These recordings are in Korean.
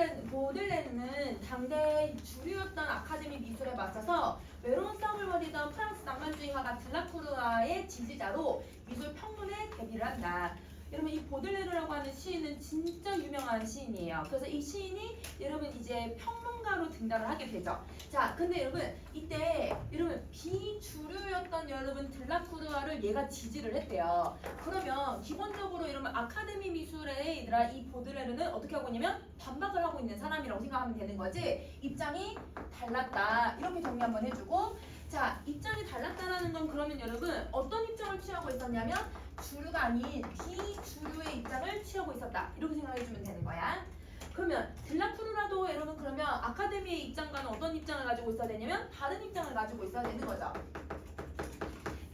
보들레르는 당대 주류였던 아카데미 미술에 맞서서 외로운 싸움을 벌이던 프랑스 낭만주의 화가 들라크루아의 지지자로 미술 평론에 데뷔를 한다. 여러분 이 보들레르라고 하는 시인은 진짜 유명한 시인이에요. 그래서 이 시인이 여러분 이제 평론가로 등단을 하게 되죠. 자, 근데 여러분 이때 여러분 비주류였던 여러분 들라크루아를 얘가 지지를 했대요. 그러면 기본적으로 여러분 아카데미 미술에 얘들아 이 보들레르는 어떻게 하고 있냐면 반박을 하고 있는 사람이라고 생각하면 되는 거지. 입장이 달랐다. 이렇게 정리 한번 해주고, 자, 입장이 달랐다라는 건 그러면 여러분 어떤 입장을 취하고 있었냐면 주류가 아닌 비주류의 입장을 취하고 있었다. 이렇게 생각해주면 되는 거야. 그러면 들라크루라도 여러분 그러면 아카데미의 입장과는 어떤 입장을 가지고 있어야 되냐면 다른 입장을 가지고 있어야 되는 거죠.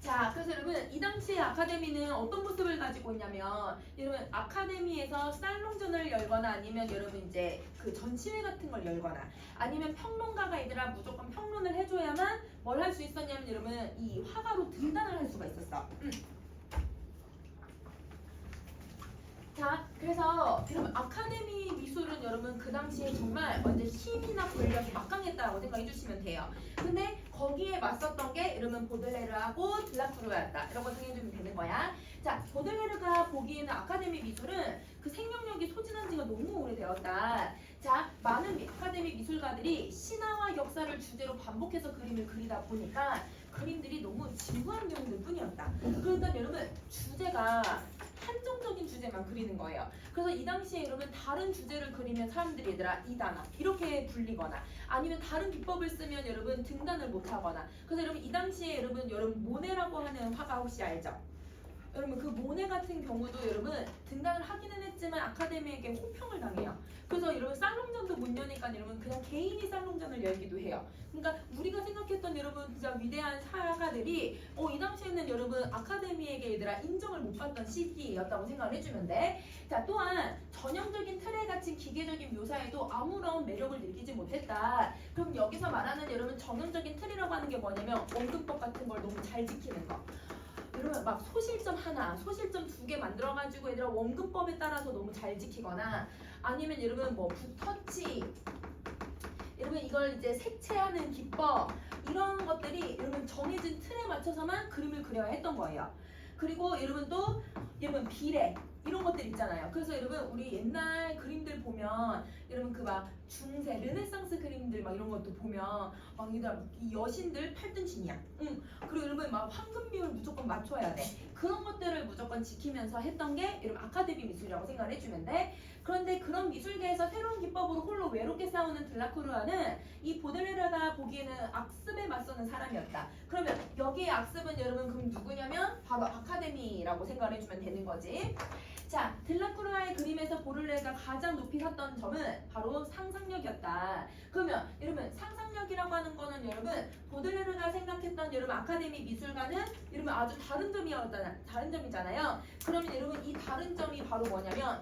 자, 그래서 여러분 이 당시의 아카데미는 어떤 모습을 가지고 있냐면 여러분 아카데미에서 살롱전을 열거나 아니면 여러분 이제 그 전시회 같은 걸 열거나 아니면 평론가가 얘들아 무조건 평론을 해줘야만 뭘 할 수 있었냐면 여러분 이 화가로 등단을 할 수가 있었어. 자, 그래서 여러분 아카데미 미술은 여러분 그 당시에 정말 완전 힘이나 권력이 막강했다고 생각해 주시면 돼요. 근데 거기에 맞섰던 게 여러분 보들레르하고 들라크루아였다. 이런 거 생각해 주면 되는 거야. 자, 보들레르가 보기에는 아카데미 미술은 그 생명력이 소진한 지가 너무 오래되었다. 자, 많은 아카데미 미술가들이 신화와 역사를 주제로 반복해서 그림을 그리다 보니까 그림들이 너무 진부한 경우들 뿐이었다. 그러니까 여러분 주제가 한정적인 주제만 그리는 거예요. 그래서 이 당시에 여러분 다른 주제를 그리면 사람들이 얘들아 이단아 이렇게 불리거나 아니면 다른 기법을 쓰면 여러분 등단을 못하거나. 그래서 여러분 이 당시에 여러분 모네라고 하는 화가 혹시 알죠? 여러분 그 모네 같은 경우도 여러분 등단을 하기는 했지만 아카데미에게 호평을 당해요. 그래서 여러분 살롱전도 못 여니까 여러분 그냥 개인이 살롱전을 열기도 해요. 그러니까 우리가 생각했던 여러분 진짜 위대한 사가들이 이 당시에는 여러분 아카데미에게 얘들아 인정을 못 받던 시기였다고 생각을 해주면 돼. 자, 또한 전형적인 틀에 갇힌 기계적인 묘사에도 아무런 매력을 느끼지 못했다. 그럼 여기서 말하는 여러분 전형적인 틀이라고 하는 게 뭐냐면 원근법 같은 걸 너무 잘 지키는 거. 여러분 막 소실점 하나, 소실점 두 개 만들어가지고 얘들아 원근법에 따라서 너무 잘 지키거나 아니면 여러분 뭐 붓터치 여러분 이걸 이제 색채하는 기법 이런 것들이 여러분 정해진 틀에 맞춰서만 그림을 그려야 했던 거예요. 그리고 여러분 또 여러분 비례 이런 것들 있잖아요. 그래서 여러분 우리 옛날 그림들 보면 여러분 그 막 중세 르네상스 그림들 막 이런 것도 보면 막 이 여신들 팔등신이야. 그리고 여러분 막 황금 비율 무조건 맞춰야 돼. 그런 것들을 무조건 지키면서 했던 게 여러분 아카데미 미술이라고 생각을 해주면 돼. 그런데 그런 미술계에서 새로운 기법으로 홀로 외롭게 싸우는 들라크루아는 이 보들레르가 보기에는 악습에 맞서는 사람이었다. 그러면 여기에 악습은 여러분 그럼 누구냐면 바로 아카데미라고 생각을 해주면 되는 거지. 자, 들라크루아의 그림에서 보들레르가 가장 높이 섰던 점은 바로 상상력이었다. 그러면 여러분 상상력이라고 하는 거는 여러분 보들레르가 생각했던 여러분 아카데미 미술가는 여러분 아주 다른 점이잖아요. 그러면 여러분 이 다른 점이 바로 뭐냐면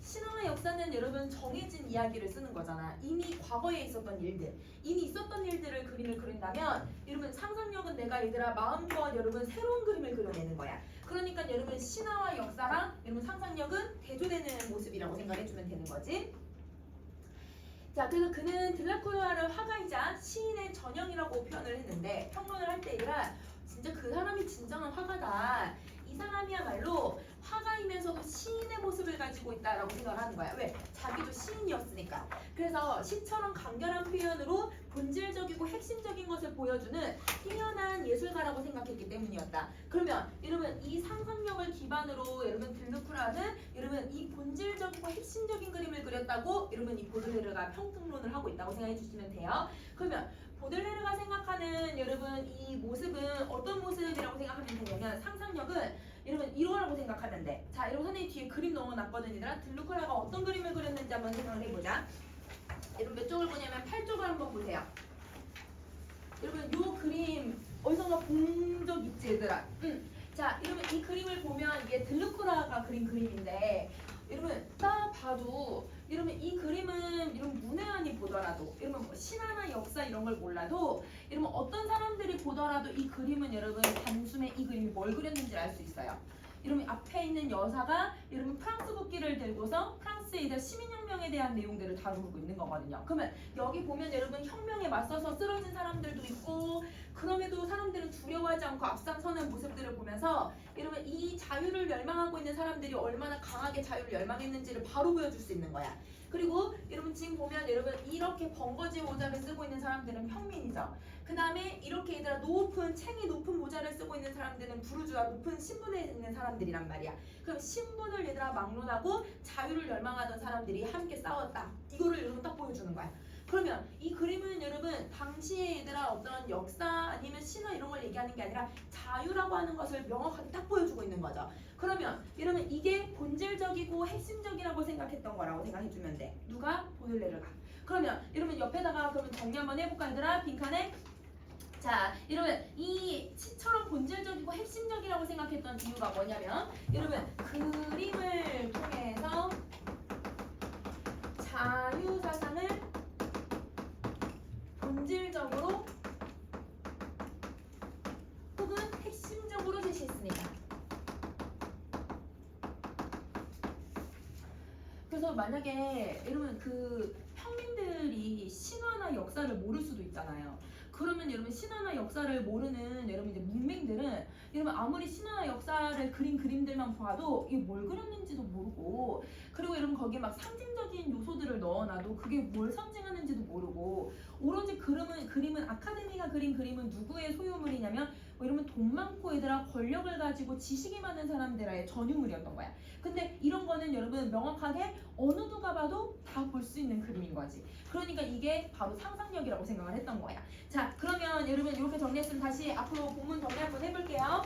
신화와 역사는 여러분 정해진 이야기를 쓰는 거잖아. 이미 과거에 있었던 일들, 이미 있었던 일들을 그림을 그린다면 여러분 상상력은 내가 얘들아 마음껏 여러분 새로운 그림을 그려내는 거야. 그러니까 여러분 신화와 역사랑 여러분 상상력은 대조되는 모습이라고 생각해주면 되는 거지. 자, 그래서 그는 들라크루아를 화가이자 시인의 전형이라고 표현을 했는데 평론을 할 때 얘들아 진짜 그 사람이 진정한 화가다. 이 사람이야말로 화가이면서도 시인의 모습을 가지고 있다라고 생각을 하는 거야. 왜? 자기도 시인이었으니까. 그래서 시처럼 간결한 표현으로 본질적이고 핵심적인 것을 보여주는 뛰어난 예술가라고 생각했기 때문이었다. 그러면 여러분 이 상상력을 기반으로 여러분 들라크루아는 여러분 이 본질적이고 핵심적인 그림을 그렸다고 여러분 이 보들레르가 평등론을 하고 있다고 생각해 주시면 돼요. 그러면 보들레르가 생각하는 여러분 이 모습은 어떤 모습이라고 생각하면 되냐면 상상력은 여러분 이거라고 생각하면 돼. 자, 여러분 선생님 뒤에 그림 넣어놨거든. 얘들아 들라크루아가 어떤 그림을 그렸는지 한번 생각을 해보자. 여러분 몇 쪽을 보냐면 8쪽을 한번 보세요. 여러분 요 그림 어디선가 본 적 있지 얘들아? 자, 여러분 이 그림을 보면 이게 들라크루아가 그린 그림인데 여러분 딱 봐도 여러분 이 그림은 여러분 문외한이 보더라도 여러분 뭐 신화나 역사 이런 걸 몰라도 여러분 어떤 사람들이 보더라도 이 그림은 여러분 단숨에 이 그림이 뭘 그렸는지 알 수 있어요. 여러분 앞에 있는 여사가 여러분 프랑스 국기를 들고서 프랑스 프랑스의 이제 시민혁명에 대한 내용들을 다루고 있는 거거든요. 그러면 여기 보면 여러분 혁명에 맞서서 쓰러진 사람들도 있고 그럼에도 사람들은 두려워하지 않고 앞장서는 모습들을 보면서 여러분 이 자유를 열망하고 있는 사람들이 얼마나 강하게 자유를 열망했는지를 바로 보여줄 수 있는 거야. 그리고 여러분 지금 보면 여러분 이렇게 번거지 모자를 쓰고 있는 사람들은 평민이죠. 그 다음에 이렇게 얘들아 챙이 높은 모자를 쓰고 있는 사람들은 부르주아 높은 신분에 있는 사람들이란 말이야. 그럼 신분을 얘들아 막론하고 자유를 열망하던 사람들이 함께 싸웠다. 이거를 여러분 딱 보여주는 거야. 그러면 이 그림은 여러분 당시에 얘들아 어떤 역사 아니면 신화 이런 걸 얘기하는 게 아니라 자유라고 하는 것을 명확하게 딱 보여주고 있는 거죠. 그러면 여러분 이게 본질적이고 핵심적이라고 생각했던 거라고 생각해주면 돼. 누가? 보들레르가. 그러면 여러분 옆에다가 그러면 정리 한번 해볼까 얘들아? 빈칸에 자, 여러분 이 시처럼 본질적이고 핵심적이라고 생각했던 이유가 뭐냐면 여러분 그림을 통해서 자유사상을 본질적으로 혹은 핵심적으로 제시했습니다. 그래서 만약에 여러분 그 평민들이 신화나 역사를 모를 수도 있잖아요. 그러면 여러분 신화나 역사를 모르는 여러분 이제 문맹들은 여러분 아무리 신화나 역사를 그린 그림들만 봐도 이게 뭘 그렸는지도 모르고 그리고 여러분 거기에 막 상징적인 요소들을 넣어놔도 그게 뭘 상징하는지도 모르고 오로지 그림은 아카데미가 그린 그림은 누구의 소유물이냐면 여러분 돈 많고 얘들아 권력을 가지고 지식이 많은 사람들의 전유물이었던 거야. 근데 이런 거는 여러분 명확하게 어느 누가 봐도 다 볼 수 있는 그림인 거지. 그러니까 이게 바로 상상력이라고 생각을 했던 거야. 자, 그러면 여러분 이렇게 정리했으면 다시 앞으로 본문 정리 한번 해볼게요.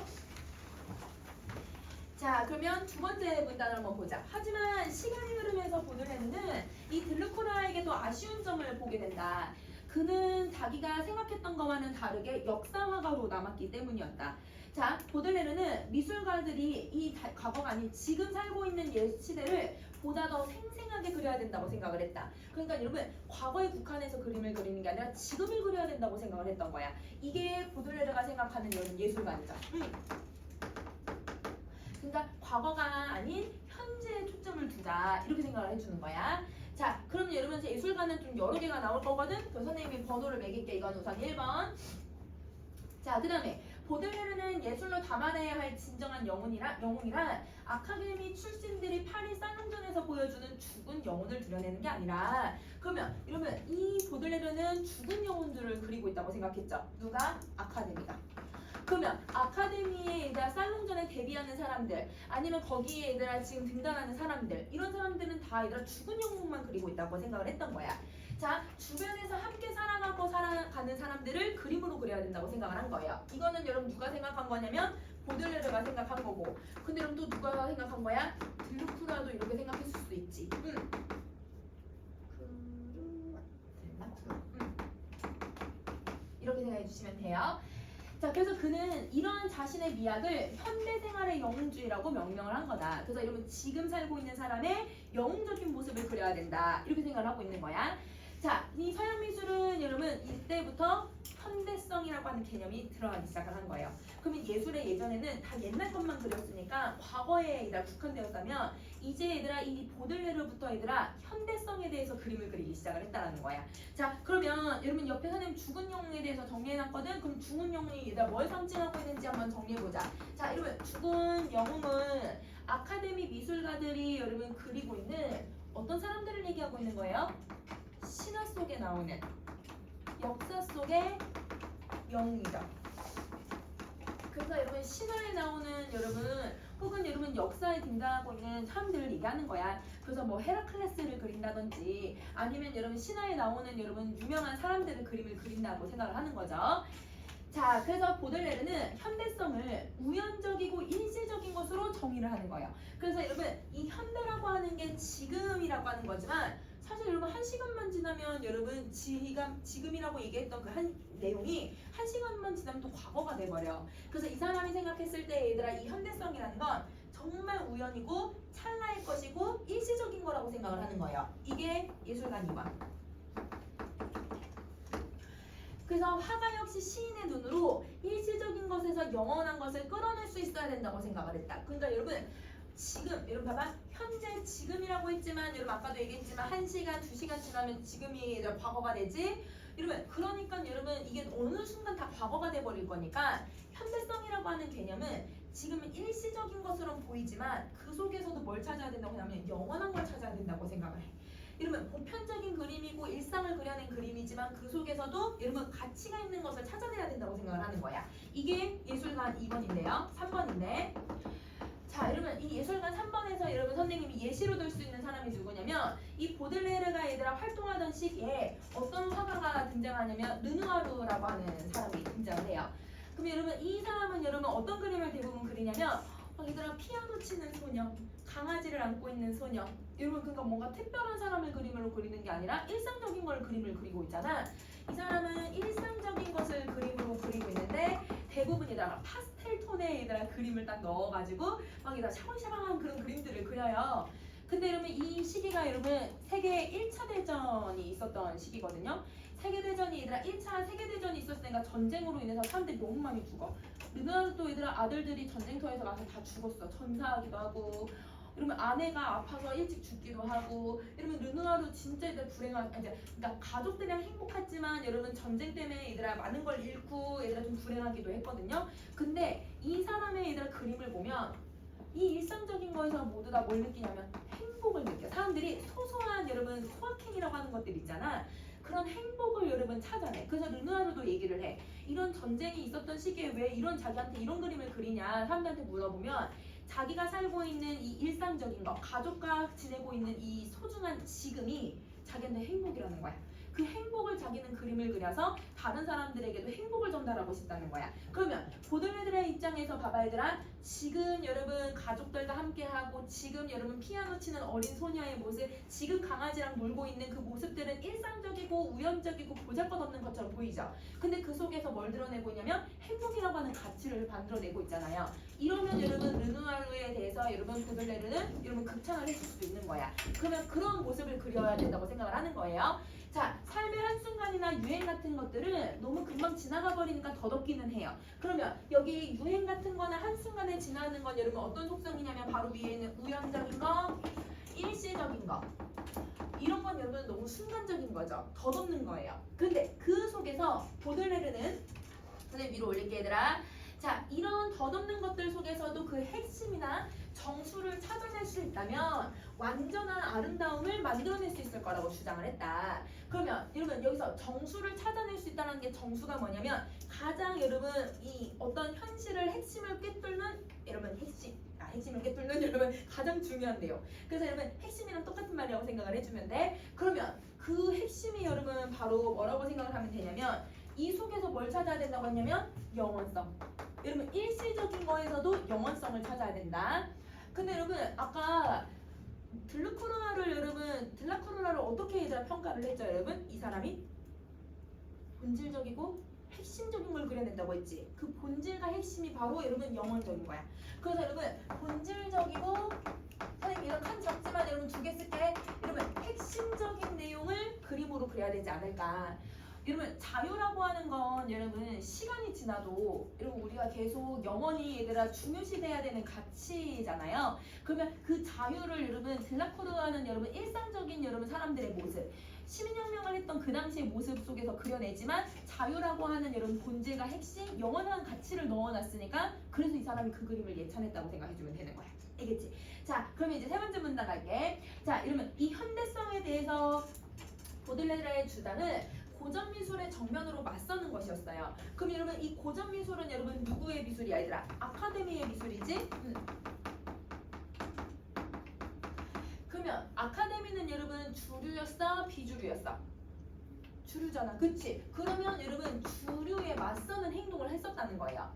자, 그러면 두 번째 문단을 한번 보자. 하지만 시간이 흐르면서 보들레르는 이 들루코라에게도 아쉬운 점을 보게 된다. 그는 자기가 생각했던 것과는 다르게 역사화가로 남았기 때문이었다. 자, 보들레르는 미술가들이 이 과거가 아닌 지금 살고 있는 옛 시대를 보다 더 생생하게 그려야 된다고 생각을 했다. 그러니까 여러분 과거에 국한해서 그림을 그리는 게 아니라 지금을 그려야 된다고 생각을 했던 거야. 이게 보들레르가 생각하는 예술가이죠. 그러니까 과거가 아닌 현재에 초점을 두자 이렇게 생각을 해주는 거야. 자, 그럼 여러분 예술가는 좀 여러 개가 나올 거거든. 그 선생님이 번호를 매길게. 이건 우선 1번. 자, 그 다음에 보들레르는 예술로 담아내야 할 진정한 영웅이란 아카데미 출신들이 파리 살롱전에서 보여주는 죽은 영혼을 드러내는 게 아니라 그러면 여러분 이 보들레르는 죽은 영혼들을 그리고 있다고 생각했죠. 누가? 아카데미가. 그러면 아카데미에 얘들아 살롱전에 데뷔하는 사람들 아니면 거기에 얘들아 지금 등단하는 사람들 이런 사람들은 다 얘들아 죽은 영웅만 그리고 있다고 생각을 했던 거야. 자, 주변에서 함께 살아가는 사람들을 그림으로 그려야 된다고 생각을 한 거예요. 이거는 여러분 누가 생각한 거냐면 보들레르가 생각한 거고 근데 여러분 또 누가 생각한 거야? 들루크라도 이렇게 생각했을 수도 있지. 이렇게 생각해 주시면 돼요. 자, 그래서 그는 이러한 자신의 미학을 현대 생활의 영웅주의라고 명명을 한 거다. 그래서 여러분 지금 살고 있는 사람의 영웅적인 모습을 그려야 된다. 이렇게 생각을 하고 있는 거야. 자, 이 서양 미술은 여러분 이때부터 현대성이라고 하는 개념이 들어가기 시작을 한 거예요. 그러면 예술의 예전에는 다 옛날 것만 그렸으니까 과거에 국한되었다면 이제 얘들아 이 보들레르부터 얘들아 현대성에 대해서 그림을 그리기 시작을 했다라는 거야. 자, 그러면 여러분 옆에 선생님 죽은 영웅에 대해서 정리해놨거든. 그럼 죽은 영웅이 얘들아 뭘 상징하고 있는지 한번 정리해보자. 자, 여러분 죽은 영웅은 아카데미 미술가들이 여러분 그리고 있는 어떤 사람들을 얘기하고 있는 거예요? 신화 속에 나오는 역사 속의 영웅이죠. 그래서 여러분 신화에 나오는 여러분 혹은 여러분 역사에 등장하고 있는 사람들을 얘기하는 거야. 그래서 뭐 헤라클레스를 그린다든지 아니면 여러분 신화에 나오는 여러분 유명한 사람들의 그림을 그린다고 생각을 하는 거죠. 자, 그래서 보들레르는 현대성을 우연적이고 일시적인 것으로 정의를 하는 거예요. 그래서 여러분 이 현대라고 하는 게 지금이라고 하는 거지만 사실 여러분 한 시간만 지나면 여러분 지금이라고 얘기했던 그 한 내용이 한 시간만 지나면 또 과거가 돼버려. 그래서 이 사람이 생각했을 때 얘들아 이 현대성이라는 건 정말 우연이고 찰나의 것이고 일시적인 거라고 생각을 하는 거예요. 이게 예술가니까. 그래서 화가 역시 시인의 눈으로 일시적인 것에서 영원한 것을 끌어낼 수 있어야 된다고 생각을 했다. 그러니까 여러분 지금 여러분 봐봐 현재 지금이라고 했지만 여러분 아까도 얘기했지만 1시간 2시간 지나면 지금이 과거가 되지. 여러분 그러니까 여러분 이게 어느 순간 다 과거가 돼버릴 거니까 현대성이라고 하는 개념은 지금은 일시적인 것으로 보이지만 그 속에서도 뭘 찾아야 된다고 하냐면 영원한 걸 찾아야 된다고 생각을 해. 여러분 보편적인 그림이고 일상을 그려낸 그림이지만 그 속에서도 여러분 가치가 있는 것을 찾아내야 된다고 생각을 하는 거야. 이게 예술관 2번인데요. 3번인데 자 여러분 이 예술관 3번에서 여러분 선생님이 예시로 들 수 있는 사람이 누구냐면 이 보들레르가 얘들아 활동하던 시기에 어떤 화가가 등장하냐면 르누아르라고 하는 사람이 등장을 해요. 그럼 여러분 이 사람은 여러분 어떤 그림을 대부분 그리냐면 얘들아 피아노 치는 소녀, 강아지를 안고 있는 소녀 여러분 그러니까 뭔가 특별한 사람을 그림으로 그리는 게 아니라 일상적인 걸 그림을 그리고 있잖아. 이 사람은 일상적인 것을 그림으로 그리고 있는데 대부분에다가 파스텔 톤의 얘들아 그림을 딱 넣어가지고 막 얘들아 샤방샤방한 그런 그림들을 그려요. 근데 여러분 이 시기가 여러분 세계 1차 대전이 있었던 시기거든요. 세계대전이 얘들아 1차 세계대전이 있었으니까 전쟁으로 인해서 사람들이 너무 많이 죽어. 르누아르도 얘들아 아들들이 전쟁터에서 가서 다 죽었어. 전사하기도 하고 이러면 아내가 아파서 일찍 죽기도 하고 이러면 르누아르 진짜 얘들 불행한 그러니까 가족들이랑 행복했지만 여러분 전쟁 때문에 얘들아 많은 걸 잃고 얘들아 좀 불행하기도 했거든요. 근데 이 사람의 얘들아 그림을 보면 이 일상적인 거에서 모두 다 뭘 느끼냐면 행복을 느껴. 사람들이 소소한 여러분 소확행이라고 하는 것들 있잖아. 그런 행복을 여러분 찾아내. 그래서 르누아르도 얘기를 해. 이런 전쟁이 있었던 시기에 왜 이런 자기한테 이런 그림을 그리냐 사람들한테 물어보면 자기가 살고 있는 이 일상적인 거, 가족과 지내고 있는 이 소중한 지금이 자기한테 행복이라는 거야. 그 행복을 자기는 그림을 그려서 다른 사람들에게도 행복을 전달하고 싶다는 거야. 그러면 보들레르의 입장에서 봐봐 얘들아. 지금 여러분 가족들과 함께하고 지금 여러분 피아노 치는 어린 소녀의 모습, 지금 강아지랑 놀고 있는 그 모습들은 일상적이고 우연적이고 보잘것없는 것처럼 보이죠. 근데 그 속에서 뭘 드러내고 있냐면 행복이라고 하는 가치를 만들어내고 있잖아요. 이러면 여러분 르누아르에 대해서 여러분 보들레르는 여러분 극찬을 해줄 수 있는 거야. 그러면 그런 모습을 그려야 된다고 생각을 하는 거예요. 자, 삶의 한순간이나 유행 같은 것들은 너무 금방 지나가 버리니까 더덥기는 해요. 그러면 여기 유행 같은 거나 한순간에 지나는 건 여러분 어떤 속성이냐면 바로 위에 있는 우연적인 거, 일시적인 거. 이런 건 여러분 너무 순간적인 거죠. 덧없는 거예요. 근데 그 속에서 보들레르는 선생님 위로 올릴게 얘들아. 자, 이런 덧없는 것들 속에서도 그 핵심이나 정수를 찾아낼 수 있다면 완전한 아름다움을 만들어낼 수 있을 거라고 주장을 했다. 그러면 여러분 여기서 정수를 찾아낼 수 있다는 게 정수가 뭐냐면 가장 여러분 이 어떤 현실을 핵심을 꿰뚫는 여러분 핵심을 꿰뚫는 여러분 가장 중요한 내용. 그래서 여러분 핵심이랑 똑같은 말이라고 생각을 해주면 돼. 그러면 그 핵심이 여러분 바로 뭐라고 생각을 하면 되냐면 이 속에서 뭘 찾아야 된다고 했냐면 영원성. 여러분 일시적인 거에서도 영원성을 찾아야 된다. 근데 여러분 아까 들라크루나를 어떻게 얘들아 평가를 했죠 여러분? 이 사람이 본질적이고 핵심적인 걸 그려낸다고 했지. 그 본질과 핵심이 바로 여러분 영원적인 거야. 그래서 여러분 본질적이고 선생님 이런 칸 잡지만 여러분 2개 쓸게. 여러분 핵심적인 내용을 그림으로 그려야 되지 않을까. 여러분 자유라고 하는 건 여러분 시간이 지나도 여러분 우리가 계속 영원히 얘들아 중요시돼야 되는 가치잖아요. 그러면 그 자유를 여러분 들라크루아는 여러분 일상적인 여러분 사람들의 모습 시민혁명을 했던 그 당시의 모습 속에서 그려내지만 자유라고 하는 여러분 본질과 핵심 영원한 가치를 넣어놨으니까 그래서 이 사람이 그 그림을 예찬했다고 생각해주면 되는 거야. 알겠지? 자 그러면 이제 세 번째 문단 갈게. 자 이러면 이 현대성에 대해서 보들레르의 주장은 고전 미술의 정면으로 맞서는 것이었어요. 그럼 여러분 이 고전 미술은 여러분 누구의 미술이야 얘들아? 아카데미의 미술이지? 그러면 아카데미는 여러분 주류였어? 비주류였어? 주류잖아. 그치? 그러면 여러분 주류에 맞서는 행동을 했었다는 거예요.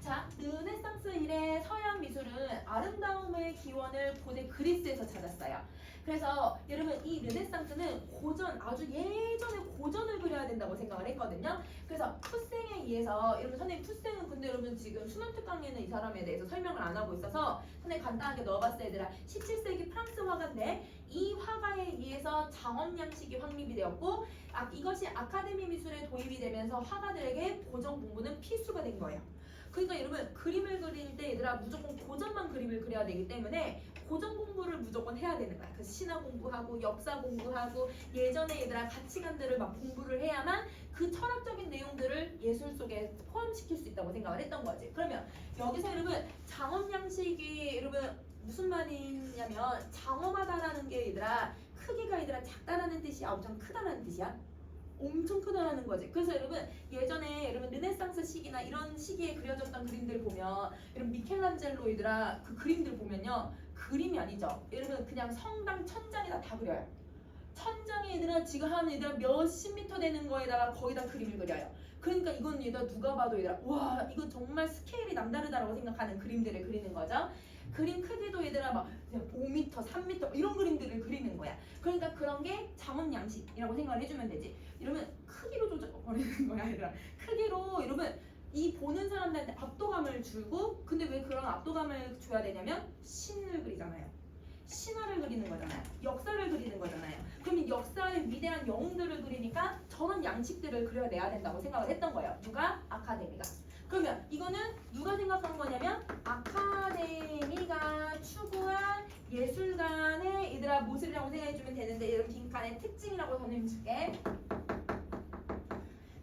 자, 르네상스 이래 서양 미술은 아름다움의 기원을 고대 그리스에서 찾았어요. 그래서 여러분 이 르네상스는 고전 아주 예전에 고전을 그려야 된다고 생각을 했거든요. 그래서 푸생에 의해서 여러분 선생님 푸생은 근데 여러분 지금 수능특 강의는 이 사람에 대해서 설명을 안 하고 있어서 선생님 간단하게 넣어봤어요 얘들아. 17세기 프랑스 화가인데 이 화가에 의해서 장엄 양식이 확립이 되었고 이것이 아카데미 미술에 도입이 되면서 화가들에게 고전 공부는 필수가 된 거예요. 그러니까 여러분 그림을 그릴 때 얘들아 무조건 고전만 그림을 그려야 되기 때문에 고전 공부를 무조건 해야 되는 거야. 그 신화 공부하고 역사 공부하고 예전에 얘들아 가치관들을 막 공부를 해야만 그 철학적인 내용들을 예술 속에 포함시킬 수 있다고 생각을 했던 거지. 그러면 여기서 여러분 장엄 양식이 여러분 무슨 말이냐면 장엄하다라는 게 얘들아 크기가 얘들아 작다라는 뜻이야, 엄청 크다라는 뜻이야? 엄청 크다라는 거지. 그래서 여러분 예전에 여러분 르네상스 시기나 이런 시기에 그려졌던 그림들 보면 여러분 미켈란젤로 얘들아 그 그림들 보면요 그림이 아니죠. 여러분 그냥 성당 천장에다 다 그려요. 천장에 얘들아 지금 한 얘들아 몇십 미터 되는 거에다가 거기다 그림을 그려요. 그러니까 이건 얘들아 누가 봐도 얘들아 와 이거 정말 스케일이 남다르다라고 생각하는 그림들을 그리는 거죠. 그림 크기도 얘들아 막 5m, 3m 이런 그림들을 그리는 거야. 그러니까 그런 게 장엄 양식이라고 생각을 해주면 되지. 이러면 크기로 조절버리는 거야 얘들아. 크기로 여러분 이 보는 사람들한테 압도감을 주고 근데 왜 그런 압도감을 줘야 되냐면 신을 그리잖아요. 신화를 그리는 거잖아요. 역사를 그리는 거잖아요. 그러면 역사의 위대한 영웅들을 그리니까 저런 양식들을 그려내야 된다고 생각을 했던 거예요. 누가? 아카데미가. 그러면 이거는 누가 생각한 거냐면 아카데미가 추구한 예술관의 얘들아 모습이라고 생각해주면 되는데 이런 빈칸의 특징이라고 선생님 줄게.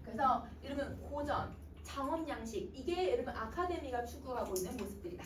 그래서 여러분 고전, 장엄 양식 이게 여러분 아카데미가 추구하고 있는 모습들이다.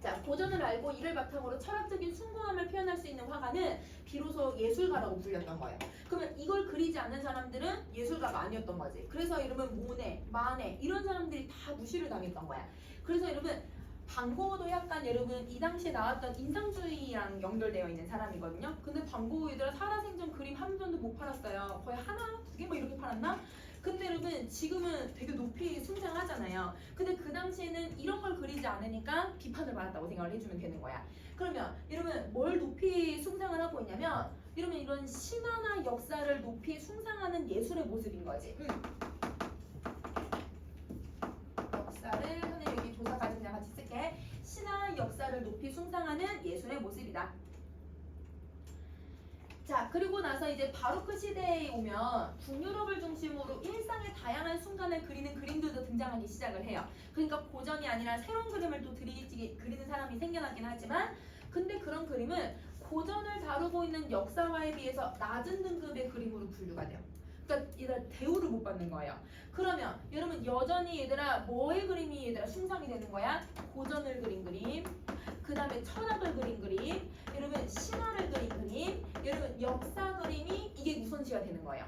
자, 고전을 알고 이를 바탕으로 철학적인 숭고함을 표현할 수 있는 화가는 비로소 예술가라고 불렸던 거예요. 그러면 이걸 그리지 않는 사람들은 예술가가 아니었던 거지. 그래서 여러분 모네, 마네 이런 사람들이 다 무시를 당했던 거야. 그래서 여러분 반고흐도 약간 여러분 이 당시에 나왔던 인상주의랑 연결되어 있는 사람이거든요. 근데 반고흐 얘들아 살아생전 그림 한 편도 못 팔았어요. 거의 하나, 두 개 뭐 이렇게 팔았나? 근데 여러분 지금은 되게 높이 숭상하잖아요. 근데 그 당시에는 이런 걸 그리지 않으니까 비판을 받았다고 생각을 해주면 되는 거야. 그러면 여러분 뭘 높이 숭상을 하고 있냐면 여러분 이런 신화나 역사를 높이 숭상하는 예술의 모습인 거지. 역사를 선생님 여기 조사 과정이랑 같이 쓸게. 신화 역사를 높이 숭상하는 예술의 모습이다. 자, 그리고 나서 이제 바로크 시대에 오면 북유럽을 중심으로 일상의 다양한 순간을 그리는 그림들도 등장하기 시작을 해요. 그러니까 고전이 아니라 새로운 그림을 또 그리는 사람이 생겨나긴 하지만 근데 그런 그림은 고전을 다루고 있는 역사화에 비해서 낮은 등급의 그림으로 분류가 돼요. 그러니까 얘들아 대우를 못 받는 거예요. 그러면 여러분 여전히 얘들아 뭐의 그림이 얘들아 숭상이 되는 거야? 고전을 그린 그림, 그 다음에 철학을 그린 그림, 여러분 신화를 그린 그림, 여러분 역사 그림이 이게 우선시가 되는 거예요.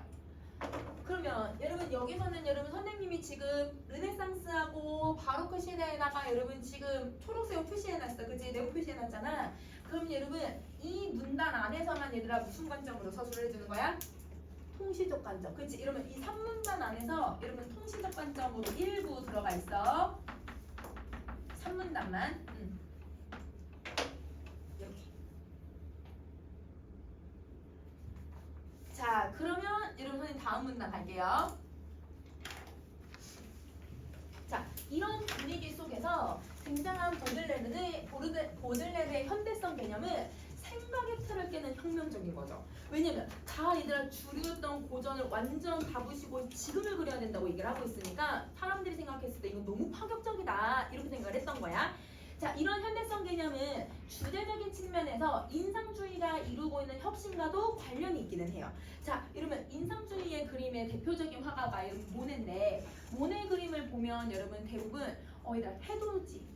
그러면 여러분 여기서는 여러분 선생님이 지금 르네상스하고 바로크 시대에다가 여러분 지금 초록색으로 표시해놨어. 그치? 네모 표시해놨잖아. 그럼 여러분 이 문단 안에서만 얘들아 무슨 관점으로 서술을 해주는 거야? 통시적 관점. 그치? 이러면 이 3문단 안에서 여러분 통시적 관점으로 일부 들어가 있어. 3문단만. 이렇게. 자, 그러면 여러분 선생님 다음 문단 갈게요. 자, 이런 분위기 속에서 등장한 보들레르의 현대성 개념은 생각의 틀을 깨는 혁명적인 거죠. 왜냐면 다 얘들아 주류였던 고전을 완전 다 부시고 지금을 그려야 된다고 얘기를 하고 있으니까 사람들이 생각했을 때 이건 너무 파격적이다 이렇게 생각을 했던 거야. 자, 이런 현대성 개념은 주제적인 측면에서 인상주의가 이루고 있는 혁신과도 관련이 있기는 해요. 자, 이러면 인상주의의 그림의 대표적인 화가가 모네인데 모네 그림을 보면 여러분 대부분 얘들아 해돋이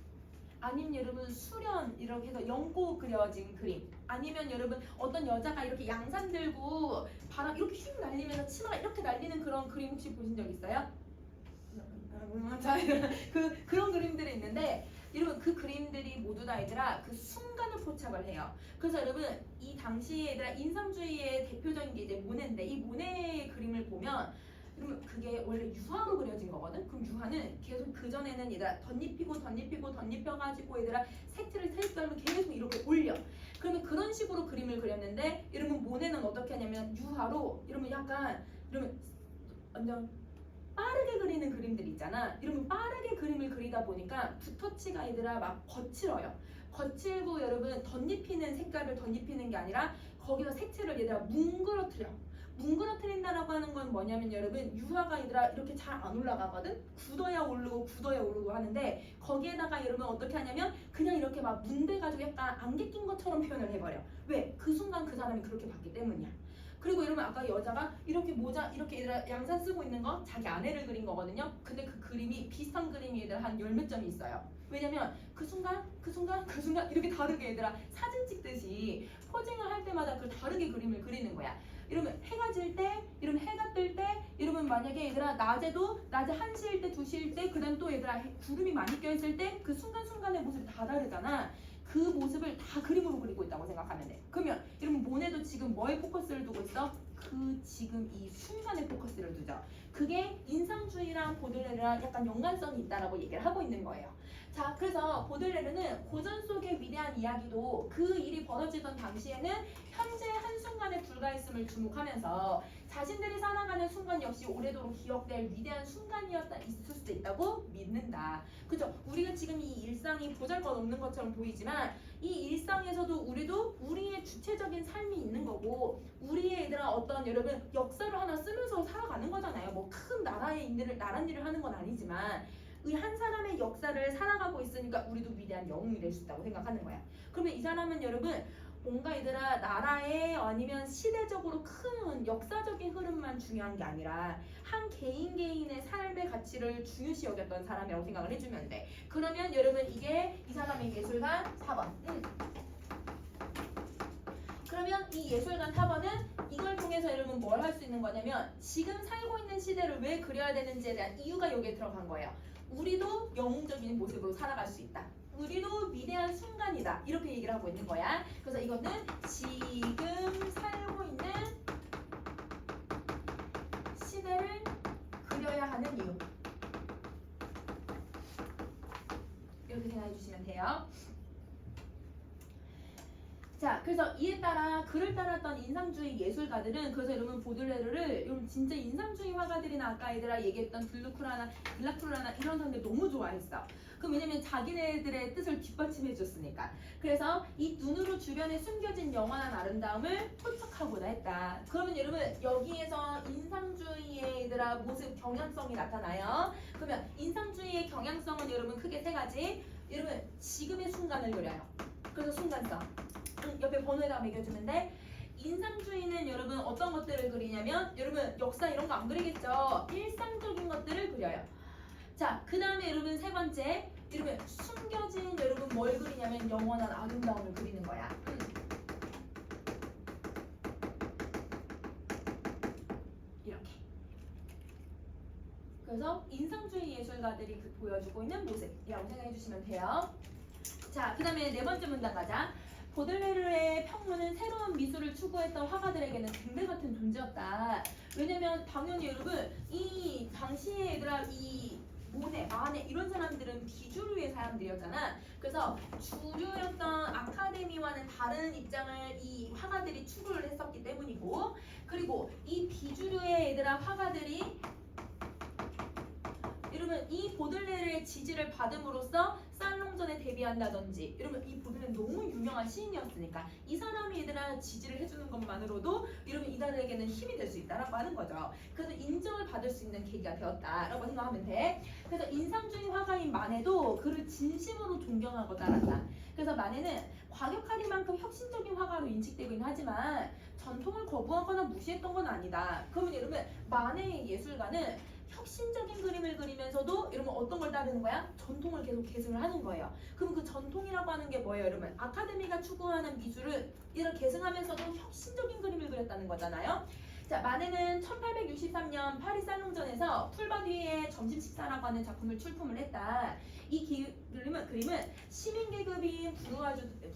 아니면 여러분 수련 이렇게 해서 연고 그려진 그림 아니면 여러분 어떤 여자가 이렇게 양산 들고 바람 이렇게 휙 날리면서 치마가 이렇게 날리는 그런 그림 혹시 보신 적 있어요? 자, 그런 그림들이 있는데 여러분 그 그림들이 모두 다 얘들아 그 순간을 포착을 해요. 그래서 여러분 이 당시에 얘들아 인상주의의 대표적인 게 이제 모네인데 이 모네의 그림을 보면 그러면 그게 원래 유화로 그려진 거거든? 그럼 유화는 계속 그전에는 얘들아 덧입혀가지고 얘들아 색별로 계속 이렇게 올려. 그러면 그런 식으로 그림을 그렸는데 여러분 모네는 어떻게 하냐면 유화로 여러분 약간 여러분 완전 빠르게 그리는 그림들 있잖아. 이러면 빠르게 그림을 그리다 보니까 붓터치가 얘들아 막 거칠어요. 거칠고 여러분 덧입히는 색깔을 덧입히는 게 아니라 거기서 색채를 얘들아 뭉그러뜨려. 뭉그러뜨린다라고 하는 건 뭐냐면 여러분 유화가 얘들아 이렇게 잘 안 올라가거든. 굳어야 오르고 하는데 거기에다가 여러분 어떻게 하냐면 그냥 이렇게 막 문대가지고 약간 안개 낀 것처럼 표현을 해버려. 왜? 그 순간 그 사람이 그렇게 봤기 때문이야. 그리고 여러분 아까 여자가 이렇게 모자 이렇게 얘들아 양산 쓰고 있는 거 자기 아내를 그린 거거든요. 근데 그 그림이 비슷한 그림이 얘들아 한 열 몇 점이 있어요. 왜냐면 그 순간 이렇게 다르게 얘들아 사진 찍듯이 포징을 할 때마다 그 다르게 그림을 그리는 거야. 이러면 해가 질 때, 이러면 해가 뜰 때, 이러면 만약에 얘들아 낮에도 낮에 1시일 때, 2시일 때, 그다음 또 얘들아 구름이 많이 껴있을 때 그 순간순간의 모습이 다 다르잖아. 그 모습을 다 그림으로 그리고 있다고 생각하면 돼. 그러면 여러분 모네도 지금 뭐에 포커스를 두고 있어? 그 지금 이 순간에 포커스를 두죠. 그게 인상주의랑 보들레르랑 약간 연관성이 있다라고 얘기를 하고 있는 거예요. 자, 그래서 보들레르는 고전 속의 위대한 이야기도 그 일이 벌어지던 당시에는 현재 한순간에 불과했음을 주목하면서 자신들이 살아가는 순간 역시 오래도록 기억될 위대한 순간이었다 있을 수 있다고 믿는다. 그죠? 우리가 지금 이 일상이 보잘것없는 것처럼 보이지만 이 일상에서도 우리도 우리의 주체적인 삶이 있는 거고 우리의 얘들아 어떤 여러분 역사를 하나 쓰면서 살아가는 거잖아요. 뭐 큰 나라의 일을 나란 일을 하는 건 아니지만 이 한 사람의 역사를 살아가고 있으니까 우리도 위대한 영웅이 될 수 있다고 생각하는 거야. 그러면 이 사람은 여러분 뭔가 얘들아 나라의 아니면 시대적으로 큰 역사적인 흐름만 중요한 게 아니라 한 개인의 삶의 가치를 중요시 여겼던 사람이라고 생각을 해주면 돼. 그러면 여러분 이게 이 사람의 예술관 4번. 그러면 이 예술관 4번은 이걸 통해서 여러분 뭘 할 수 있는 거냐면 지금 살고 있는 시대를 왜 그려야 되는지에 대한 이유가 여기에 들어간 거예요. 우리도 영웅적인 모습으로 살아갈 수 있다. 우리도 위대한 순간이다. 이렇게 얘기를 하고 있는 거야. 그래서 이거는 지금 살고 있는 시대를 그려야 하는 이유. 이렇게 생각해 주시면 돼요. 자, 그래서 이에 따라 그를 따랐던 인상주의 예술가들은 그래서 여러분 보들레르를 여러분 진짜 인상주의 화가들이나 아까 얘들아 얘기했던 블라크루라나 이런 사람들 너무 좋아했어. 그 왜냐면 자기네들의 뜻을 뒷받침해 줬으니까. 그래서 이 눈으로 주변에 숨겨진 영원한 아름다움을 포착하고자 했다. 그러면 여러분 여기에서 인상주의의 얘들아 모습 경향성이 나타나요. 그러면 인상주의의 경향성은 여러분 크게 세 가지. 여러분 지금의 순간을 그려요. 그래서 순간성. 옆에 번호에다 매겨주면 돼. 인상주의는 여러분 어떤 것들을 그리냐면 여러분 역사 이런 거 안 그리겠죠. 일상적인 것들을 그려요. 자, 그 다음에 여러분 세 번째 여러분 숨겨진 여러분 뭘 그리냐면 영원한 아름다움을 그리는 거야. 이렇게. 그래서 인상주의 예술가들이 보여주고 있는 모습이라고 생각해 주시면 돼요. 자, 그 다음에 네 번째 문단 가자. 보들레르의 평론은 새로운 미술을 추구했던 화가들에게는 등대 같은 존재였다. 왜냐면 당연히 여러분 이 당시에 얘들아 이 모네, 마네 이런 사람들은 비주류의 사람들이었잖아. 그래서 주류였던 아카데미와는 다른 입장을 이 화가들이 추구를 했었기 때문이고 그리고 이 비주류의 얘들아 화가들이 여러분 이 보들레르의 지지를 받음으로써 살롱전에 데뷔한다든지 여러분 이 보들레르 너무 유명한 시인이었으니까 이 사람이 얘들아 지지를 해주는 것만으로도 여러분 이들에게는 힘이 될 수 있다라고 하는 거죠. 그래서 인정을 받을 수 있는 계기가 되었다라고 생각하면 돼. 그래서 인상주의 화가인 마네도 그를 진심으로 존경하고 따랐다. 그래서 마네는 과격하리만큼 혁신적인 화가로 인식되긴 하지만 전통을 거부하거나 무시했던 건 아니다. 그러면 여러분 마네의 예술가는 혁신적인 그림을 그리면서도 여러분 어떤 걸 따르는 거야? 전통을 계속 계승을 하는 거예요. 그럼 그 전통이라고 하는 게 뭐예요, 여러분? 아카데미가 추구하는 미술을 이런 계승하면서도 혁신적인 그림을 그렸다는 거잖아요. 자, 마네는 1863년 파리 살롱전에서 풀바디의 점심 식사라고 하는 작품을 출품을 했다. 이 그림은 시민 계급인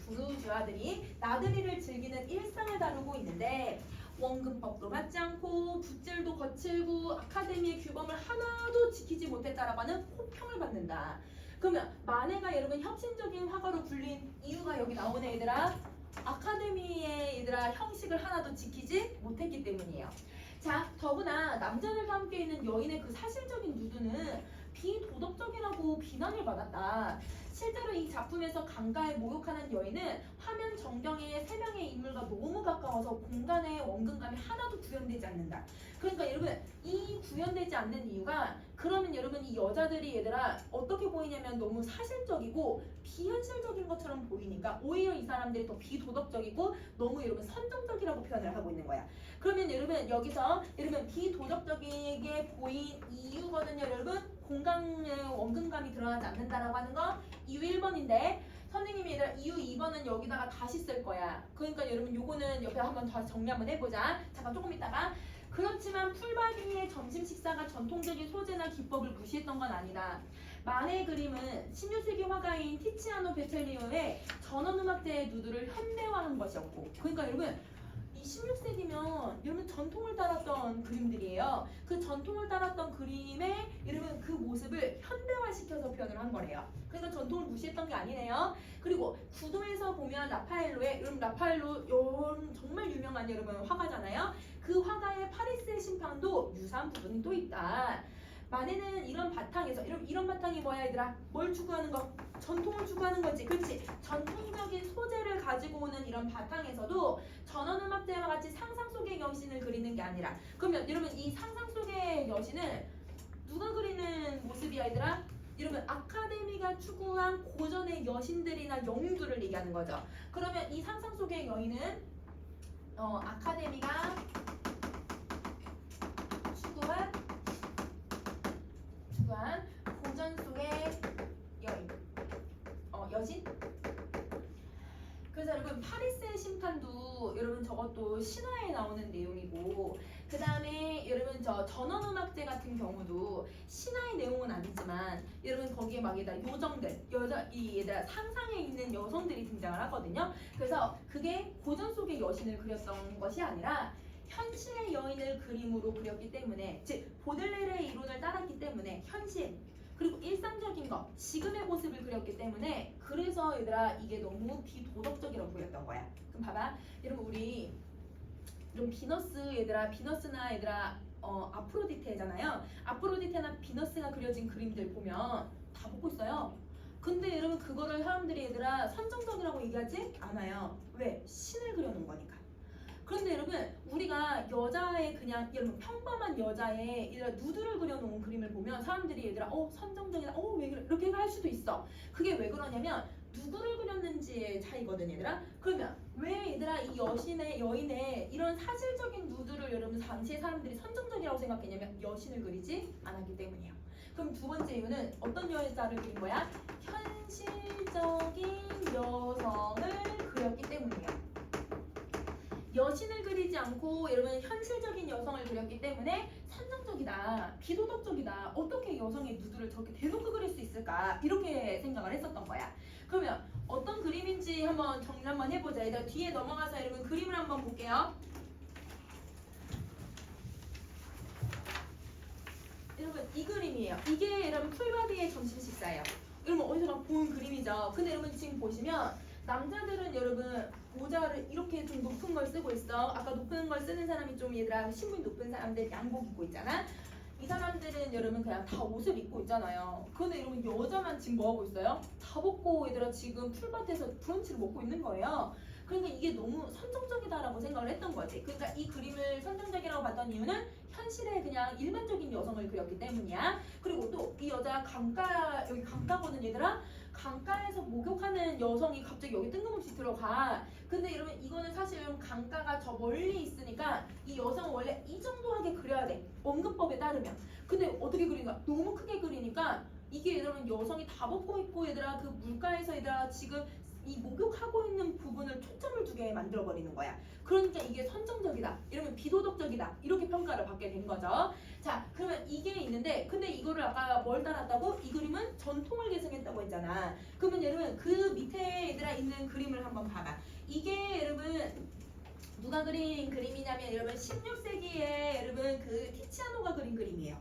부르주아들이 나들이를 즐기는 일상을 다루고 있는데 원근법도 맞지 않고 붓질도 거칠고 아카데미의 규범을 하나도 지키지 못했다라고 하는 호평을 받는다. 그러면 마네가 여러분 혁신적인 화가로 불린 이유가 여기 나오네 얘들아. 아카데미의 얘들아 형식을 하나도 지키지 못했기 때문이에요. 자, 더구나 남자들과 함께 있는 여인의 그 사실적인 누드는 비도덕적이라고 비난을 받았다. 실제로 이 작품에서 강가에 목욕하는 여인은 화면 전경의 세 명의 인물과 너무 가까워서 공간의 원근감이 하나도 구현되지 않는다. 그러니까 여러분 이 구현되지 않는 이유가 그러면 여러분 이 여자들이 얘들아 어떻게 보이냐면 너무 사실적이고 비현실적인 것처럼 보이니까 오히려 이 사람들이 더 비도덕적이고 너무 여러분 선정적이라고 표현을 하고 있는 거야. 그러면 여러분 여기서 여러분 비도덕적이게 보인 이유거든요. 여러분 공간의 원근감이 드러나지 않는다라고 하는 거 이유 1번인데 선생님이 얘들아 이유 2번은 여기다가 다시 쓸 거야. 그러니까 여러분 요거는 옆에 한번 다시 정리 한번 해보자. 잠깐 조금 있다가 그렇지만 풀바디의 점심 식사가 전통적인 소재나 기법을 무시했던 건 아니다. 만의 그림은 16세기 화가인 티치아노 베텔리오의 전원음악제의 누드를 현대화한 것이었고 그러니까 여러분 이 16세기면 여러분 전통을 따랐던 그림들이에요. 그 전통을 따랐던 그림의 여러분 그 모습을 현대화시켜서 표현을 한 거래요. 그러니까 전통을 무시했던 게 아니네요. 그리고 구도에서 보면 라파엘로의 여러분 라파엘로 정말 유명한 여러분 화가잖아요. 그 화가의 파리스의 심판도 유사한 부분이 또 있다. 만에는 이런 바탕에서 이런 바탕이 뭐야 얘들아? 뭘 추구하는 거? 전통을 추구하는 거지. 그렇지? 전통적인 소재를 가지고 오는 이런 바탕에서도 전원음악제와 같이 상상 속의 여신을 그리는 게 아니라 그러면 여러분 이 상상 속의 여신은 누가 그리는 모습이야 얘들아? 여러분 아카데미가 추구한 고전의 여신들이나 영웅들을 얘기하는 거죠. 그러면 이 상상 속의 여인은 아카데미가 추구한 고전 속의 여인, 여신. 그래서 여러분 파리스의 심판도 여러분 저것도 신화에 나오는 내용이고 그 다음에 여러분 저 전원음악제 같은 경우도 신화의 내용은 아니지만 여러분 거기에 막 얘들아 요정들 얘들아 상상에 있는 여성들이 등장을 하거든요. 그래서 그게 고전 속의 여신을 그렸던 것이 아니라 현실의 여인을 그림으로 그렸기 때문에 즉 보들레르의 이론을 따랐기 때문에 현실 그리고 일상적인 것 지금의 모습을 그렸기 때문에 그래서 얘들아 이게 너무 비도덕적이라고 보였던 거야. 그럼 봐봐 여러분 우리 이런 비너스나 얘들아 아프로디테잖아요. 아프로디테나 비너스가 그려진 그림들 보면 다 보고 있어요. 근데 여러분 그거를 사람들이 얘들아 선정적이라고 얘기하지 않아요. 왜? 신을 그려놓은 거니까. 그런데 여러분 우리가 여자의 그냥 여러분 평범한 여자의 얘들아 누드를 그려놓은 그림을 보면 사람들이 얘들아 선정적이다 왜 그래 이렇게 할 수도 있어. 그게 왜 그러냐면 누구를 그렸는지의 차이거든 얘들아. 그러면 왜 얘들아 이 여인의 이런 사실적인 누드를 여러분 당시의 사람들이 선정적이라고 생각했냐면 여신을 그리지 않았기 때문이에요. 그럼 두 번째 이유는 어떤 여자를 그린 거야? 현실적인 여성을 그렸기 때문이에요. 여신을 그리지 않고 여러분 현실적인 여성을 그렸기 때문에 선정적이다, 비도덕적이다. 어떻게 여성의 누드를 저렇게 대놓고 그릴 수 있을까? 이렇게 생각을 했었던 거야. 그러면 어떤 그림인지 한번 정리 한번 해보자. 일단 뒤에 넘어가서 여러분 그림을 한번 볼게요. 여러분 이 그림이에요. 이게 여러분 풀바디의 점심 식사예요. 여러분 어디서 본 그림이죠. 근데 여러분 지금 보시면 남자들은 여러분 모자를 이렇게 좀 높은 걸 쓰고 있어. 아까 높은 걸 쓰는 사람이 좀 얘들아 신분이 높은 사람들 양복 입고 있잖아. 이 사람들은 여러분 그냥 다 옷을 입고 있잖아요. 그런데 여러분 여자만 지금 뭐 하고 있어요? 다 벗고 얘들아 지금 풀밭에서 브런치를 먹고 있는 거예요. 그러니까 이게 너무 선정적이다라고 생각을 했던 거지. 그러니까 이 그림을 선정적이라고 봤던 이유는 현실에 그냥 일반적인 여성을 그렸기 때문이야. 그리고 또 이 여자 여기 강가거든 얘들아. 강가에서 목욕하는 여성이 갑자기 여기 뜬금없이 들어가. 근데 여러분 이거는 사실 강가가 저 멀리 있으니까 이 여성은 원래 이 정도 하게 그려야 돼. 원근법에 따르면. 근데 어떻게 그리는가? 너무 크게 그리니까 이게 여러분 여성이 다 벗고 있고 얘들아 그 물가에서 얘들아 지금 이 목욕하고 있는 부분을 초점을 두게 만들어버리는 거야. 그러니까 이게 선정적이다. 이러면 비도덕적이다. 이렇게 평가를 받게 된 거죠. 자, 그러면 이게 있는데 근데 이거를 아까 뭘 따랐다고? 이 그림은 전통을 계승했다고 했잖아. 그러면 여러분 그 밑에 얘들아 있는 그림을 한번 봐봐. 이게 여러분 누가 그린 그림이냐면 여러분 16세기에 여러분 그 티치아노가 그린 그림이에요.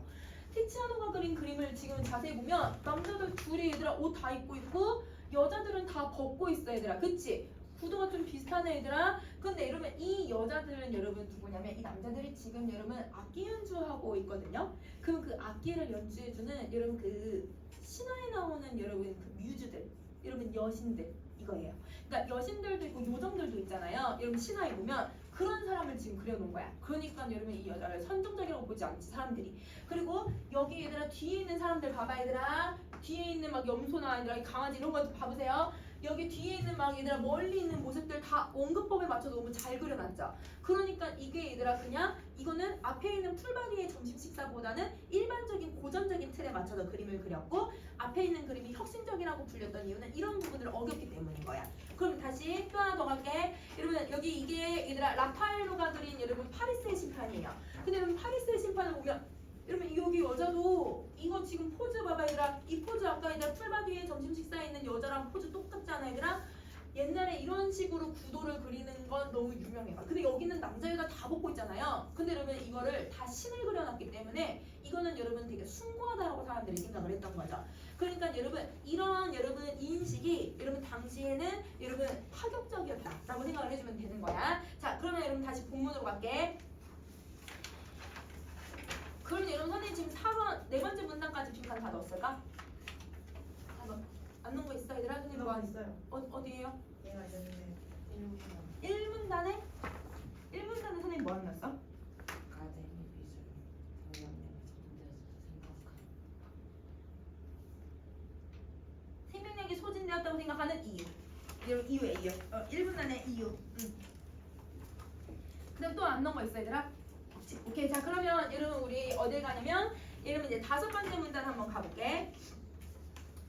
티치아노가 그린 그림을 지금 자세히 보면 남자들 둘이 얘들아 옷 다 입고 있고 여자들은 다 벗고 있어 얘들아. 그치? 구도가 좀 비슷하네 얘들아. 근데 여러분 이 여자들은 여러분 누구냐면 이 남자들이 지금 여러분 악기 연주하고 있거든요. 그럼 그 악기를 연주해주는 여러분 그 신화에 나오는 여러분 그 뮤즈들, 여러분 여신들 이거예요. 그러니까 여신들도 있고 요정들도 있잖아요. 여러분 신화에 보면 그런 사람을 지금 그려놓은 거야. 그러니까 여러분 이 여자를 선정적이라고 보지 않지 사람들이. 그리고 여기 얘들아 뒤에 있는 사람들 봐봐 얘들아. 뒤에 있는 막 염소나 얘들아 강아지 이런 거 봐보세요. 여기 뒤에 있는 막 얘들아 멀리 있는 모습들 다 원근법에 맞춰서 너무 잘 그려놨죠. 그러니까 이게 얘들아 그냥 이거는 앞에 있는 풀바디의 점심 식사보다는 일반적인 고전적인 틀에 맞춰서 그림을 그렸고 앞에 있는 그림이 혁신적이라고 불렸던 이유는 이런 부분들을 어겼기 때문인 거야. 그럼 다시 또 하나 더 갈게. 여러분 여기 이게 얘들아 라파엘로가 그린 여러분 파리스의 심판이에요. 근데 여러분 파리스의 심판을 보면 여러분 여기 여자도 이거 지금 포즈 봐봐 얘들아. 이 포즈 아까 얘들아 풀바디에 점심 식사에 있는 여자랑 포즈 똑같잖아 얘들아. 옛날에 이런 식으로 구도를 그리는 건 너무 유명해요. 근데 여기는 남자 여자 다 벗고 있잖아요. 근데 여러분 이거를 다 신을 그려놨기 때문에 이거는 여러분 되게 숭고하다라고 사람들이 생각을 했던 거죠. 그러니까 여러분 이런 여러분 인식이 여러분 당시에는 여러분 파격적이었다라고 생각을 해주면 되는 거야. 자 그러면 여러분 다시 본문으로 갈게. 그러면 여러분 선생님 지금 4번 네 번째 문단까지 빈칸 다 넣었을까? 다 넣. 안 넣은 거 있어 얘들아? 선생님 뭐 있어요. 어디에요? 내가 있는데 1문단에? 1문단에 선생님 뭐 안 넣었어? 아카데미 미술 경영력이 소진돼서 생각한 생명력이 소진되었다고 생각하는 이유. 여러분 이유에 이유. 1문단에 이유. 그다음 또 안 넣은 거 있어 얘들아? 없지. 오케이 자 그러면 여러분 우리 어딜 가냐면 여러분 이제 5번째 문단 한번 가볼게.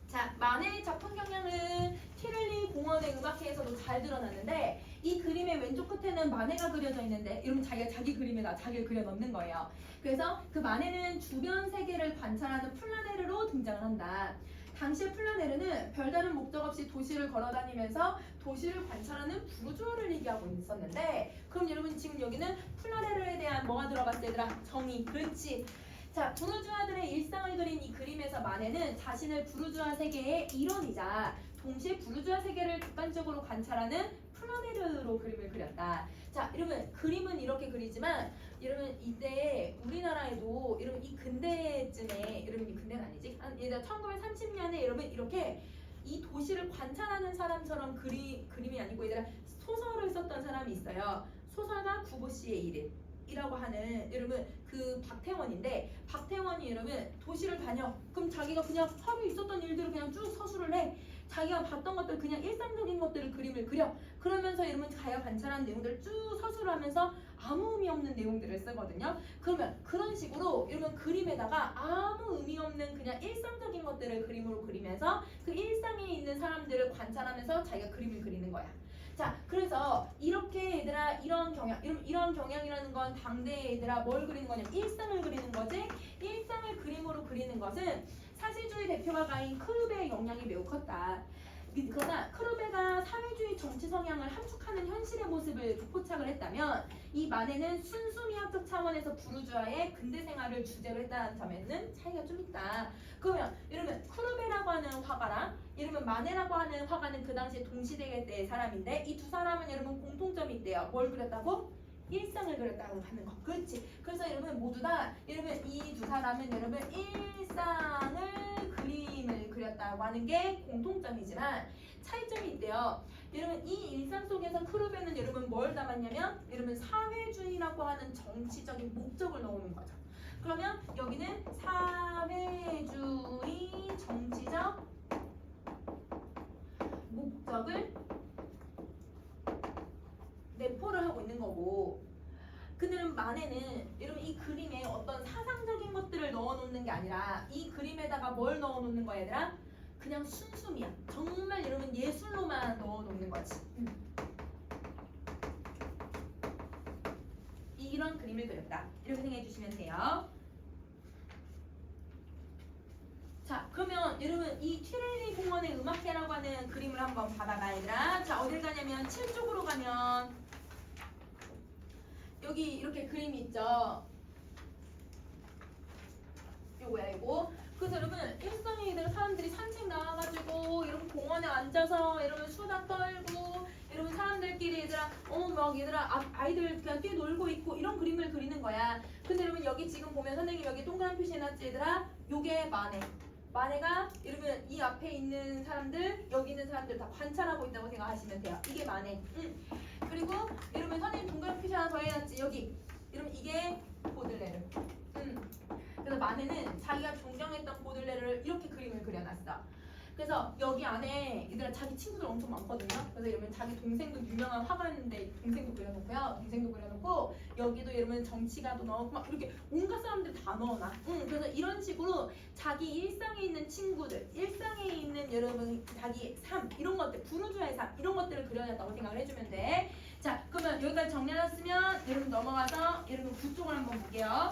자 만해의 작품 경향은 티렐리 공원의 음악회에서도 잘 드러났는데 이 그림의 왼쪽 끝에는 만해가 그려져 있는데 여러분 자기가 자기 그림에다 자기를 그려 넣는 거예요. 그래서 그 만해는 주변 세계를 관찰하는 플라네르로 등장을 한다. 당시의 플라네르는 별다른 목적 없이 도시를 걸어다니면서 도시를 관찰하는 부르주아를 얘기하고 있었는데 그럼 여러분 지금 여기는 플라네르에 대한 뭐가 들어갔어 얘들아? 정의. 그렇지. 자, 부르주아들의 일상을 그린 이 그림에서 만해는 자신을 부르주아 세계의 일원이자 동시에 부르주아 세계를 객관적으로 관찰하는 플라네르로 그림을 그렸다. 자, 여러분 그림은 이렇게 그리지만 여러분 이때 우리나라에도 여러분 이 근대쯤에 여러분 이 근대는 아니지? 한 예를 들어 1930년에 여러분 이렇게 이 도시를 관찰하는 사람처럼 그림이 아니고 얘들아 소설을 썼던 사람이 있어요. 소설가 구보씨의 이름이라고 하는 여러분 그 박태원인데 박태원이 여러분 도시를 다녀. 그럼 자기가 그냥 하루 있었던 일들을 그냥 쭉 서술을 해. 자기가 봤던 것들 그냥 일상적인 것들을 그림을 그려. 그러면서 여러분 자기가 관찰한 내용들을 쭉 서술하면서 아무 의미 없는 내용들을 쓰거든요. 그러면 그런 식으로 여러분 그림에다가 아무 의미 없는 그냥 일상적인 것들을 그림으로 그리면서 그 일상에 있는 사람들을 관찰하면서 자기가 그림을 그리는 거야. 자, 그래서 이렇게 얘들아 이런 경향이라는 건 당대 얘들아 뭘 그리는 거냐면 일상을 그리는 거지. 일상을 그림으로 그리는 것은 사실주의 대표가인 크루베의 영향이 매우 컸다. 그러나 크루베가 사회주의 정치 성향을 함축하는 현실의 모습을 포착을 했다면 이 만해는 순수 미학적 차원에서 부르주아의 근대 생활을 주제로 했다는 점에는 차이가 좀 있다. 그러면 여러분 크루베라고 하는 화가랑 여러분 만해라고 하는 화가는 그 당시에 동시대의 때의 사람인데 이 두 사람은 여러분 공통점이 있대요. 뭘 그렸다고? 일상을 그렸다고 하는 거. 그렇지. 그래서 여러분 모두 다 여러분 이 두 사람은 여러분 일상을 그림을 그렸다고 하는 게 공통점이지만 차이점이 있대요. 여러분 이 일상 속에서 크루베는 여러분 뭘 담았냐면 여러분 사회주의라고 하는 정치적인 목적을 넣는 거죠. 그러면 여기는 사회주의 정치적 목적을 내포를 하고 있는 거고 그들은 만해는 여러분 이 그림에 어떤 사상적인 것들을 넣어놓는 게 아니라 이 그림에다가 뭘 넣어놓는 거야 얘들아? 그냥 순수미야. 정말 여러분 예술로만 넣어놓는 거지. 이런 그림을 그렸다. 이렇게 생각해 주시면 돼요. 자 그러면 여러분 이 티렐리 공원의 음악회라고 하는 그림을 한번 봐봐봐 얘들아. 자 어딜 가냐면 7쪽으로 가면 여기 이렇게 그림이 있죠. 요거야 이거. 그래서 여러분 일상에 사람들이 산책 나와가지고 이런 공원에 앉아서 이러면 수다 떨고 여러분 사람들끼리 얘들아 막 얘들아 아이들 그냥 뛰놀고 있고 이런 그림을 그리는 거야. 근데 여러분 여기 지금 보면 선생님 여기 동그란 표시해놨지 얘들아? 요게 만해. 만해가 여러분 이 앞에 있는 사람들 여기 있는 사람들 다 관찰하고 있다고 생각하시면 돼요. 이게 만해. 그리고 여러분 선생님 동그란 표시 하나 더 해놨지 여기. 여러분 이게 보들레르. 그래서 만해는 자기가 존경했던 보들레르를 이렇게 그림을 그려놨어. 그래서 여기 안에 얘들아 자기 친구들 엄청 많거든요. 그래서 여러분 자기 동생도 유명한 화가였는데 동생도 그려놓고요. 동생도 그려놓고 여기도 여러분 정치가도 넣고 막 이렇게 온갖 사람들 다 넣어놔. 그래서 이런 식으로 자기 일상에 있는 친구들, 일상에 있는 여러분 자기 삶 이런 것들, 부르주아의 삶 이런 것들을 그려놨다고 생각을 해주면 돼. 자, 그러면 여기까지 정리해놨으면 여러분 넘어가서 여러분 구쪽을 한번 볼게요.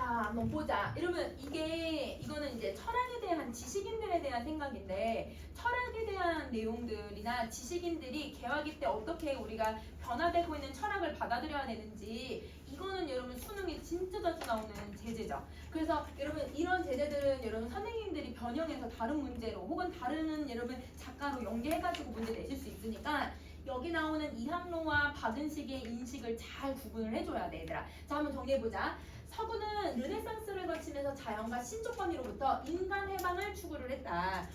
한번 보자. 여러분 이거는 이제 철학에 대한 지식인들에 대한 생각인데 철학에 대한 내용들이나 지식인들이 개화기 때 어떻게 우리가 변화되고 있는 철학을 받아들여야 되는지 이거는 여러분 수능에 진짜 자주 나오는 제재죠. 그래서 여러분 이런 제재들은 여러분 선생님들이 변형해서 다른 문제로 혹은 다른 여러분 작가로 연계해가지고 문제 내실 수 있으니까 여기 나오는 이항로와 받은식의 인식을 잘 구분을 해줘야 돼 얘들아. 자 한번 정리해보자. 서구는 르네상스를 거치면서 자연과 신적 권위로부터 인간 해방을 추구를 했다.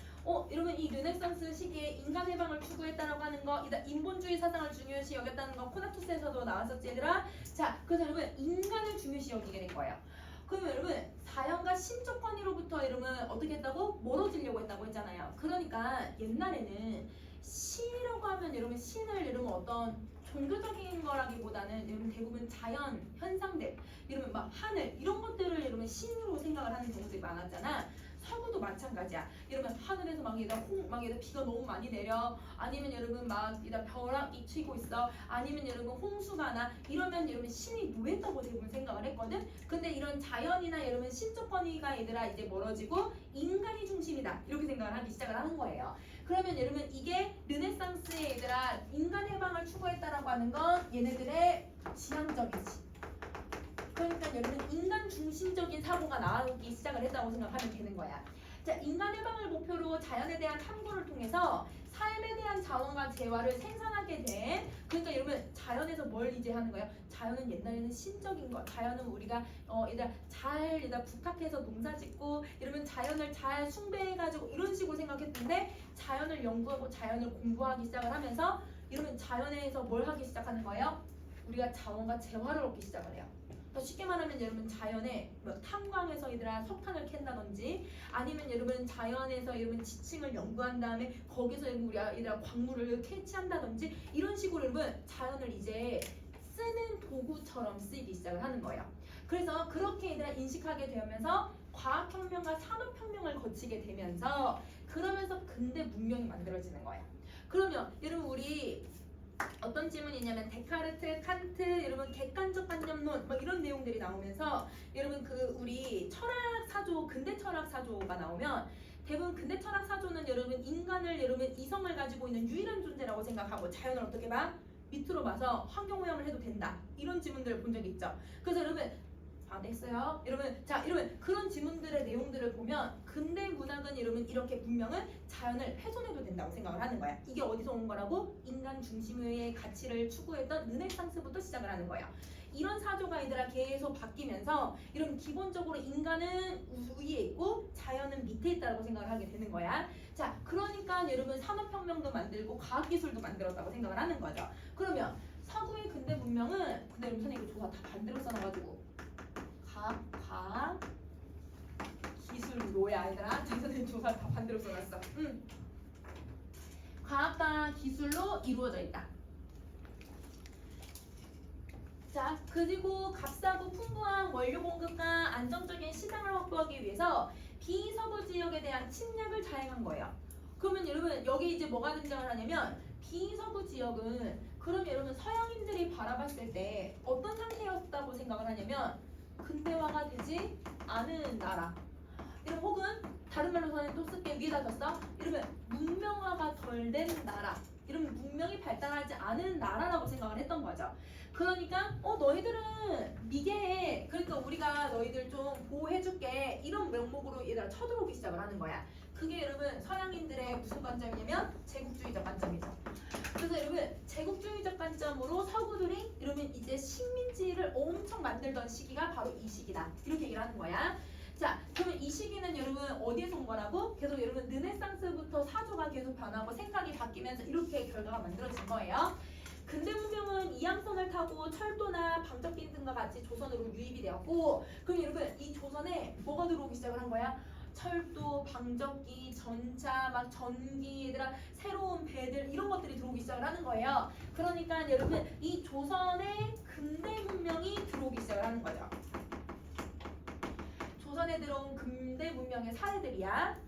여러분 이 르네상스 시기에 인간 해방을 추구했다라고 하는 거 인본주의 사상을 중요시 여겼다는 거 코나투스에서도 나왔었지 얘들아. 자 그래서 여러분 인간을 중요시 여기게 된 거예요. 그러면 여러분 자연과 신적 권위로부터 여러분 어떻게 했다고? 멀어지려고 했다고 했잖아요. 그러니까 옛날에는 신이라고 하면 여러분 신을 여러분 어떤 종교적인 거라기보다는 여러분 대부분 자연 현상들, 여러분 막 하늘 이런 것들을 여러분 신으로 생각을 하는 경우들이 많았잖아. 서구도 마찬가지야. 여러분 하늘에서 막 얘가 비가 너무 많이 내려, 아니면 여러분 막 얘가 벼락이 치고 있어, 아니면 여러분 홍수가 나 이러면 여러분 신이 노했다고 대부분 생각을 했거든. 근데 이런 자연이나 여러분 신적 권위가 얘들아 이제 멀어지고 인간이 중심이다 이렇게 생각을 하기 시작을 하는 거예요. 그러면 여러분 이게 르네상스의 얘들아 인간 해방을 추구했다라고 하는 건 얘네들의 지향적이지. 그러니까 여러분 인간 중심적인 사고가 나오기 시작을 했다고 생각하면 되는 거야. 자, 인간 해방을 목표로 자연에 대한 탐구를 통해서 삶에 대한 자원과 재화를 생산하게 된, 그러니까 여러분 자연에서 뭘 이제 하는 거예요? 자연은 옛날에는 신적인 거, 자연은 우리가 얘들아 부탁해서 농사짓고 여러분 자연을 잘 숭배해가지고 이런 식으로 생각했는데 자연을 연구하고 자연을 공부하기 시작을 하면서 여러분 자연에서 뭘 하기 시작하는 거예요? 우리가 자원과 재화를 얻기 시작을 해요. 쉽게 말하면 여러분 자연에 탄광에서 얘들아 석탄을 캔다든지 아니면 여러분 자연에서 여러분 지층을 연구한 다음에 거기서 여러분 우리가 얘들아 광물을 캐치한다든지 이런 식으로 여러분 자연을 이제 쓰는 도구처럼 쓰이기 시작을 하는 거예요. 그래서 그렇게 얘들아 인식하게 되면서 과학혁명과 산업혁명을 거치게 되면서 그러면서 근대 문명이 만들어지는 거예요. 그러면 여러분 우리 어떤 질문이 있냐면 데카르트, 칸트, 여러분 객관적 관념론 뭐 이런 내용들이 나오면서 여러분 우리 철학 사조, 근대 철학 사조가 나오면 대부분 근대 철학 사조는 여러분 인간을 여러분 이성을 가지고 있는 유일한 존재라고 생각하고 자연을 어떻게 봐? 밑으로 봐서 환경오염을 해도 된다 이런 질문들을 본 적이 있죠. 그래서 여러분 됐어요. 여러분 그런 지문들의 내용들을 보면 근대 문학은 여러분 이렇게 문명은 자연을 훼손해도 된다고 생각을 하는 거야. 이게 어디서 온 거라고? 인간 중심의 가치를 추구했던 르네상스부터 시작을 하는 거야. 이런 사조가 얘들아 계속 바뀌면서 여러분 기본적으로 인간은 위에 있고 자연은 밑에 있다고 생각을 하게 되는 거야. 자, 그러니까 여러분 산업혁명도 만들고 과학기술도 만들었다고 생각을 하는 거죠. 그러면 서구의 근대 문명은 근데 여러분 선생님 조사 다 반대로 써놔가지고 과학 기술로야 얘들아. 선생님 조사 다 반대로 써놨어. 과학과 기술로 이루어져 있다. 자, 그리고 값싸고 풍부한 원료 공급과 안정적인 시장을 확보하기 위해서 비서구 지역에 대한 침략을 자행한 거예요. 그러면 여러분 여기 이제 뭐가 등장을 하냐면 비서구 지역은 그럼 여러분 서양인들이 바라봤을 때 어떤 상태였다고 생각을 하냐면 근대화가 되지 않은 나라. 이런 혹은 다른 말로서는 또 쓸게 위에다 뒀어. 이러면 문명화가 덜 된 나라. 이러면 문명이 발달하지 않은 나라라고 생각을 했던 거죠. 그러니까 너희들은 미개해. 그러니까 우리가 너희들 좀 보호해줄게. 이런 명목으로 얘들아 쳐들어오기 시작을 하는 거야. 그게 여러분 서양인들의 무슨 관점이냐면 제국주의적 관점이죠. 그래서 여러분 제국주의적 관점으로 서구들이 이러면 이제 식민지를 엄청 만들던 시기가 바로 이 시기다. 이렇게 얘기를 하는 거야. 자, 그러면 이 시기는 여러분 어디에서 온 거라고? 계속 여러분 르네상스부터 사조가 계속 변하고 생각이 바뀌면서 이렇게 결과가 만들어진 거예요. 근대 문명은 이항선을 타고 철도나 방적기 등과 같이 조선으로 유입이 되었고, 그럼 여러분 이 조선에 뭐가 들어오기 시작을 한 거야? 철도, 방적기, 전차, 막 전기, 얘들아 새로운 배들 이런 것들이 들어오기 시작을 하는 거예요. 그러니까 여러분 이 조선의 근대 문명이 들어오기 시작을 하는 거죠. 조선에 들어온 근대 문명의 사례들이야.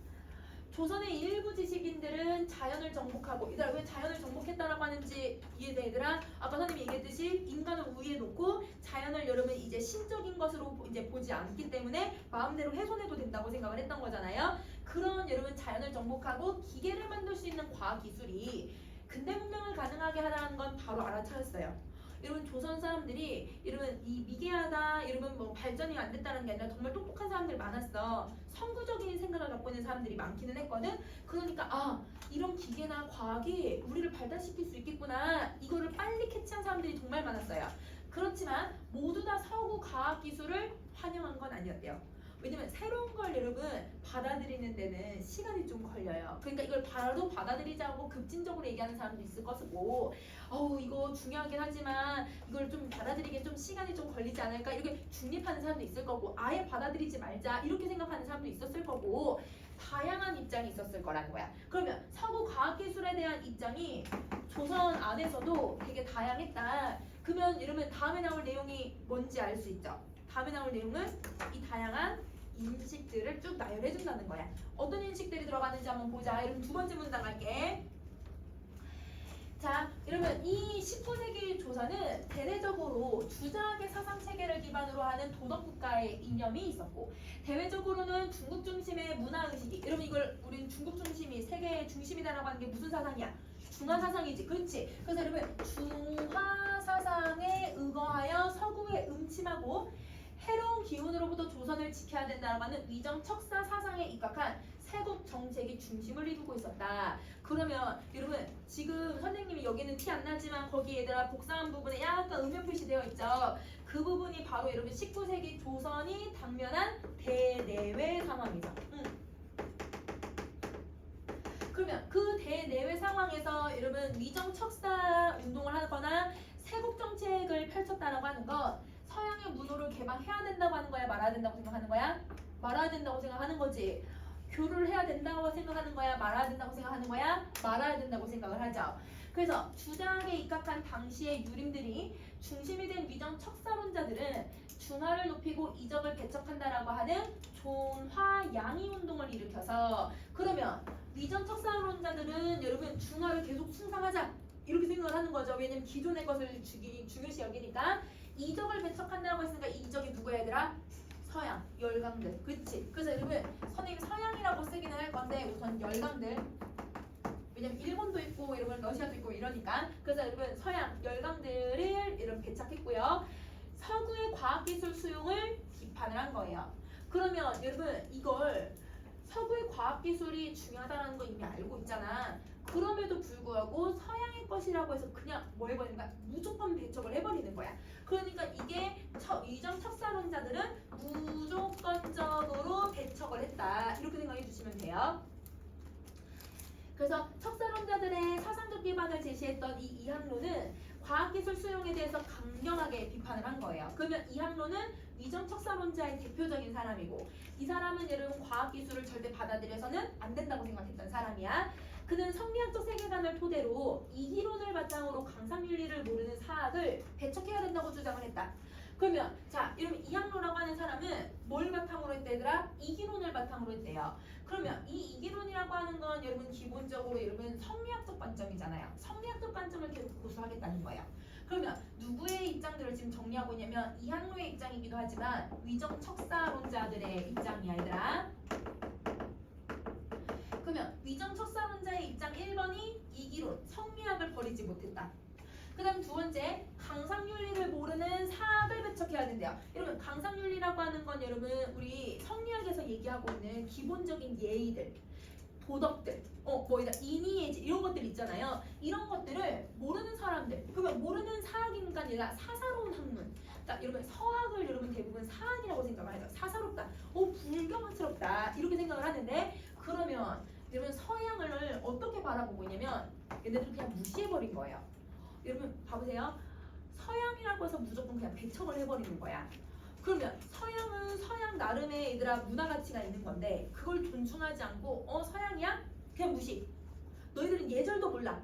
조선의 일부 지식인들은 자연을 정복하고, 얘들아 왜 자연을 정복했다라고 하는지 이해돼 얘들아? 아까 선생님이 얘기했듯이 인간을 우위에 놓고 자연을 여러분 이제 신적인 것으로 이제 보지 않기 때문에 마음대로 훼손해도 된다고 생각을 했던 거잖아요. 그런 여러분 자연을 정복하고 기계를 만들 수 있는 과학 기술이 근대 문명을 가능하게 하라는 건 바로 알아차렸어요. 여러분 조선 사람들이 여러분 이 미개하다 여러분 뭐 발전이 안 됐다는 게 아니라 정말 똑똑한 사람들이 많았어. 선구적인 생각을 갖고 있는 사람들이 많기는 했거든. 그러니까 이런 기계나 과학이 우리를 발달시킬 수 있겠구나. 이거를 빨리 캐치한 사람들이 정말 많았어요. 그렇지만 모두 다 서구 과학 기술을 환영한 건 아니었대요. 왜냐면 새로운 걸 여러분 받아들이는 데는 시간이 좀 걸려요. 그러니까 이걸 바로 받아들이자고 급진적으로 얘기하는 사람도 있을 것이고, 이거 중요하긴 하지만 이걸 좀 받아들이기에 좀 시간이 좀 걸리지 않을까 이렇게 중립하는 사람도 있을 거고, 아예 받아들이지 말자 이렇게 생각하는 사람도 있었을 거고, 다양한 입장이 있었을 거라는 거야. 그러면 서구 과학기술에 대한 입장이 조선 안에서도 되게 다양했다. 그러면 이러면 다음에 나올 내용이 뭔지 알 수 있죠. 다음에 나올 내용은 이 다양한 인식들을 쭉 나열해 준다는 거야. 어떤 인식들이 들어가는지 한번 보자. 여러분 두 번째 문장 갈게. 자, 여러분 이 19세기 조선은 대대적으로 주자학의 사상 체계를 기반으로 하는 도덕 국가의 이념이 있었고, 대외적으로는 중국 중심의 문화 의식이, 여러분 이걸 우린 중국 중심이 세계의 중심이다라고 하는 게 무슨 사상이야? 중화 사상이지, 그렇지? 그래서 여러분 중화 사상에 의거하여 서구의 음침하고 해로운 기운으로부터 조선을 지켜야 된다라고 하는 위정 척사 사상에 입각한 세국 정책이 중심을 이루고 있었다. 그러면 여러분 지금 선생님이 여기는 티 안 나지만 거기 얘들아 복사한 부분에 약간 음연 표시되어 있죠. 그 부분이 바로 여러분 19세기 조선이 당면한 대내외 상황이죠. 그러면 그 대내외 상황에서 여러분 위정 척사 운동을 하거나 세국 정책을 펼쳤다라고 하는 건 서양의 문호를 개방해야 된다고 하는 거야, 말아야 된다고 생각하는 거야? 말아야 된다고 생각하는 거지. 교류를 해야 된다고 생각하는 거야, 말아야 된다고 생각하는 거야? 말아야 된다고 생각을 하죠. 그래서 주장에 입각한 당시의 유림들이 중심이 된 위정 척사론자들은 중화를 높이고 이적을 배척한다라고 하는 존화양이 운동을 일으켜서, 그러면 위정 척사론자들은 여러분 중화를 계속 숭상하자 이렇게 생각을 하는 거죠. 왜냐면 기존의 것을 중요시 여기니까. 이적을 배척한다고 했으니까 이 이적이 누구야 얘들아? 서양, 열강들. 그치? 그래서 여러분 선생님이 서양이라고 쓰기는 할 건데 우선 열강들, 왜냐면 일본도 있고 여러분 러시아도 있고 이러니까. 그래서 여러분 서양, 열강들을 여러분 배척했고요. 서구의 과학기술 수용을 비판을 한 거예요. 그러면 여러분 이걸 서구의 과학기술이 중요하다는 거 이미 알고 있잖아. 그럼에도 불구하고 서양의 것이라고 해서 그냥 뭐 해버리는가? 무조건 배척을 해버리는 거야. 그러니까 이게 위정 척사론자들은 무조건적으로 배척을 했다. 이렇게 생각해 주시면 돼요. 그래서 척사론자들의 사상적 기반을 제시했던 이 이항로는 과학기술 수용에 대해서 강경하게 비판을 한 거예요. 그러면 이항로는 위정 척사론자의 대표적인 사람이고, 이 사람은 여러분 과학기술을 절대 받아들여서는 안 된다고 생각했던 사람이야. 그는 성리학적 세계관을 토대로 이기론을 바탕으로 강상윤리를 모르는 사학을 배척해야 된다고 주장을 했다. 그러면 자, 여러분 이항로라고 하는 사람은 뭘 바탕으로 했대 얘들아? 이기론을 바탕으로 했대요. 그러면 이 이기론이라고 하는 건 여러분 기본적으로 여러분 성리학적 관점이잖아요. 성리학적 관점을 계속 고수하겠다는 거예요. 그러면 누구의 입장들을 지금 정리하고 있냐면 이항로의 입장이기도 하지만 위정 척사론자들의 입장이야 얘들아. 그러면 위정 첫사론자의 입장 1번이 이기론, 성리학을 버리지 못했다. 그 다음 두 번째, 강상윤리를 모르는 사학을 배척해야 된대요. 여러분 강상윤리라고 하는 건 여러분 우리 성리학에서 얘기하고 있는 기본적인 예의들, 도덕들, 인의예지 이런 것들 있잖아요. 이런 것들을 모르는 사람들, 그러면 모르는 사학이니까 아니라 사사로운 학문. 그러니까 여러분 서학을 여러분 대부분 사학이라고 생각을 하죠. 사사롭다, 불경스럽다 이렇게 생각을 하는데, 그러면 여러분 서양을 어떻게 바라보고 있냐면 얘네들 그냥 무시해버린 거예요. 여러분 봐보세요. 서양이라고 해서 무조건 그냥 배척을 해버리는 거야. 그러면 서양은 서양 나름의 얘들아 문화 가치가 있는 건데 그걸 존중하지 않고 서양이야? 그냥 무시. 너희들은 예절도 몰라.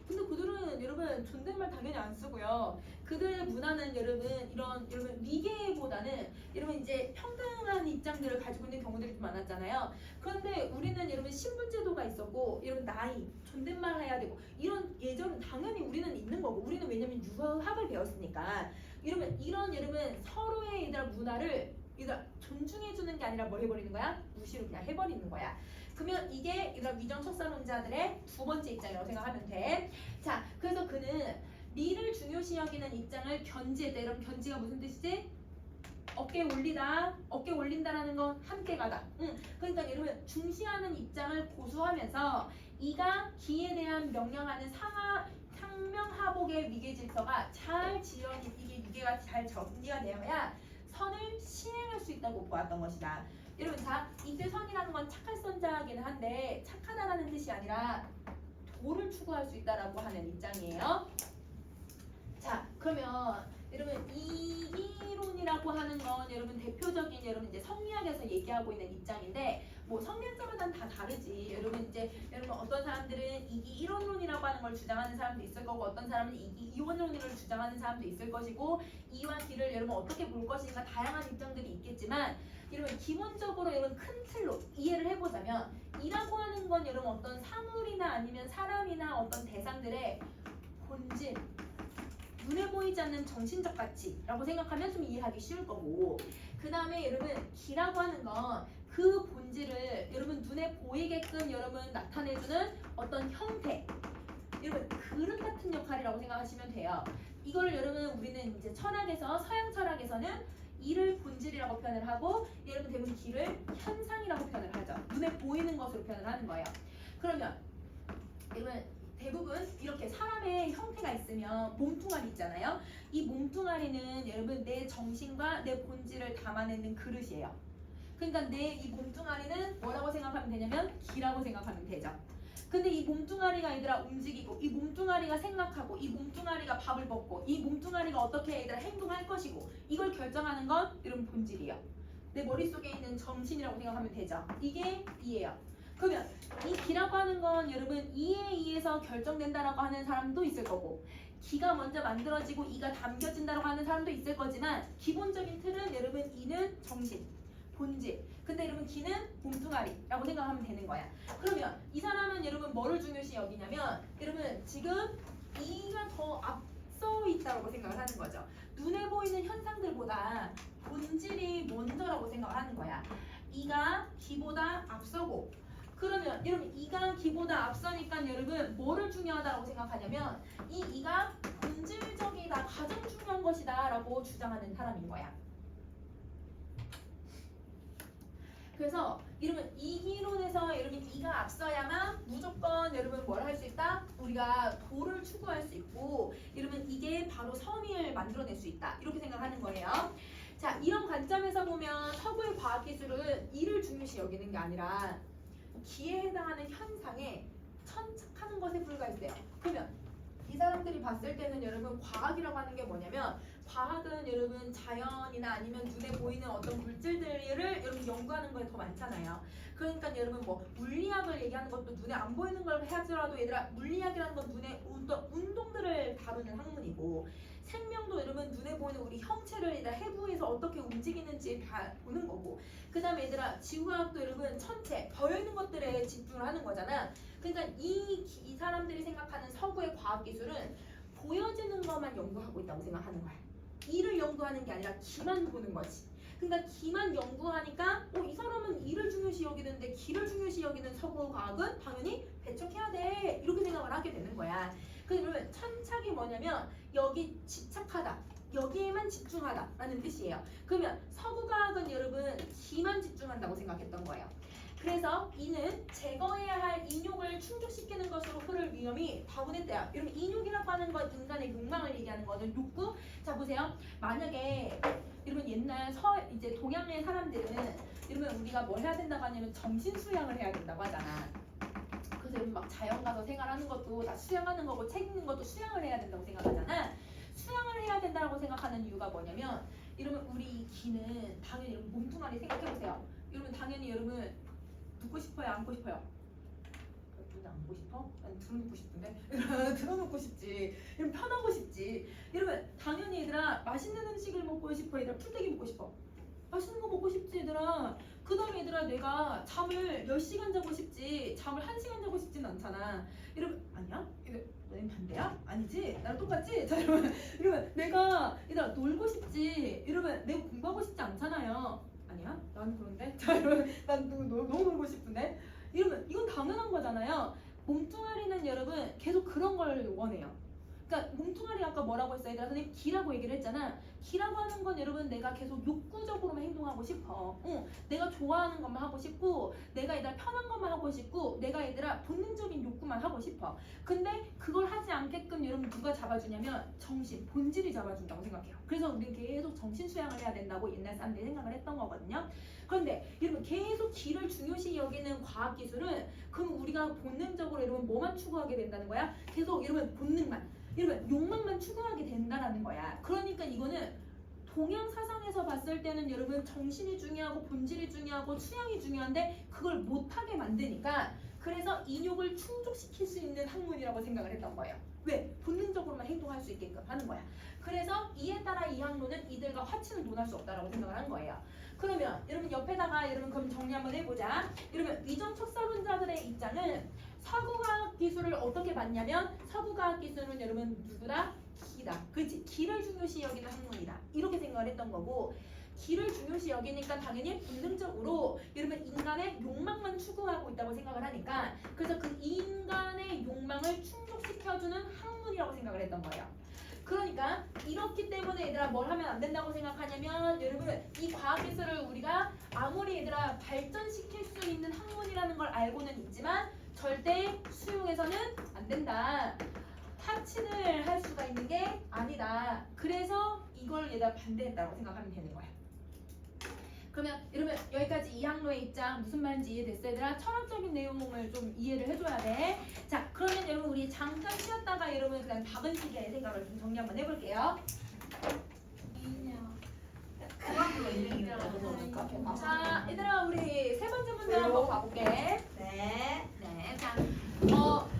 근데 그들은 여러분 존댓말 당연히 안 쓰고요. 그들의 문화는 여러분 위계보다는 여러분 이제 평등한 입장들을 가지고 있는 경우들이 좀 많았잖아요. 그런데 우리는 여러분 신분제도가 있었고 여러분 나이, 존댓말 해야 되고 이런 예절은 당연히 우리는 있는 거고, 우리는 왜냐면 유학을 배웠으니까. 이런 여러분 서로의 얘들아 문화를 얘들아 존중해주는 게 아니라 뭘 해버리는 거야? 무시로 그냥 해버리는 거야. 그러면 이게 얘들아 위정 첫사론자들의 두 번째 입장이라고 생각하면 돼. 자, 그래서 그는 리를 중요시 여기는 입장을 견지했다. 여러분 견지가 무슨 뜻이지? 어깨 올리다, 어깨 올린다라는 건 함께 가다. 그러니까 여러분 중시하는 입장을 고수하면서 이가 기에 대한 명령하는 상명하복의 위계 질서가 잘 지연이, 이게 위계가 잘 정리가 되어야 선을 시행할 수 있다고 보았던 것이다. 여러분 자, 이때 선이라는 건 착할 선자이기는 한데 착하다라는 뜻이 아니라 도를 추구할 수 있다라고 하는 입장이에요. 자, 그러면 여러분 이론이라고 하는 건 여러분 대표적인 여러분 이제 성리학에서 얘기하고 있는 입장인데, 뭐 성리학자마다는 다 다르지. 여러분 어떤 사람들은 이기 이론론이라고 하는 걸 주장하는 사람도 있을 거고, 어떤 사람은 이기 이원론을 주장하는 사람도 있을 것이고, 이와 기를 여러분 어떻게 볼 것인가 다양한 입장들이 있겠지만, 여러분 기본적으로 여러분 큰 틀로 이해를 해보자면 이라고 하는 건 여러분 어떤 사물이나 아니면 사람이나 어떤 대상들의 본질, 눈에 보이지 않는 정신적 가치라고 생각하면 좀 이해하기 쉬울 거고, 그 다음에 여러분 기라고 하는 건 그 본질을 여러분 눈에 보이게끔 여러분 나타내주는 어떤 형태, 여러분 그릇 같은 역할이라고 생각하시면 돼요. 이걸 여러분 우리는 이제 철학에서, 서양 철학에서는 이를 본질이라고 표현을 하고, 여러분 대부분 기를 현상이라고 표현을 하죠. 눈에 보이는 것으로 표현을 하는 거예요. 그러면 여러분 대부분 이렇게 사람의 형태가 있으면 몸뚱아리 있잖아요. 이 몸뚱아리는 여러분 내 정신과 내 본질을 담아내는 그릇이에요. 그러니까 내 이 몸뚱아리는 뭐라고 생각하면 되냐면 기라고 생각하면 되죠. 근데 이 몸뚱아리가 얘들아 움직이고, 이 몸뚱아리가 생각하고, 이 몸뚱아리가 밥을 먹고, 이 몸뚱아리가 어떻게 얘들아 행동할 것이고, 이걸 결정하는 건 여러분 본질이에요. 내 머릿속에 있는 정신이라고 생각하면 되죠. 이게 이예요. 그러면 이 기라고 하는 건 여러분 이에 의해서 결정된다라고 하는 사람도 있을 거고, 기가 먼저 만들어지고 이가 담겨진다라고 하는 사람도 있을 거지만, 기본적인 틀은 여러분 이는 정신, 본질, 근데 여러분 기는 몸뚱아리라고 생각하면 되는 거야. 그러면 이 사람은 여러분 뭐를 중요시 여기냐면 여러분 지금 이가 더 앞서 있다고 생각을 하는 거죠. 눈에 보이는 현상들보다 본질이 먼저라고 생각을 하는 거야. 이가 기보다 앞서고, 그러면 여러분 이가 기보다 앞서니까 여러분 뭐를 중요하다고 생각하냐면 이 이가 본질적이다, 가장 중요한 것이다 라고 주장하는 사람인 거야. 그래서 여러분 이기론에서 여러분 이가 앞서야만 무조건 여러분 뭘 할 수 있다? 우리가 도를 추구할 수 있고, 여러분 이게 바로 선의를 만들어낼 수 있다, 이렇게 생각하는 거예요. 자, 이런 관점에서 보면 서구의 과학기술은 이를 중요시 여기는 게 아니라 기에 해당하는 현상에 천착하는 것에 불과했어요. 그러면 이 사람들이 봤을 때는 여러분 과학이라고 하는 게 뭐냐면, 과학은 여러분 자연이나 아니면 눈에 보이는 어떤 물질들을 여러분 연구하는 거에 더 많잖아요. 그러니까 여러분 뭐 물리학을 얘기하는 것도 눈에 안 보이는 걸 하더라도 얘들아 물리학이라는 건 눈에 운동들을 다루는 학문이고, 생명도 여러분 눈에 보이는 우리 형체를 얘들아 해부해서 어떻게 움직이는지 다 보는 거고, 그 다음에 얘들아 지구과학도 여러분 천체 더있는 것들에 집중을 하는 거잖아. 그러니까 이 사람들이 생각하는 서구의 과학기술은 보여지는 것만 연구하고 있다고 생각하는 거야. 이를 연구하는 게 아니라 기만 보는 거지. 그러니까 기만 연구하니까 이 사람은 이를 중요시 여기는데 기를 중요시 여기는 서구과학은 당연히 배척해야 돼 이렇게 생각을 하게 되는 거야. 그러면 천착이 뭐냐면 여기 집착하다 여기에만 집중하다라는 뜻이에요. 그러면 서구과학은 여러분 기만 집중한다고 생각했던 거예요. 그래서 이는 제거해야 할 인욕을 충족시키는 것으로 흐를 위험이 다분했대요. 여러분 인욕이라고 하는 건 인간의 욕망을 얘기하는 거는 욕구. 자 보세요. 만약에 여러분 옛날 이제 동양의 사람들은 여러분 우리가 뭘 해야 된다고 하냐면 정신 수양을 해야 된다고 하잖아. 그래서 여러분 막 자연 가서 생활하는 것도 다 수양하는 거고 책 읽는 것도 수양을 해야 된다고 생각하잖아. 수양을 해야 된다고 생각하는 이유가 뭐냐면 여러분 우리 기는 당연히 여러분 몸뚱아리 생각해보세요. 여러분 당연히 여러분 눕고 싶어요? 안고 싶어요? 눈 안고 싶어? 난 들어눕고 싶은데? 들어눕고 싶지. 여러분 편하고 싶지. 여러분 당연히 얘들아 맛있는 음식을 먹고 싶어. 얘들아 풀떼기 먹고 싶어. 맛있는 거 먹고 싶지 얘들아. 그 다음에 얘들아 내가 잠을 10시간 자고 싶지 잠을 1시간 자고 싶진 않잖아. 여러분 아니야? 너넨 반대야? 아니지? 나랑 똑같지? 자 여러분 내가 얘들아 놀고 싶지 여러분 내가 공부하고 싶지 않잖아요. 아니야? 난 그런데? 자 여러분 난 너무 놀고 싶은데? 이러면 이건 당연한 거잖아요. 몸뚱아리는 여러분 계속 그런 걸 원해요. 그러니까 몸뚱아리 아까 뭐라고 했어요? 얘들아 선생님 기라고 얘기를 했잖아. 기라고 하는 건 여러분 내가 계속 욕구적으로만 행동하고 싶어. 내가 좋아하는 것만 하고 싶고 내가 얘들아 편한 것만 하고 싶고 내가 얘들아 본능적인 욕구만 하고 싶어. 근데 그걸 하지 않게끔 여러분 누가 잡아주냐면 정신, 본질이 잡아준다고 생각해요. 그래서 우리는 계속 정신 수양을 해야 된다고 옛날 사람들이 생각을 했던 거거든요. 그런데 여러분 계속 기를 중요시 여기는 과학기술은 그럼 우리가 본능적으로 여러분 뭐만 추구하게 된다는 거야? 계속 여러분 본능만 여러분 욕망만 추구하게 된다라는 거야. 그러니까 이거는 동양 사상에서 봤을 때는 여러분 정신이 중요하고 본질이 중요하고 수양이 중요한데 그걸 못하게 만드니까 그래서 인욕을 충족시킬 수 있는 학문이라고 생각을 했던 거예요. 왜? 본능적으로만 행동할 수 있게끔 하는 거야. 그래서 이에 따라 이 학론은 이들과 화친을 논할 수 없다라고 생각을 한 거예요. 그러면 여러분 옆에다가 여러분 그럼 정리 한번 해보자. 여러분 위전 척사론자들의 입장은 서구과학 기술을 어떻게 봤냐면 서구과학 기술은 여러분 누구다? 기다. 그렇지? 기를 중요시 여기는 학문이다. 이렇게 생각을 했던 거고 기를 중요시 여기니까 당연히 본능적으로 여러분 인간의 욕망만 추구하고 있다고 생각을 하니까 그래서 그 인간의 욕망을 충족시켜주는 학문이라고 생각을 했던 거예요. 그러니까 이렇기 때문에 얘들아 뭘 하면 안 된다고 생각하냐면 여러분 이 과학기술을 우리가 아무리 얘들아 발전시킬 수 있는 학문이라는 걸 알고는 있지만 절대 수용해서는 안 된다. 하친을 할 수가 있는 게 아니다. 그래서 이걸 얘들아 반대했다고 생각하면 되는 거야. 그러면 여러분 여기까지 이 학로의 입장 무슨 말인지 이해됐어 얘들아? 철학적인 내용을 좀 이해를 해줘야 돼. 자 그러면 여러분 우리 잠깐 쉬었다가 여러분 그다음 박은식의 생각을 좀 정리 한번 해볼게요. 자 얘들아 우리 세 번째 문제 한번 봐볼게. 네. 네, 자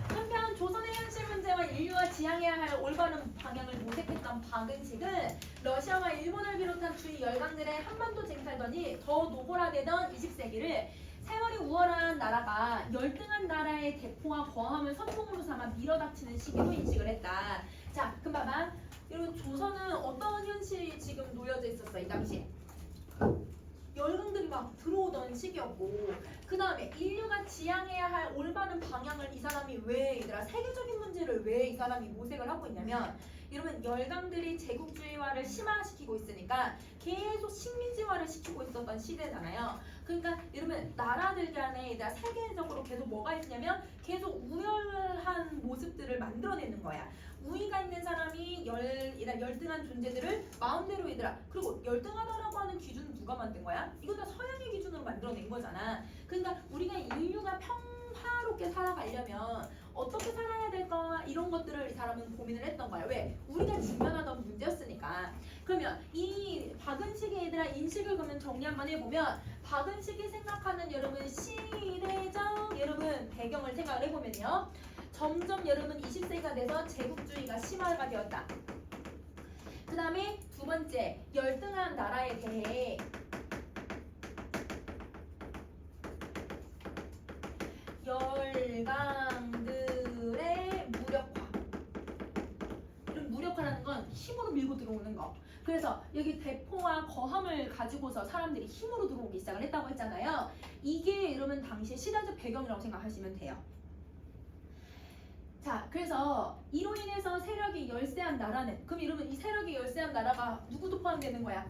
한편 조선의 현실 문제와 인류가 지향해야 할 올바른 방향을 모색했던 박은식은 러시아와 일본을 비롯한 주위 열강들의 한반도 쟁탈전이 더 노골화되던 20세기를 세월이 우월한 나라가 열등한 나라의 대포와 거함을 선봉으로 삼아 밀어닥치는 시기로 인식을 했다. 자, 그럼 봐봐. 여러분 조선은 어떤 현실이 지금 놓여져 있었어 이 당시에? 열강들이 막 들어오던 시기였고 그 다음에 인류가 지향해야 할 올바른 방향을 이 사람이 왜 얘들아 세계적인 문제를 왜 이 사람이 모색을 하고 있냐면 여러분 열강들이 제국주의화를 심화시키고 있으니까 계속 식민지화를 시키고 있었던 시대잖아요. 그러니까 여러분 나라들 간에 얘들아 세계적으로 계속 뭐가 있냐면 계속 우열한 모습들을 만들어내는 거야. 우위가 있는 사람이 열등한 존재들을 마음대로 얘들아 그리고 열등하다라고 하는 기준은 누가 만든 거야? 이건 다 서양의 기준으로 만들어낸 거잖아. 그러니까 우리가 인류가 평화롭게 살아가려면 어떻게 살아야 될까 이런 것들을 이 사람은 고민을 했던 거야. 왜? 우리가 직면하던 문제였으니까. 그러면 이 박은식의 얘들아 인식을 그러면 정리 한번 해보면 박은식이 생각하는 여러분 시대적 여러분 배경을 생각을 해보면요. 점점 여러분 20세기가 돼서 제국주의가 심화가 되었다. 그 다음에 두 번째 열등한 나라에 대해 열강들의 무력화. 이런 무력화라는 건 힘으로 밀고 들어오는 거. 그래서 여기 대포와 거함을 가지고서 사람들이 힘으로 들어오기 시작을 했다고 했잖아요. 이게 여러분 당시의 시대적 배경이라고 생각하시면 돼요. 자, 그래서 이로 인해서 세력이 열세한 나라는, 그럼 여러분 이 세력이 열세한 나라가 누구도 포함되는 거야?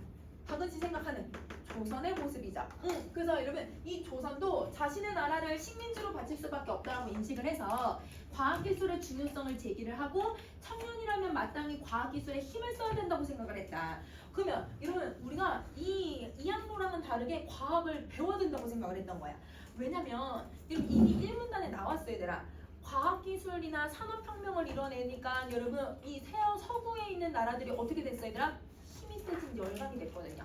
박은씨 생각하는 조선의 모습이죠. 그래서 여러분 이 조선도 자신의 나라를 식민지로 바칠 수밖에 없다고 인식을 해서 과학기술의 중요성을 제기를 하고 청년이라면 마땅히 과학기술에 힘을 써야 된다고 생각을 했다. 그러면 여러분 우리가 이 이항로랑은 다르게 과학을 배워야 된다고 생각을 했던 거야. 왜냐면 여러분 이미 1문단에 나왔어요, 얘들아. 과학기술이나 산업혁명을 이뤄내니까 여러분 이 서구에 있는 나라들이 어떻게 됐어요, 얘들아? 힘이 세진 열강이 됐거든요.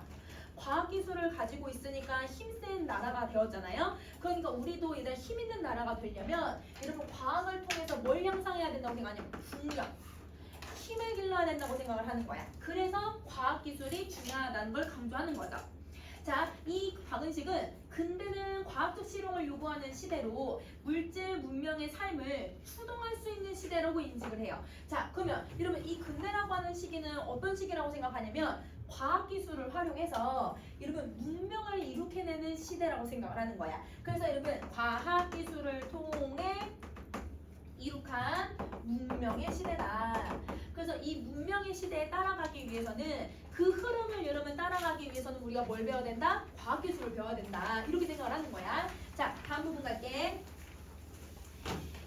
과학기술을 가지고 있으니까 힘센 나라가 되었잖아요. 그러니까 우리도 얘들 힘 있는 나라가 되려면 여러분 과학을 통해서 뭘 향상해야 된다고 생각하냐면 국력, 힘을 길러야 된다고 생각을 하는 거야. 그래서 과학기술이 중요하다는 걸 강조하는 거죠. 자, 이 박은식은 근대는 과학적 실용을 요구하는 시대로 물질 문명의 삶을 추동할 수 있는 시대라고 인식을 해요. 자, 그러면 여러분 이 근대라고 하는 시기는 어떤 시기라고 생각하냐면 과학기술을 활용해서 여러분 문명을 이룩해내는 시대라고 생각을 하는 거야. 그래서 여러분 과학기술을 통해 이룩한 문명의 시대다. 그래서 이 문명의 시대에 따라가기 위해서는 그 흐름을 여러분 따라가기 위해서는 우리가 뭘 배워야 된다? 과학기술을 배워야 된다. 이렇게 생각을 하는 거야. 자, 다음 부분 갈게.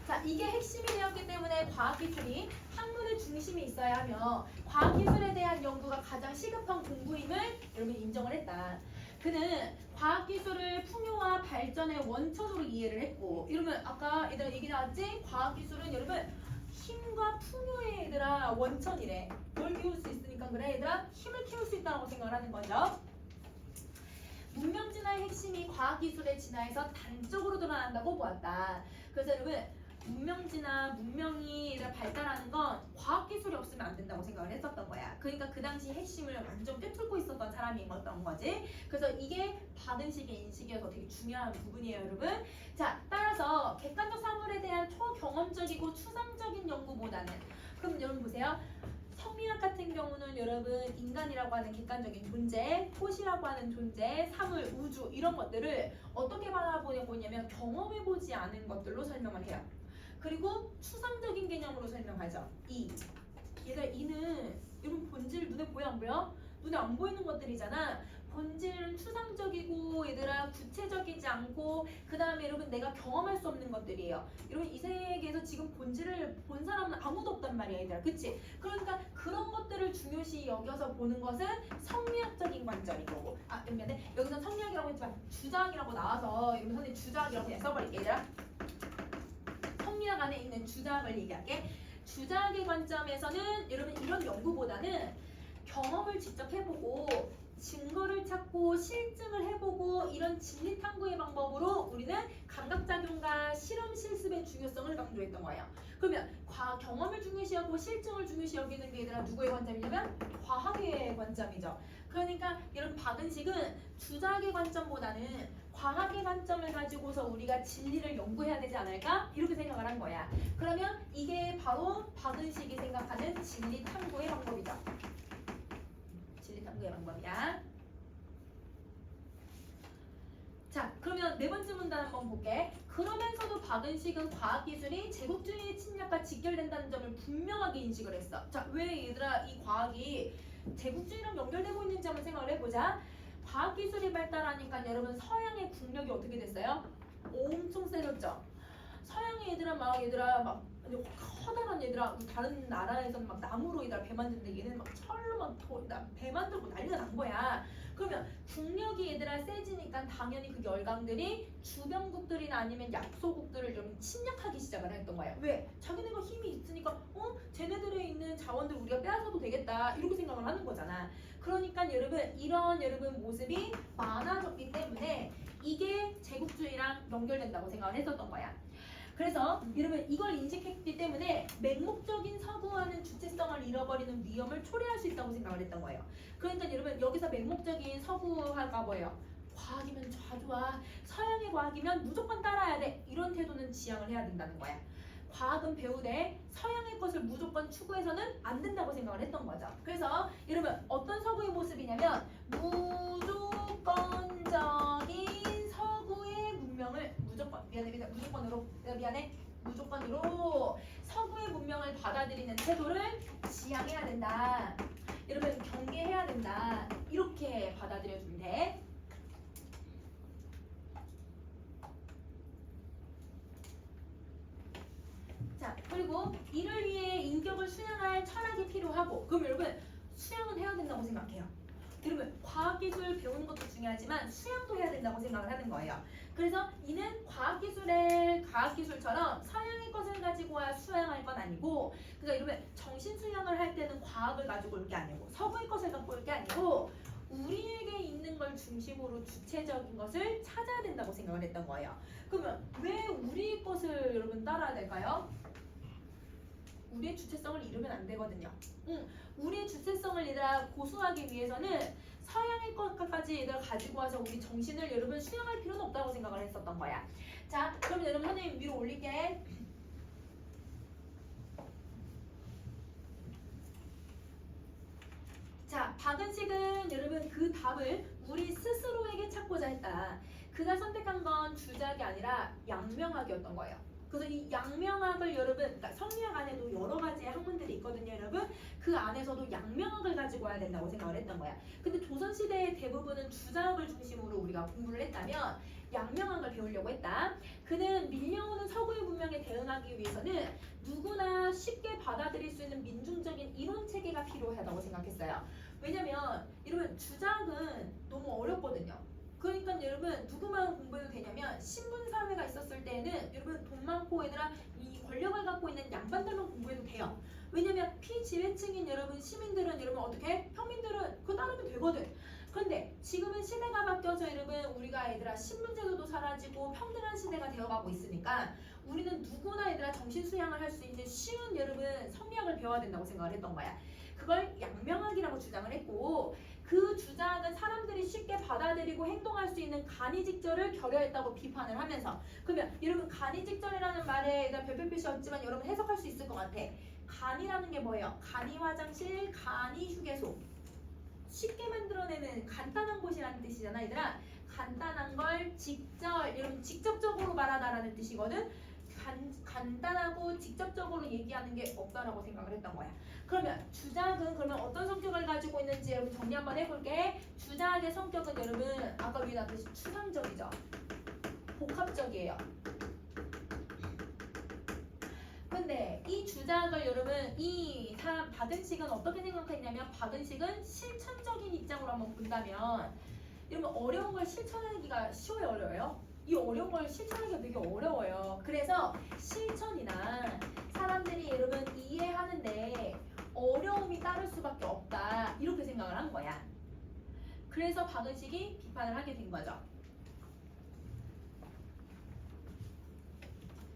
자, 이게 핵심이 되었기 때문에 과학기술이 학문의 중심에 있어야 하며 과학기술에 대한 연구가 가장 시급한 공부임을 여러분 인정을 했다. 그는 과학기술을 풍요와 발전의 원천으로 이해를 했고, 이러면 아까 얘들아 얘기 나왔지? 과학기술은 여러분 힘과 풍요의 얘들아 원천이래. 뭘 키울 수 있으니까 그래 얘들아 힘을 키울 수 있다고 생각을 하는 거죠. 문명 진화의 핵심이 과학기술의 진화에서 단적으로 드러난다고 보았다. 그래서 여러분 문명 진화, 문명이 발달하는 건 과학기술이 없으면 안 된다고 생각을 했었던 거야. 그러니까 그 당시 핵심을 완전 꿰뚫고 있었던 사람이었던 거지. 그래서 이게 박은식의 인식이어서 되게 중요한 부분이에요, 여러분. 자, 따라서 객관적 사물에 대한 초경험적이고 추상적인 연구보다는, 그럼 여러분 보세요. 성리학 같은 경우는 여러분 인간이라고 하는 객관적인 존재, 토시라고 하는 존재, 사물, 우주 이런 것들을 어떻게 바라보고 있냐면 경험해보지 않은 것들로 설명을 해요. 그리고 추상적인 개념으로 설명하죠. 얘들 이는 여러분 본질 눈에 보여 안 보여? 눈에 안 보이는 것들이잖아. 본질은 추상적이고 얘들아 구체적이지 않고 그 다음에 여러분 내가 경험할 수 없는 것들이에요. 여러분 이 세계에서 지금 본질을 본 사람은 아무도 없단 말이야, 얘들아. 그치? 그러니까 그런 것들을 중요시 여겨서 보는 것은 성리학적인 관점이고, 여기서 성리학이라고 했지만 주자학이라고 나와서 여러분 선생님 주자학이라고 그냥 써버릴게, 얘들아. 성리학 안에 있는 주자학을 얘기할게. 주자학의 관점에서는 여러분 이런 연구보다는 경험을 직접 해보고 증거를 찾고 실증을 해보고 이런 진리 탐구의 방법으로 우리는 감각작용과 실험 실습의 중요성을 강조했던 거예요. 그러면 경험을 중요시 여기고 실증을 중요시 여기는 게 얘들아 누구의 관점이냐면 과학의 관점이죠. 그러니까 여러분 박은식은 주자학의 관점보다는 과학의 관점을 가지고서 우리가 진리를 연구해야 되지 않을까? 이렇게 생각을 한 거야. 그러면 이게 바로 박은식이 생각하는 진리 탐구의 방법이죠. 진리 탐구의 방법이야. 자, 그러면 네 번째 문단 한번 볼게. 그러면서도 박은식은 과학기술이 제국주의의 침략과 직결된다는 점을 분명하게 인식을 했어. 자, 왜 얘들아 이 과학이 제국주의랑 연결되고 있는지 한번 생각을 해보자. 과학기술이 발달하니까 여러분 서양의 국력이 어떻게 됐어요? 엄청 세졌죠. 서양의 얘들아 막 커다란 얘들아 다른 나라에서는 막 나무로 얘들아 배 만드는데 얘는 막 철로 막 배 만들고 난리가 난 거야. 그러면 국력이 얘들아 세지니까 당연히 그 열강들이 주변국들이나 아니면 약소국들을 좀 침략하기 시작을 했던 거야. 왜? 자기네가 힘이 있으니까 쟤네들에 있는 자원들 우리가 빼앗아도 되겠다 이렇게 생각을 하는 거잖아. 그러니까 여러분 이런 여러분 모습이 많아졌기 때문에 이게 제국주의랑 연결된다고 생각을 했었던 거야. 그래서 여러분 이걸 인식했기 때문에 맹목적인 서구화는 주체성을 잃어버리는 위험을 초래할 수 있다고 생각을 했던 거예요. 그러니까 여러분 여기서 맹목적인 서구화가 뭐예요? 과학이면 좋아. 서양의 과학이면 무조건 따라야 돼. 이런 태도는 지양을 해야 된다는 거야. 과학은 배우되 서양의 것을 무조건 추구해서는 안 된다고 생각을 했던 거죠. 그래서 여러분 어떤 서구의 모습이냐면 무조건적인 서구의 미안해. 무조건으로 서구의 문명을 받아들이는 태도를 지향해야 된다. 여러분 경계해야 된다. 이렇게 받아들여주면 돼. 자, 그리고 이를 위해 인격을 수양할 철학이 필요하고, 그럼 여러분 수양은 해야 된다고 생각해요. 여러분 과학기술 배우는 것도 중요하지만 수양도 해야 된다고 생각을 하는 거예요. 그래서 이는 과학기술처럼 서양의 것을 가지고 와 수양할 건 아니고, 그러니까 여러분 정신 수양을 할 때는 과학을 가지고 올 게 아니고 서구의 것을 갖고 올 게 아니고 우리에게 있는 걸 중심으로 주체적인 것을 찾아야 된다고 생각을 했던 거예요. 그러면 왜 우리의 것을 여러분 따라야 될까요? 우리의 주체성을 잃으면 안 되거든요. 우리의 주체성을 얘들아 고수하기 위해서는 서양의 것까지 얘들아 가지고 와서 우리 정신을 여러분 수양할 필요는 없다고 생각을 했었던 거야. 자, 그럼 여러분 선생님 위로 올릴게. 자, 박은식은 여러분 그 답을 우리 스스로에게 찾고자 했다. 그가 선택한 건 주작이 아니라 양명학이었던 거예요. 그래서 이 양명학을 여러분, 그러니까 성리학 안에도 여러 가지의 학문들이 있거든요, 여러분. 그 안에서도 양명학을 가지고 와야 된다고 생각을 했던 거야. 근데 조선시대의 대부분은 주작을 중심으로 우리가 공부를 했다면 양명학을 배우려고 했다. 그는 밀려오는 서구의 문명에 대응하기 위해서는 누구나 쉽게 받아들일 수 있는 민중적인 이론 체계가 필요하다고 생각했어요. 왜냐면 여러분 주작은 너무 어렵거든요. 그러니까 여러분 누구만 공부해도 되냐면 신분사회가 있었을 때는 여러분 돈 많고 얘들아 이 권력을 갖고 있는 양반들만 공부해도 돼요. 왜냐면 피지배층인 여러분 시민들은 여러분 어떻게 평민들은 그거 따르면 되거든. 그런데 지금은 시대가 바뀌어서 여러분 우리가 얘들아 신분제도도 사라지고 평등한 시대가 되어가고 있으니까 우리는 누구나 얘들아 정신 수양을 할 수 있는 쉬운 여러분 성리학을 배워야 된다고 생각을 했던 거야. 그걸 양명학이라고 주장을 했고, 그 주장은 사람들이 쉽게 받아들이고 행동할 수 있는 간이직절을 결여했다고 비판을 하면서, 그러면 여러분 간이직절이라는 말에 별별 뜻이 없지만 여러분 해석할 수 있을 것 같아. 간이라는 게 뭐예요? 간이 화장실, 간이 휴게소. 쉽게 만들어내는 간단한 곳이라는 뜻이잖아, 얘들아. 간단한 걸 여러분 직접적으로 말하다라는 뜻이거든. 간단하고 직접적으로 얘기하는 게 없다라고 생각을 했던 거야. 그러면 주작은 그러면 어떤 성격을 가지고 있는지 여러분 정리 한번 해볼게. 주작의 성격은 여러분 아까 위에 나왔듯이 추상적이죠. 복합적이에요. 근데 이 주작을 여러분 이 사람 박은식은 어떻게 생각했냐면 박은식은 실천적인 입장으로 한번 본다면 여러분 어려운 걸 실천하기가 쉬워요, 어려워요? 이 어려운 걸 실천하기가 되게 어려워요. 그래서 실천이나 사람들이 여러분 이해하는데 어려움이 따를 수밖에 없다 이렇게 생각을 한 거야. 그래서 박은식이 비판을 하게 된 거죠.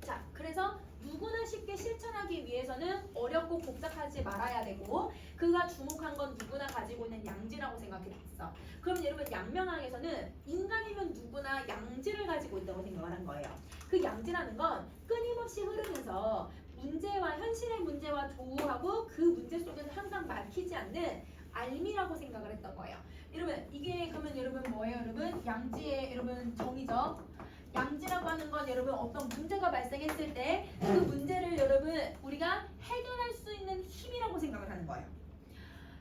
자, 그래서 누구나 쉽게 실천하기 위해서는 어렵고 복잡하지 말아야 되고, 그가 주목한 건 누구나 가지고 있는 양지라고 생각이 됐어. 그럼 여러분 양명학에서는 인간이면 누구나 양지를 가지고 있다고 생각을 한 거예요. 그 양지라는 건 끊임없이 흐르면서 문제와 현실의 문제와 조우하고 그 문제 속에서 항상 막히지 않는 알미라고 생각을 했던 거예요. 여러분 이게 그러면 여러분 뭐예요, 여러분? 양지의 여러분 정의죠. 양지라고 하는 건 여러분 어떤 문제가 발생했을 때 그 문제를 여러분 우리가 해결할 수 있는 힘이라고 생각을 하는 거예요.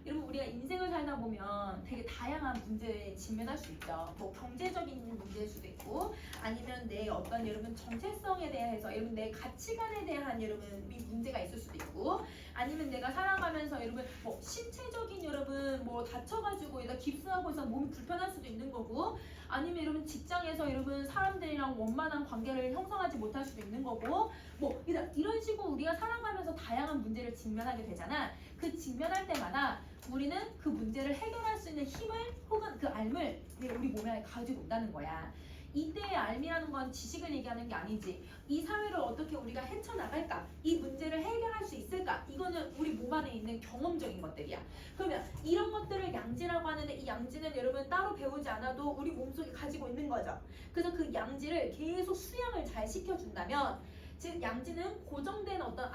여러분 우리가 인생을 살다 보면 되게 다양한 문제에 직면할 수 있죠. 뭐 경제적인 문제일 수도 있고, 아니면 내 어떤 여러분 정체성에 대해서 여러분 내 가치관에 대한 여러분 문제가 있을 수도 있고, 아니면 내가 살아가면서 여러분 뭐 신체적인 여러분 뭐 다쳐가지고 얘가 깁스하고 있어서 몸이 불편할 수도 있는 거고, 아니면 여러분 직장에서 여러분 사람들이랑 원만한 관계를 형성하지 못할 수도 있는 거고, 뭐 이런 식으로 우리가 살아가면서 다양한 문제를 직면하게 되잖아. 그 직면할 때마다 우리는 그 문제를 해결할 수 있는 힘을 혹은 그 알을 우리 몸에 가지고 온다는 거야. 이때의 알미라는 건 지식을 얘기하는 게 아니지. 이 사회를 어떻게 우리가 헤쳐나갈까? 이 문제를 해결할 수 있을까? 이거는 우리 몸 안에 있는 경험적인 것들이야. 그러면 이런 것들을 양지라고 하는데, 이 양지는 여러분 따로 배우지 않아도 우리 몸속에 가지고 있는 거죠. 그래서 그 양지를 계속 수양을 잘 시켜준다면, 즉 양지는 고정된 어떤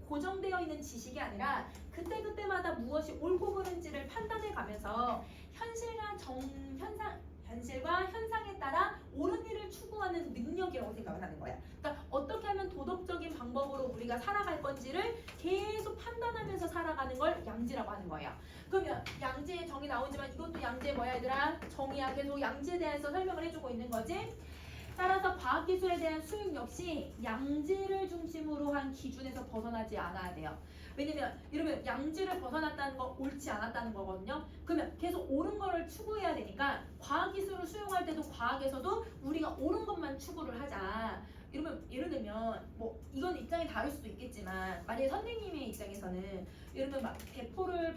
고정되어 있는 지식이 아니라 그때그때마다 무엇이 옳고 그른지를 판단해 가면서 현실과 현상에 따라 옳은 일을 추구하는 능력이라고 생각을 하는 거야. 그러니까 어떻게 하면 우리가 살아갈 건지를 계속 판단하면서 살아가는 걸 양지라고 하는 거예요. 그러면 양지의 정의 나오지만 이것도 양지의 뭐야 얘들아? 정의야. 계속 양지에 대해서 설명을 해주고 있는 거지. 따라서 과학기술에 대한 수용 역시 양지를 중심으로 한 기준에서 벗어나지 않아야 돼요. 왜냐면 여러분 양지를 벗어났다는 건 옳지 않았다는 거거든요. 그러면 계속 옳은 거를 추구해야 되니까 과학기술을 수용할 때도 과학에서도 우리가 옳은 것만 추구를 하자. 여러분 예를 들면 뭐 이건 입장이 다를 수도 있겠지만 만약에 선생님의 입장에서는 여러분 막 대포를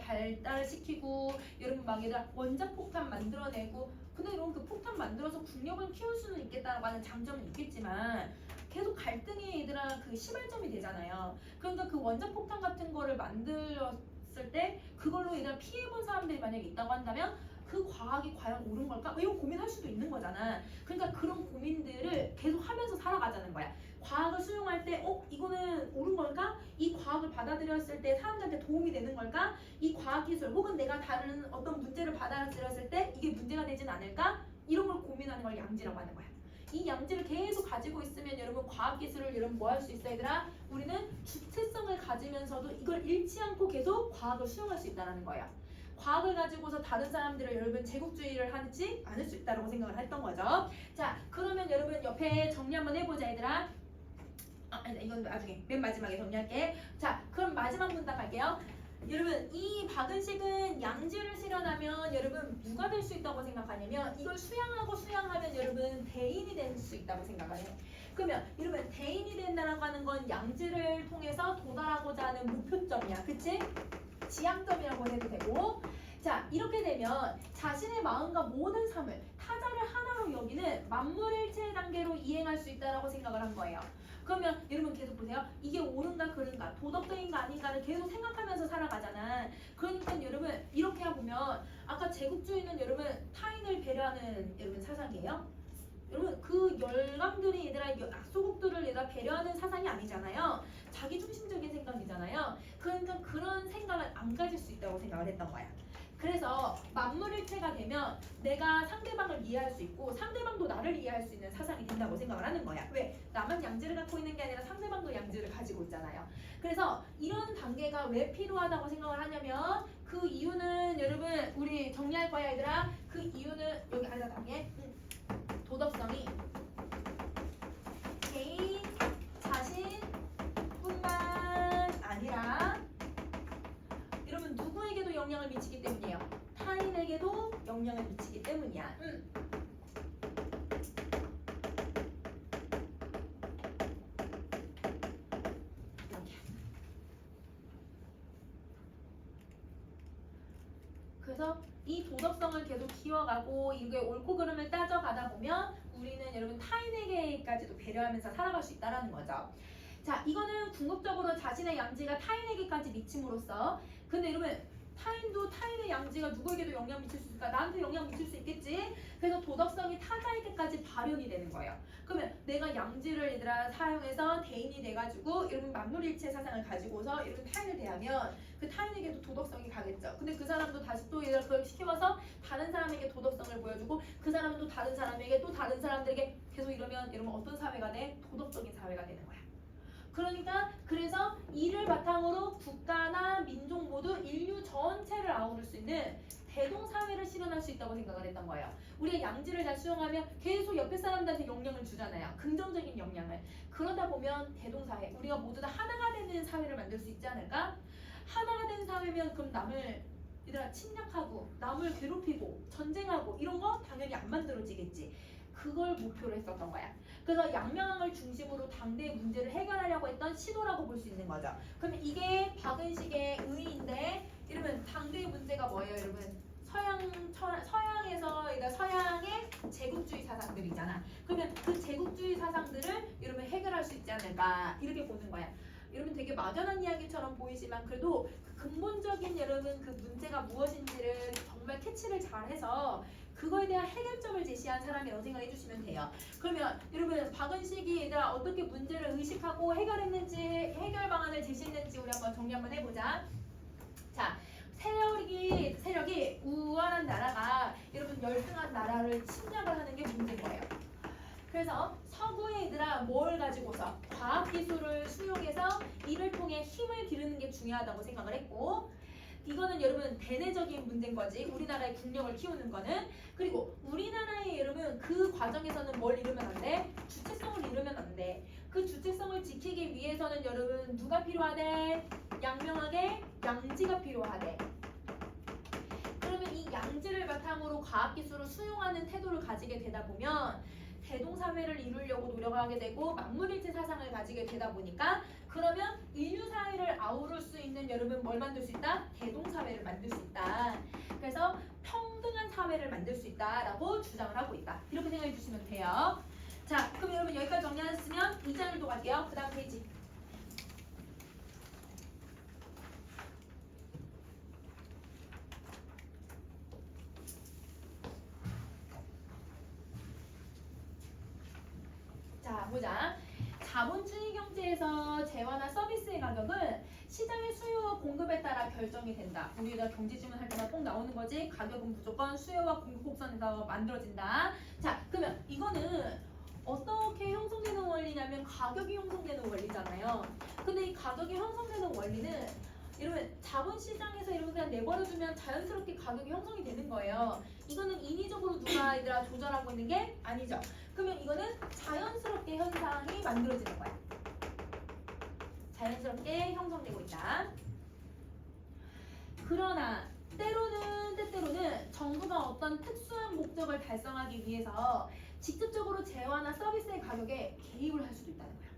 발달시키고 여러분 막 얘들아 원자폭탄 만들어내고 근데 여러분 그 폭탄 만들어서 국력을 키울 수는 있겠다라고 하는 장점은 있겠지만 계속 갈등이 얘들아 그 시발점이 되잖아요. 그러니까 그 원자폭탄 같은 거를 만들었을 때 그걸로 얘들아 피해본 사람들이 만약에 있다고 한다면 그 과학이 과연 옳은 걸까? 이런 고민할 수도 있는 거잖아. 그러니까 그런 고민들을 계속 하면서 살아가자는 거야. 과학을 수용할 때 이거는 옳은 걸까? 이 과학을 받아들였을 때 사람들한테 도움이 되는 걸까? 이 과학기술 혹은 내가 다른 어떤 문제를 받아들였을 때 이게 문제가 되진 않을까? 이런 걸 고민하는 걸 양지라고 하는 거야. 이 양지를 계속 가지고 있으면 여러분 과학기술을 여러분 뭐 할 수 있어 얘들아? 우리는 주체성을 가지면서도 이걸 잃지 않고 계속 과학을 수용할 수 있다는 거예요. 과학을 가지고서 다른 사람들을 여러분 제국주의를 하지 않을 수 있다고 생각을 했던 거죠. 자, 그러면 여러분 옆에 정리 한번 해보자 얘들아. 아니 이건 나중에 맨 마지막에 정리할게. 자, 그럼 마지막 문답 할게요. 여러분 이 박은식은 양지를 실현하면 여러분 누가 될 수 있다고 생각하냐면 이걸 수양하면 여러분 대인이 될 수 있다고 생각을 해. 그러면 여러분 대인이 된다라고 하는 건 양지를 통해서 도달하고자 하는 목표점이야. 그치? 지향점이라고 해도 되고 자 이렇게 되면 자신의 마음과 모든 삶을 타자를 하나로 여기는 만물일체의 단계로 이행할 수 있다라고 생각을 한 거예요. 그러면 여러분 계속 보세요. 이게 옳은가 그른가 도덕적인가 아닌가를 계속 생각하면서 살아가잖아. 그러니까 여러분 이렇게 해보면 아까 제국주의는 여러분 타인을 배려하는 여러분 사상이에요. 여러분 그 열강들이 얘들아 악소국들을 얘가 배려하는 사상이 아니잖아요. 자기중심적인 생각이잖아요. 그러니까 그런 생각을 안 가질 수 있다고 생각을 했던 거야. 그래서 만물일체가 되면 내가 상대방을 이해할 수 있고 상대방도 나를 이해할 수 있는 사상이 된다고 생각을 하는 거야. 왜? 나만 양지를 갖고 있는 게 아니라 상대방도 양지를 가지고 있잖아요. 그래서 이런 단계가 왜 필요하다고 생각을 하냐면 그 이유는 여러분 우리 정리할 거야 얘들아. 그 이유는 여기 아래다 단계 도덕성이 개인 자신뿐만 아니라 여러분 누구에게도 영향을 미치기 때문이에요. 타인에게도 영향을 미치기 때문이야. 이렇게. 그래서 이 도덕성을 계속 키워가고 이게 옳고 그름을 따져가다 보면 우리는 여러분 타인에게까지도 배려하면서 살아갈 수 있다는 거죠. 자, 이거는 궁극적으로 자신의 양지가 타인에게까지 미침으로써 근데 여러분 타인도 타인의 양지가 누구에게도 영향 미칠 수 있을까? 나한테 영향 미칠 수 있겠지? 그래서 도덕성이 타자에게까지 발현이 되는 거예요. 그러면 내가 양지를 얘들아 사용해서 대인이 돼가지고 여러분 만물일체 사상을 가지고서 여러분 타인을 대하면 그 타인에게도 도덕성이 가겠죠. 근데 그 사람도 다시 또 얘들아 그걸 시켜와서 다른 사람에게 도덕성을 보여주고 그 사람도 다른 사람에게 또 다른 사람들에게 계속 이러면 여러분 어떤 사회가 돼? 도덕적인 사회가 되는 거야. 그러니까 그래서 이를 바탕으로 국가나 민족 모두 인류 전체를 아우를 수 있는 대동사회를 실현할 수 있다고 생각을 했던 거예요. 우리가 양지를 잘 수용하면 계속 옆에 사람들한테 영향을 주잖아요. 긍정적인 영향을. 그러다 보면 대동사회, 우리가 모두 다 하나가 되는 사회를 만들 수 있지 않을까? 하나가 된 사회면 그럼 남을 얘들아 침략하고 남을 괴롭히고 전쟁하고 이런 거 당연히 안 만들어지겠지. 그걸 목표로 했었던 거야. 그래서 양명항을 중심으로 당대의 문제를 해결하려고 했던 시도라고 볼 수 있는 거죠. 그럼 이게 박은식의 의의인데 이러면 당대의 문제가 뭐예요, 여러분? 서양에서 서양의 제국주의 사상들이잖아. 그러면 그 제국주의 사상들을 여러분 해결할 수 있지 않을까 이렇게 보는 거야. 여러분 되게 막연한 이야기처럼 보이지만 그래도 그 근본적인 여러분 그 문제가 무엇인지를 정말 캐치를 잘해서 그거에 대한 해결점을 제시한 사람이라고 생각해 주시면 돼요. 그러면 여러분 박은식이 얘들아 어떻게 문제를 의식하고 해결했는지 해결 방안을 제시했는지 우리 한번 정리 한번 해보자. 자, 세력이 우월한 나라가 여러분 열등한 나라를 침략을 하는 게 문제인 거예요. 그래서 서구의 얘들아 뭘 가지고서 과학기술을 수용해서 이를 통해 힘을 기르는 게 중요하다고 생각을 했고 이거는 여러분 대내적인 문제인 거지 우리나라의 국력을 키우는 거는 그리고 우리나라의 여러분 그 과정에서는 뭘 이루면 안 돼? 주체성을 이루면 안 돼. 그 주체성을 지키기 위해서는 여러분 누가 필요하대? 양명하게 양지가 필요하대. 그러면 이 양지를 바탕으로 과학기술을 수용하는 태도를 가지게 되다 보면 대동사회를 이루려고 노력하게 되고 만물일치 사상을 가지게 되다 보니까 그러면 인류사회를 아우를 수 있는 여러분 뭘 만들 수 있다? 대동사회를 만들 수 있다. 그래서 평등한 사회를 만들 수 있다라고 주장을 하고 있다. 이렇게 생각해 주시면 돼요. 자, 그럼 여러분 여기까지 정리하셨으면 2장을 또 갈게요. 그 다음 페이지. 자, 보자. 자본주의 경제에서 재화나 서비스의 가격은 시장의 수요와 공급에 따라 결정이 된다. 우리가 경제지문 할 때마다 꼭 나오는 거지. 가격은 무조건 수요와 공급 곡선에서 만들어진다. 자, 그러면 이거는 어떻게 형성되는 원리냐면 가격이 형성되는 원리잖아요. 근데 이 가격이 형성되는 원리는 이러면 자본시장에서 이러면 그냥 내버려두면 자연스럽게 가격이 형성이 되는 거예요. 이거는 인위적으로 누가 얘들아 조절하고 있는 게 아니죠. 그러면 이거는 자연스럽게 현상이 만들어지는 거야. 자연스럽게 형성되고 있다. 그러나 때때로는 정부가 어떤 특수한 목적을 달성하기 위해서 직접적으로 재화나 서비스의 가격에 개입을 할 수도 있다는 거야.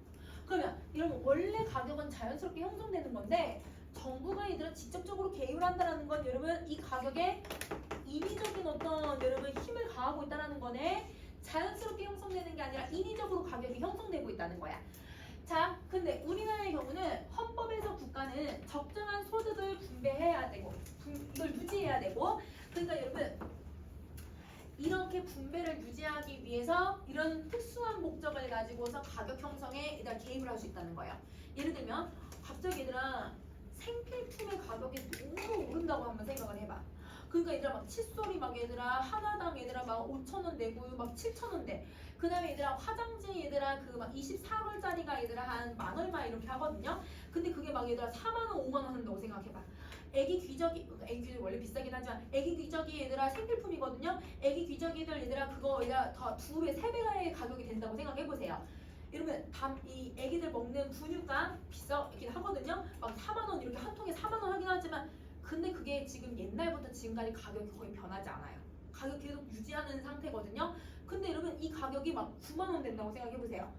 그러면 이런 원래 가격은 자연스럽게 형성되는 건데 정부가 이들은 직접적으로 개입을 한다는 건 여러분 이 가격에 인위적인 어떤 여러분 힘을 가하고 있다는 거네. 자연스럽게 형성되는 게 아니라 인위적으로 가격이 형성되고 있다는 거야. 자, 근데 우리나라의 경우는 헌법에서 국가는 적정한 소득을 분배해야 되고 이걸 유지해야 되고 그러니까 여러분 이렇게 분배를 유지하기 위해서 이런 특수한 목적을 가지고서 가격 형성에 일단 개입을 할 수 있다는 거예요. 예를 들면 갑자기 얘들아 생필품의 가격이 너무 오른다고 한번 생각을 해봐. 그러니까 얘들아 막 칫솔이 막 얘들아 하나당 얘들아 막 5,000원 내고 막 7,000원 돼. 그 다음에 얘들아 화장지 얘들아 그 막 24월짜리가 얘들아 한 만 얼마 이렇게 하거든요. 근데 그게 막 얘들아 4만원 5만원 한다고 생각해봐. 애기 귀저귀 원래 비싸긴 하지만 애기 귀저귀 얘들아 생필품이거든요. 애기 귀저귀들 얘들아 그거 얘들아 더 2배 3배가의 가격이 된다고 생각해보세요. 이러면 이 애기들 먹는 분유가 비싸긴 하거든요. 막 4만원 이렇게 한 통에 4만원 하긴 하지만 근데 그게 지금 옛날부터 지금까지 가격이 거의 변하지 않아요. 가격 계속 유지하는 상태거든요. 근데 여러분 이 가격이 막 9만원 된다고 생각해보세요.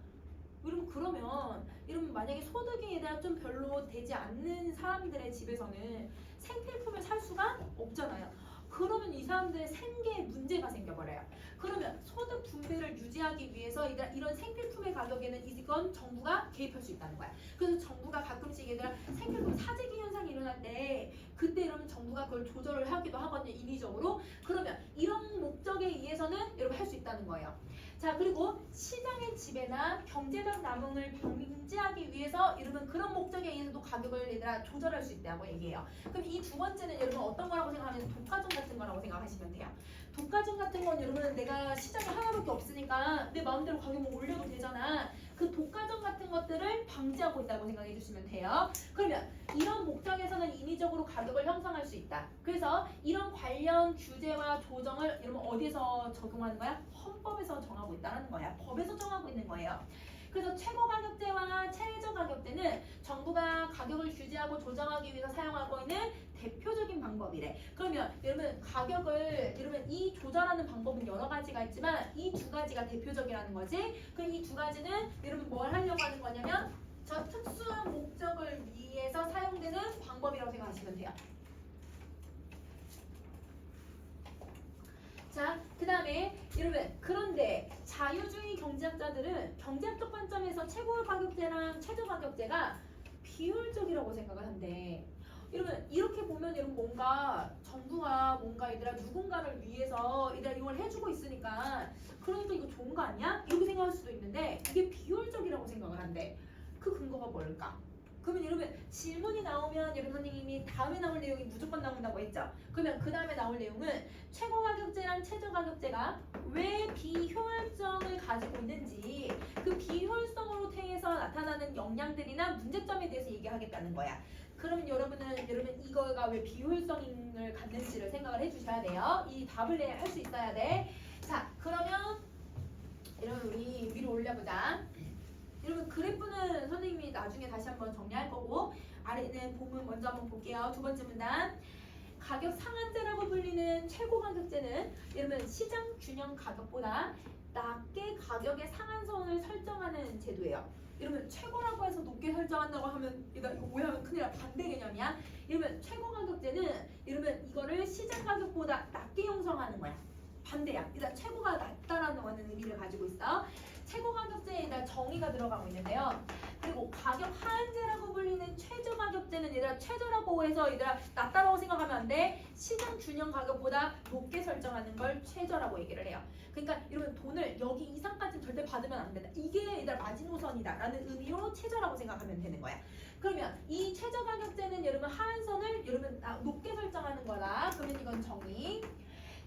여러분 만약에 소득에 대한 좀 별로 되지 않는 사람들의 집에서는 생필품을 살 수가 없잖아요. 그러면 이 사람들의 생계에 문제가 생겨버려요. 그러면 소득 분배를 유지하기 위해서 이런 생필품의 가격에는 이건 정부가 개입할 수 있다는 거야. 그래서 정부가 가끔씩 얘들아 생필품 사재기 현상이 일어날 때 그때 이러면 정부가 그걸 조절을 하기도 하거든요. 인위적으로. 그러면 이런 목적에 의해서는 여러분 할 수 있다는 거예요. 자, 그리고 시장의 지배나 경제적 남용을 방지하기 위해서 여러분 그런 목적에 의해서도 가격을 얘들아 조절할 수 있다고 얘기해요. 그럼 이 두 번째는 여러분 어떤 거라고 생각하면 독과점 같은 거라고 생각하시면 돼요. 독과점 같은 건 여러분 내가 시장에 하나밖에 없으니까 내 마음대로 가격 뭐 올려도 되잖아. 그 독과점 같은 것들을 방지하고 있다고 생각해 주시면 돼요. 그러면 이런 목적에서는 인위적으로 가격을 형성할 수 있다. 그래서 이런 관련 규제와 조정을 여러분 어디에서 적용하는 거야? 헌법에서 정하고 있다는 거야. 법에서 정하고 있는 거예요. 그래서 최고가격제와 최저가격제는 정부가 가격을 규제하고 조정하기 위해서 사용하고 있는 대표적인 방법이래. 그러면 여러분 가격을 여러분 이 조절하는 방법은 여러 가지가 있지만 이 두 가지가 대표적이라는 거지. 그럼 이 두 가지는 여러분 뭘 하려고 하는 거냐면 저 특수한 목적을 위해서 사용되는 방법이라고 생각하시면 돼요. 자, 그 다음에 여러분 그런데 자유주의 경제학자들은 경제학적 관점에서 최고가격제랑 최저가격제가 비효율적이라고 생각을 한대. 여러분 이렇게 보면 여러분 뭔가 정부가 뭔가 얘들아 누군가를 위해서 얘들아 이걸 해주고 있으니까 그러니까 이거 좋은 거 아니야? 이렇게 생각할 수도 있는데 이게 비효율적이라고 생각을 한대. 그 근거가 뭘까? 그러면 여러분 질문이 나오면 여러분 선생님이 다음에 나올 내용이 무조건 나온다고 했죠. 그러면 그 다음에 나올 내용은 최고가격제랑 최저가격제가 왜 비효율성을 가지고 있는지 어떤 역량들이나 문제점에 대해서 얘기하겠다는 거야. 그러면 여러분 이거가 왜 비효율성을 갖는지를 생각을 해주셔야 돼요. 이 답을 할 수 있어야 돼. 자, 그러면 여러분 우리 위로 올려보자. 여러분 그래프는 선생님이 나중에 다시 한번 정리할 거고 아래는 본문 먼저 한번 볼게요. 두 번째 문단. 가격 상한제라고 불리는 최고 가격제는 여러분 시장 균형 가격보다 낮게 가격의 상한선을 설정하는 제도예요. 이러면 최고라고 해서 높게 설정한다고 하면 이거 오해하면 큰일 나. 반대 개념이야. 이러면 최고 가격제는 이러면 이거를 시장 가격보다 낮게 형성하는 거야. 반대야. 일단 최고가 낮다라는 의미를 가지고 있어. 최고 가격제에 일단 정의가 들어가고 있는데요. 그리고 가격 하한제라고 불리는 최저 가격제는 얘들아 최저라고 해서 얘들아 낮다라고 생각하면 안 돼. 시장 균형 가격보다 높게 설정하는 걸 최저라고 얘기를 해요. 그러니까 이러면 돈을 여기 이상까지는 절대 받으면 안 된다. 이게 얘들아 마지노선이다라는 의미로 최저라고 생각하면 되는 거야. 그러면 이 최저 가격제는 여러분 하한선을 여러분 높게 설정하는 거다. 그러면 이건 정의.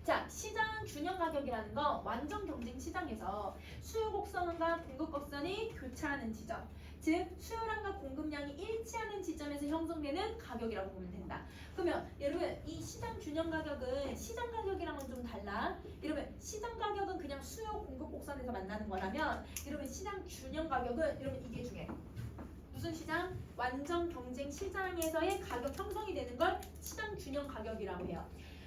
자, 시장 균형 가격이라는 건 완전 경쟁 시장에서 수요 곡선과 공급 곡선이 교차하는 지점, 즉 수요량과 공급량이 일치하는 지점에서 형성되는 가격이라고 보면 된다. 그러면 여러분 이 시장 균형 가격은 시장 가격이랑은 좀 달라. 여러분 시장 가격은 그냥 수요 공급 곡선에서 만나는 거라면 여러분 시장 균형 가격은 여러분 이게 중요해. 무슨 시장? 완전 경쟁 시장에서의 가격 형성이 되는 걸 시장 균형 가격이라고 해요.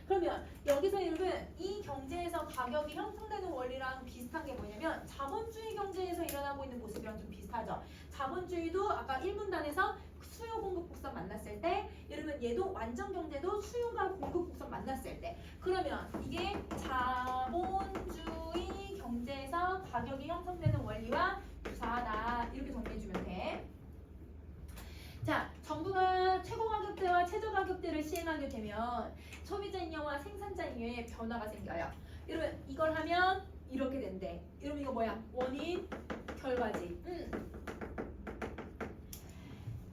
그러면 여기서 여러분 이 경제에서 가격이 형성되는 원리랑 비슷한 게 뭐냐면 자본주의 경제에서 일어나고 있는 모습이랑 좀 비슷하죠. 자본주의도 아까 1문단에서 수요 공급 곡선 만났을 때 여러분 얘도 완전 경제도 수요가 공급 곡선 만났을 때 그러면 이게 자본주의 경제에서 가격이 형성되는 원리와 유사하다. 이렇게 정리해주면 돼. 자, 정부가 최고 가격대와 최저 가격대를 시행하게 되면 소비자 잉여와 생산자 잉여의 변화가 생겨요. 여러분 이걸 하면 이렇게 된대. 여러분 이거 뭐야? 원인, 결과지.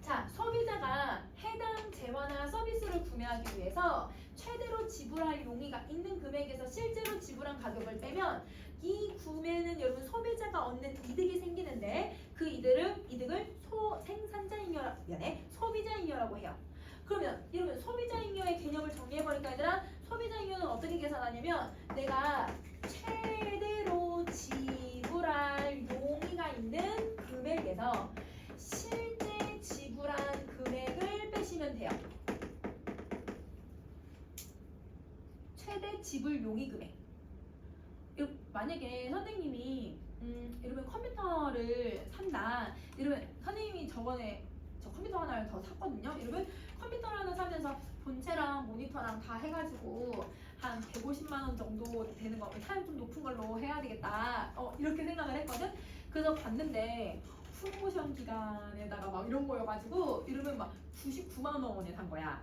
자, 소비자가 해당 재화나 서비스를 구매하기 위해서 최대로 지불할 용의가 있는 금액에서 실제로 지불한 가격을 빼면 이 구매는 여러분 소비자가 얻는 이득이 생기는데 그 이득을 생산자 잉여, 소비자 잉여라고 해요. 그러면 여러분 소비자 잉여의 개념을 정리해버릴까 얘들아? 소비자 잉여는 어떻게 계산하냐면 내가 최대로 지불할 용의가 있는 금액에서 실제 지불한 금액을 빼시면 돼요. 최대 지불 용의 금액. 만약에 선생님이 여러분 컴퓨터를 산다. 여러분 선생님이 저번에 저 컴퓨터 하나를 더 샀거든요. 여러분 컴퓨터 하나 사면서 본체랑 모니터랑 다 해가지고 한 150만 원 정도 되는 거 사용 좀 높은 걸로 해야 되겠다. 이렇게 생각을 했거든. 그래서 봤는데 프로모션 기간에다가 막 이런 거여가지고 여러분 막 99만 원에 산 거야.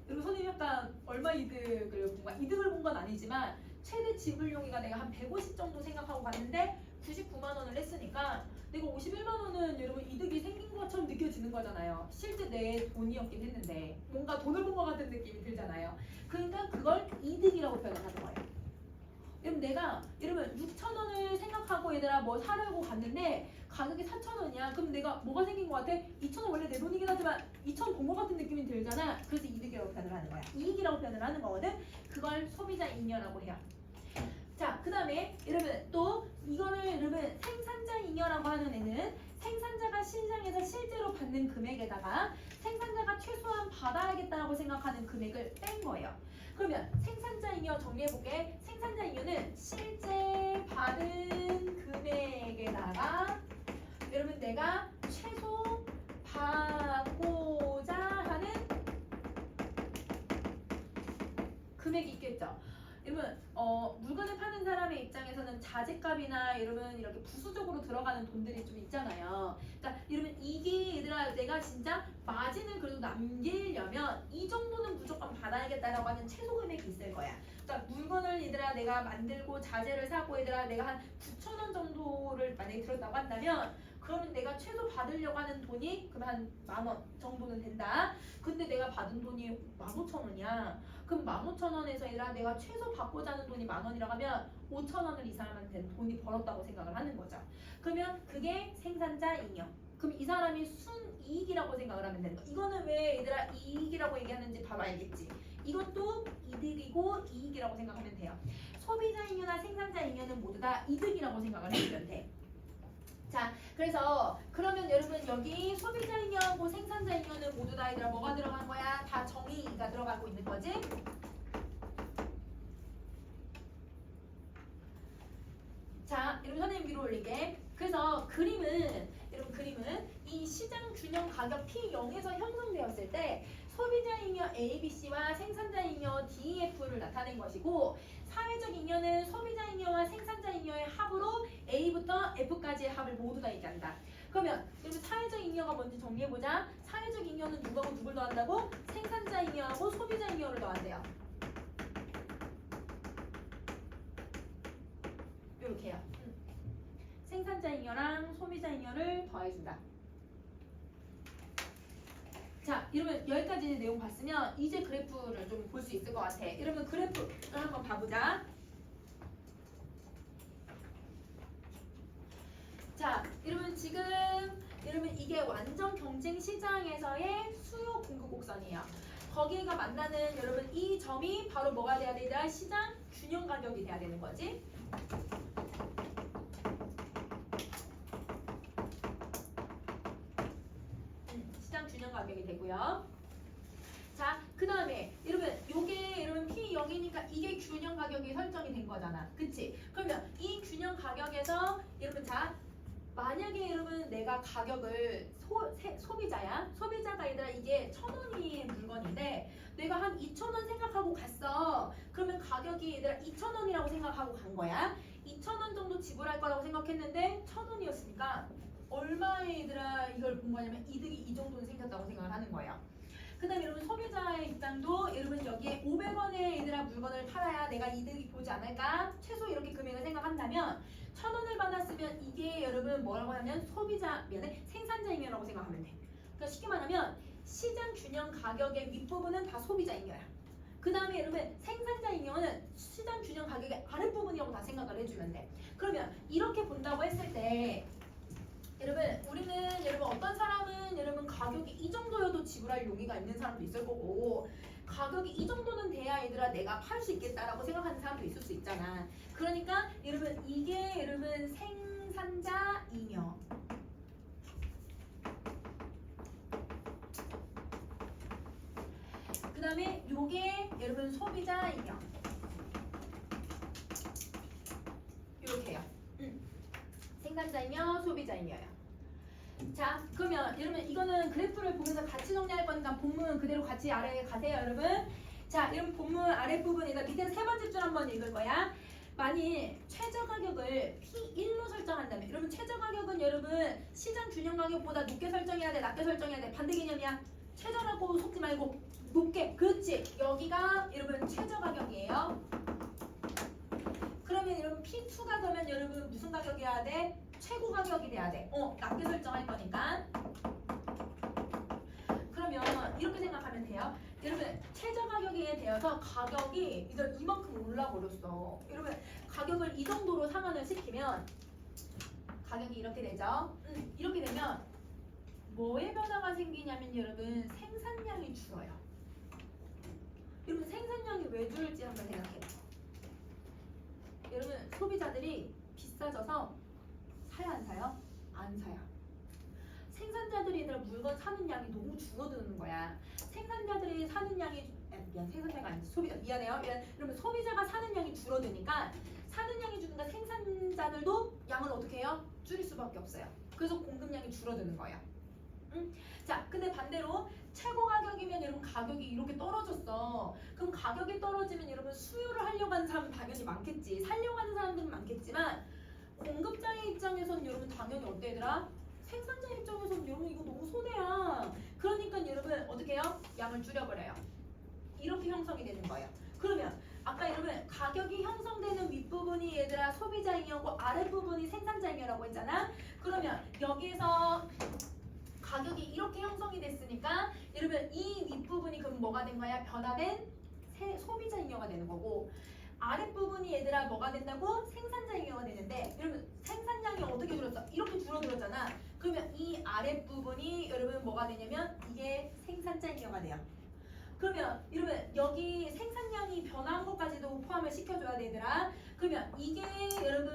여러분 선생님 약간 얼마 이득을 본 거야? 이득을 본 건 아니지만 최대 지불 용의가 내가 한 150 정도 생각하고 갔는데 99만 원을 했으니까 내가 51만 원은 여러분 이득이 생긴 것처럼 느껴지는 거잖아요. 실제 내 돈이었긴 했는데 뭔가 돈을 본 것 같은 느낌이 들잖아요. 그러니까 그걸 이득이라고 표현하는 거예요. 여러분 내가 여러분 6천 원을 생각하고 얘들아 뭐 사려고 갔는데 가격이 4천 원이야. 그럼 내가 뭐가 생긴 것 같아? 2천 원 원래 내 돈이긴 하지만 2천 원 본 것 같은 느낌이 들잖아. 그래서 이득이라고 표현을 하는 거야. 이익이라고 표현을 하는 거거든. 그걸 소비자 잉여라고 해요. 자, 그 다음에 여러분 또 이거를 여러분 생산자 잉여라고 하는 애는 생산자가 시장에서 실제로 받는 금액에다가 생산자가 최소한 받아야겠다라고 생각하는 금액을 뺀 거예요. 그러면 생산자 잉여 정리해볼게. 생산자 잉여는 실제 받은 금액에다가 여러분 내가 최소 받고자 하는 금액이 있겠죠. 여러분 물건을 파는 사람의 입장에서는 자재값이나 여러분 이렇게 부수적으로 들어가는 돈들이 좀 있잖아요. 그러니까 여러분 이게 얘들아 내가 진짜 마진을 그래도 남기려면 이 정도는 무조건 받아야겠다라고 하는 최소 금액이 있을 거야. 그러니까 물건을 얘들아 내가 만들고 자재를 사고 얘들아 내가 한 9,000원 정도를 만약에 들었다고 한다면 그러면 내가 최소 받으려고 하는 돈이 그럼 한 10,000원 정도는 된다. 근데 내가 받은 돈이 15,000원이야. 그럼 15,000원에서 얘들아 내가 최소 받고자 하는 돈이 10,000원이라고 하면 5,000원을 이 사람한테 돈이 벌었다고 생각을 하는 거죠. 그러면 그게 생산자 잉여. 그럼 이 사람이 순이익이라고 생각을 하면 되는 거야. 이거는 왜 얘들아 이익이라고 얘기하는지 바로 알겠지. 이것도 이득이고 이익이라고 생각하면 돼요. 소비자 잉여나 생산자 잉여는 모두 다 이득이라고 생각을 해주면 돼. 자, 그래서 그러면 여러분 여기 소비자 잉여하고 생산자 잉여는 모두 다 얘들아 뭐가 들어간 거야? 다 정의가 들어가고 있는 거지? 자, 여러분 선생님 위로 올리게. 그래서 여러분 그림은 이 시장 균형 가격 P0에서 형성되었을 때 소비자 잉여 ABC와 생산자 잉여 DEF를 나타낸 것이고 사회적 잉여는 소비자 잉여와 생산자 잉여의 합으로 A부터 F까지의 합을 모두 다 얘기한다. 그러면 여러분 사회적 잉여가 뭔지 정리해보자. 사회적 잉여는 누구하고 누굴 더한다고? 생산자 잉여하고 소비자 잉여를 더한대요. 이렇게요. 생산자 잉여랑 소비자 잉여를 더해준다. 자, 여러분 여기까지 내용 봤으면 이제 그래프를 좀 볼 수 있을 것 같아. 여러분 그래프를 한번 봐보자. 자, 여러분 지금 이게 완전 경쟁 시장에서의 수요 공급 곡선이에요. 거기가 만나는 여러분 이 점이 바로 뭐가 돼야 되더라? 시장 균형 가격이 돼야 되는 거지. 시장 균형 가격이 되고요. 자, 그 다음에 여러분 요게 여러분 P0이니까 이게 균형 가격이 설정이 된 거잖아. 그치? 그러면 이 균형 가격에서 여러분 자 만약에 여러분 내가 가격을 소비자야. 소비자가 얘들아 이게 1,000원이 물건인데 내가 한 2,000원 생각하고 갔어. 그러면 가격이 얘들아 2,000원이라고 생각하고 간 거야. 2,000원 정도 지불할 거라고 생각했는데 1,000원이었으니까 얼마에 얘들아 이걸 본 거냐면 이득이 이 정도는 생겼다고 생각을 하는 거예요. 그 다음에 여러분 소비자의 입장도 여러분 여기에 500원에 얘들아 물건을 팔아야 내가 이득이 보지 않을까? 최소 이렇게 금액을 생각한다면 1,000원을 받았으면 이게 여러분 뭐라고 하면 생산자 잉여라고 생각하면 돼. 그러니까 쉽게 말하면 시장 균형 가격의 윗부분은 다 소비자 잉여야. 그 다음에 여러분 생산자 잉여는 시장 균형 가격의 아랫부분이라고 다 생각을 해주면 돼. 그러면 이렇게 본다고 했을 때 여러분 우리는 여러분 어떤 사람은 여러분 가격이 이 정도여도 지불할 용의가 있는 사람도 있을 거고 가격이 이 정도는 돼야 얘들아 내가 팔 수 있겠다라고 생각하는 사람도 있을 수 있잖아. 그러니까 여러분 이게 여러분 생산자 잉여 그 다음에 요게 여러분 소비자 잉여 이렇게요. 생산자 잉여 소비자 잉여요. 자, 그러면 여러분 이거는 그래프를 보면서 같이 정리할 거니까 본문 그대로 같이 아래에 가세요, 여러분. 자, 여러분 본문 아랫부분에다 밑에 세 번째 줄 한번 읽을 거야. 만일 최저 가격을 P1로 설정한다면 여러분 최저 가격은 여러분 시장 균형 가격보다 높게 설정해야 돼, 낮게 설정해야 돼. 반대 개념이야. 최저라고 속지 말고 높게. 그렇지. 여기가 여러분 최저 가격이에요. 그러면 여러분 P2가 그러면 여러분 무슨 가격이어야 돼? 최고 가격이 돼야 돼. 낮게 설정할 거니까. 그러면 이렇게 생각하면 돼요. 여러분 최저 가격에 대해서 가격이 이들 이만큼 올라버렸어. 여러분 가격을 이 정도로 상한을 시키면 가격이 이렇게 되죠. 이렇게 되면 뭐에 변화가 생기냐면 여러분 생산량이 줄어요. 여러분 생산량이 왜 줄지 한번 생각해봐. 여러분 소비자들이 비싸져서 사요 안 사요? 안 사요. 생산자들이 얘들아 물건 사는 양이 너무 줄어드는 거야. 생산자들이 사는 양이 생산자가 아니지 소비자 미안해요. 여러분 소비자가 사는 양이 줄어드니까 사는 양이 줄으니까 생산자들도 양을 어떻게 해요? 줄일 수밖에 없어요. 그래서 공급량이 줄어드는 거예요. 자, 근데 반대로 최고 가격이면 여러분 가격이 이렇게 떨어졌어. 그럼 가격이 떨어지면 여러분 수요를 하려고 하는 사람은 당연히 많겠지. 살려고 하는 사람들은 많겠지만 공급자의 입장에서는 여러분 당연히 어때 얘들아? 생산자 입장에서는 여러분 이거 너무 손해야. 그러니까 여러분 어떻게 해요? 양을 줄여버려요. 이렇게 형성이 되는 거예요. 그러면 아까 여러분 가격이 형성되는 윗부분이 얘들아 소비자 잉여고 아랫부분이 생산자 잉여라고 했잖아. 그러면 여기에서 가격이 이렇게 형성이 됐으니까 여러분 이 윗부분이 그럼 뭐가 된 거야? 변화된 소비자 잉여가 되는 거고 아랫부분이 얘들아 뭐가 된다고? 생산자 잉여가 되는데 여러분 생산량이 어떻게 줄었어? 이렇게 줄어들었잖아. 그러면 이 아랫 뭐가 되냐면 이게 생산자 잉여가 돼요. 그러면 여러분 여기 생산량이 변한 것까지도 포함을 시켜줘야 되더라. 그러면 이게 여러분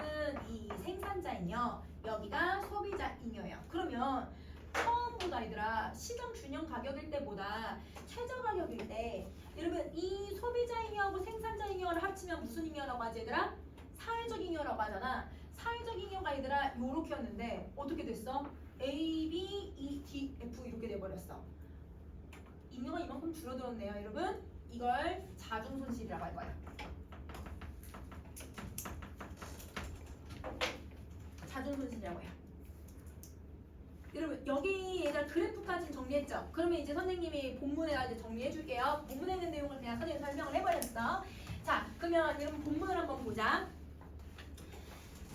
이 생산자 잉여, 여기가 소비자 잉여예요. 그러면 처음보다 얘들아 시장 균형 가격일 때보다 최저 가격일 때 여러분 이 소비자 잉여하고 생산자 잉여를 합치면 무슨 잉여라고 하지 얘들아? 사회적 잉여라고 하잖아. 사회적 잉여가 얘들아 요렇게였는데 어떻게 됐어? A, B, E, D, F 이렇게 돼버렸어. 잉여가 이만큼 줄어들었네요 여러분. 이걸 자중손실이라고 할 거예요. 자중손실이라고 해요. 여러분 여기 얘들 그래프까지 정리했죠? 그러면 이제 선생님이 본문에다 이제 정리해 줄게요. 본문에 있는 내용을 그냥 선생님이 설명을 해버렸어. 자 그러면 여러분 본문을 한번 보자.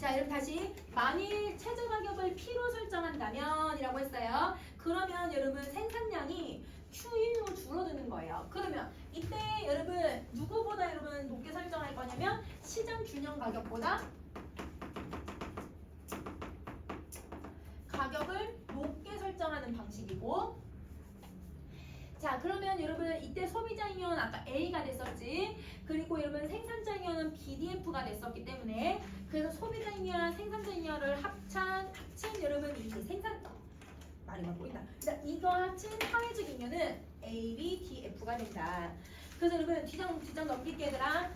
자 여러분 다시 만일 최저 가격을 P로 설정한다면 이라고 했어요. 그러면 여러분 생산량이 Q1로 줄어드는 거예요. 그러면 이때 여러분 누구보다 여러분 높게 설정할 거냐면 시장 균형 가격보다 가격을 높게 설정하는 방식이고, 자 그러면 여러분 이때 소비자 잉여는 아까 A가 됐었지. 그리고 여러분 생산자 잉여는 BDF가 됐었기 때문에 그래서 소비자 잉여랑 생산자 잉여를 합친 여러분 이 말이 막 보인다. 이거 합친 사회적 잉여는 A, B, D, F가 된다. 그래서 여러분 뒤장 넘길게 얘들아.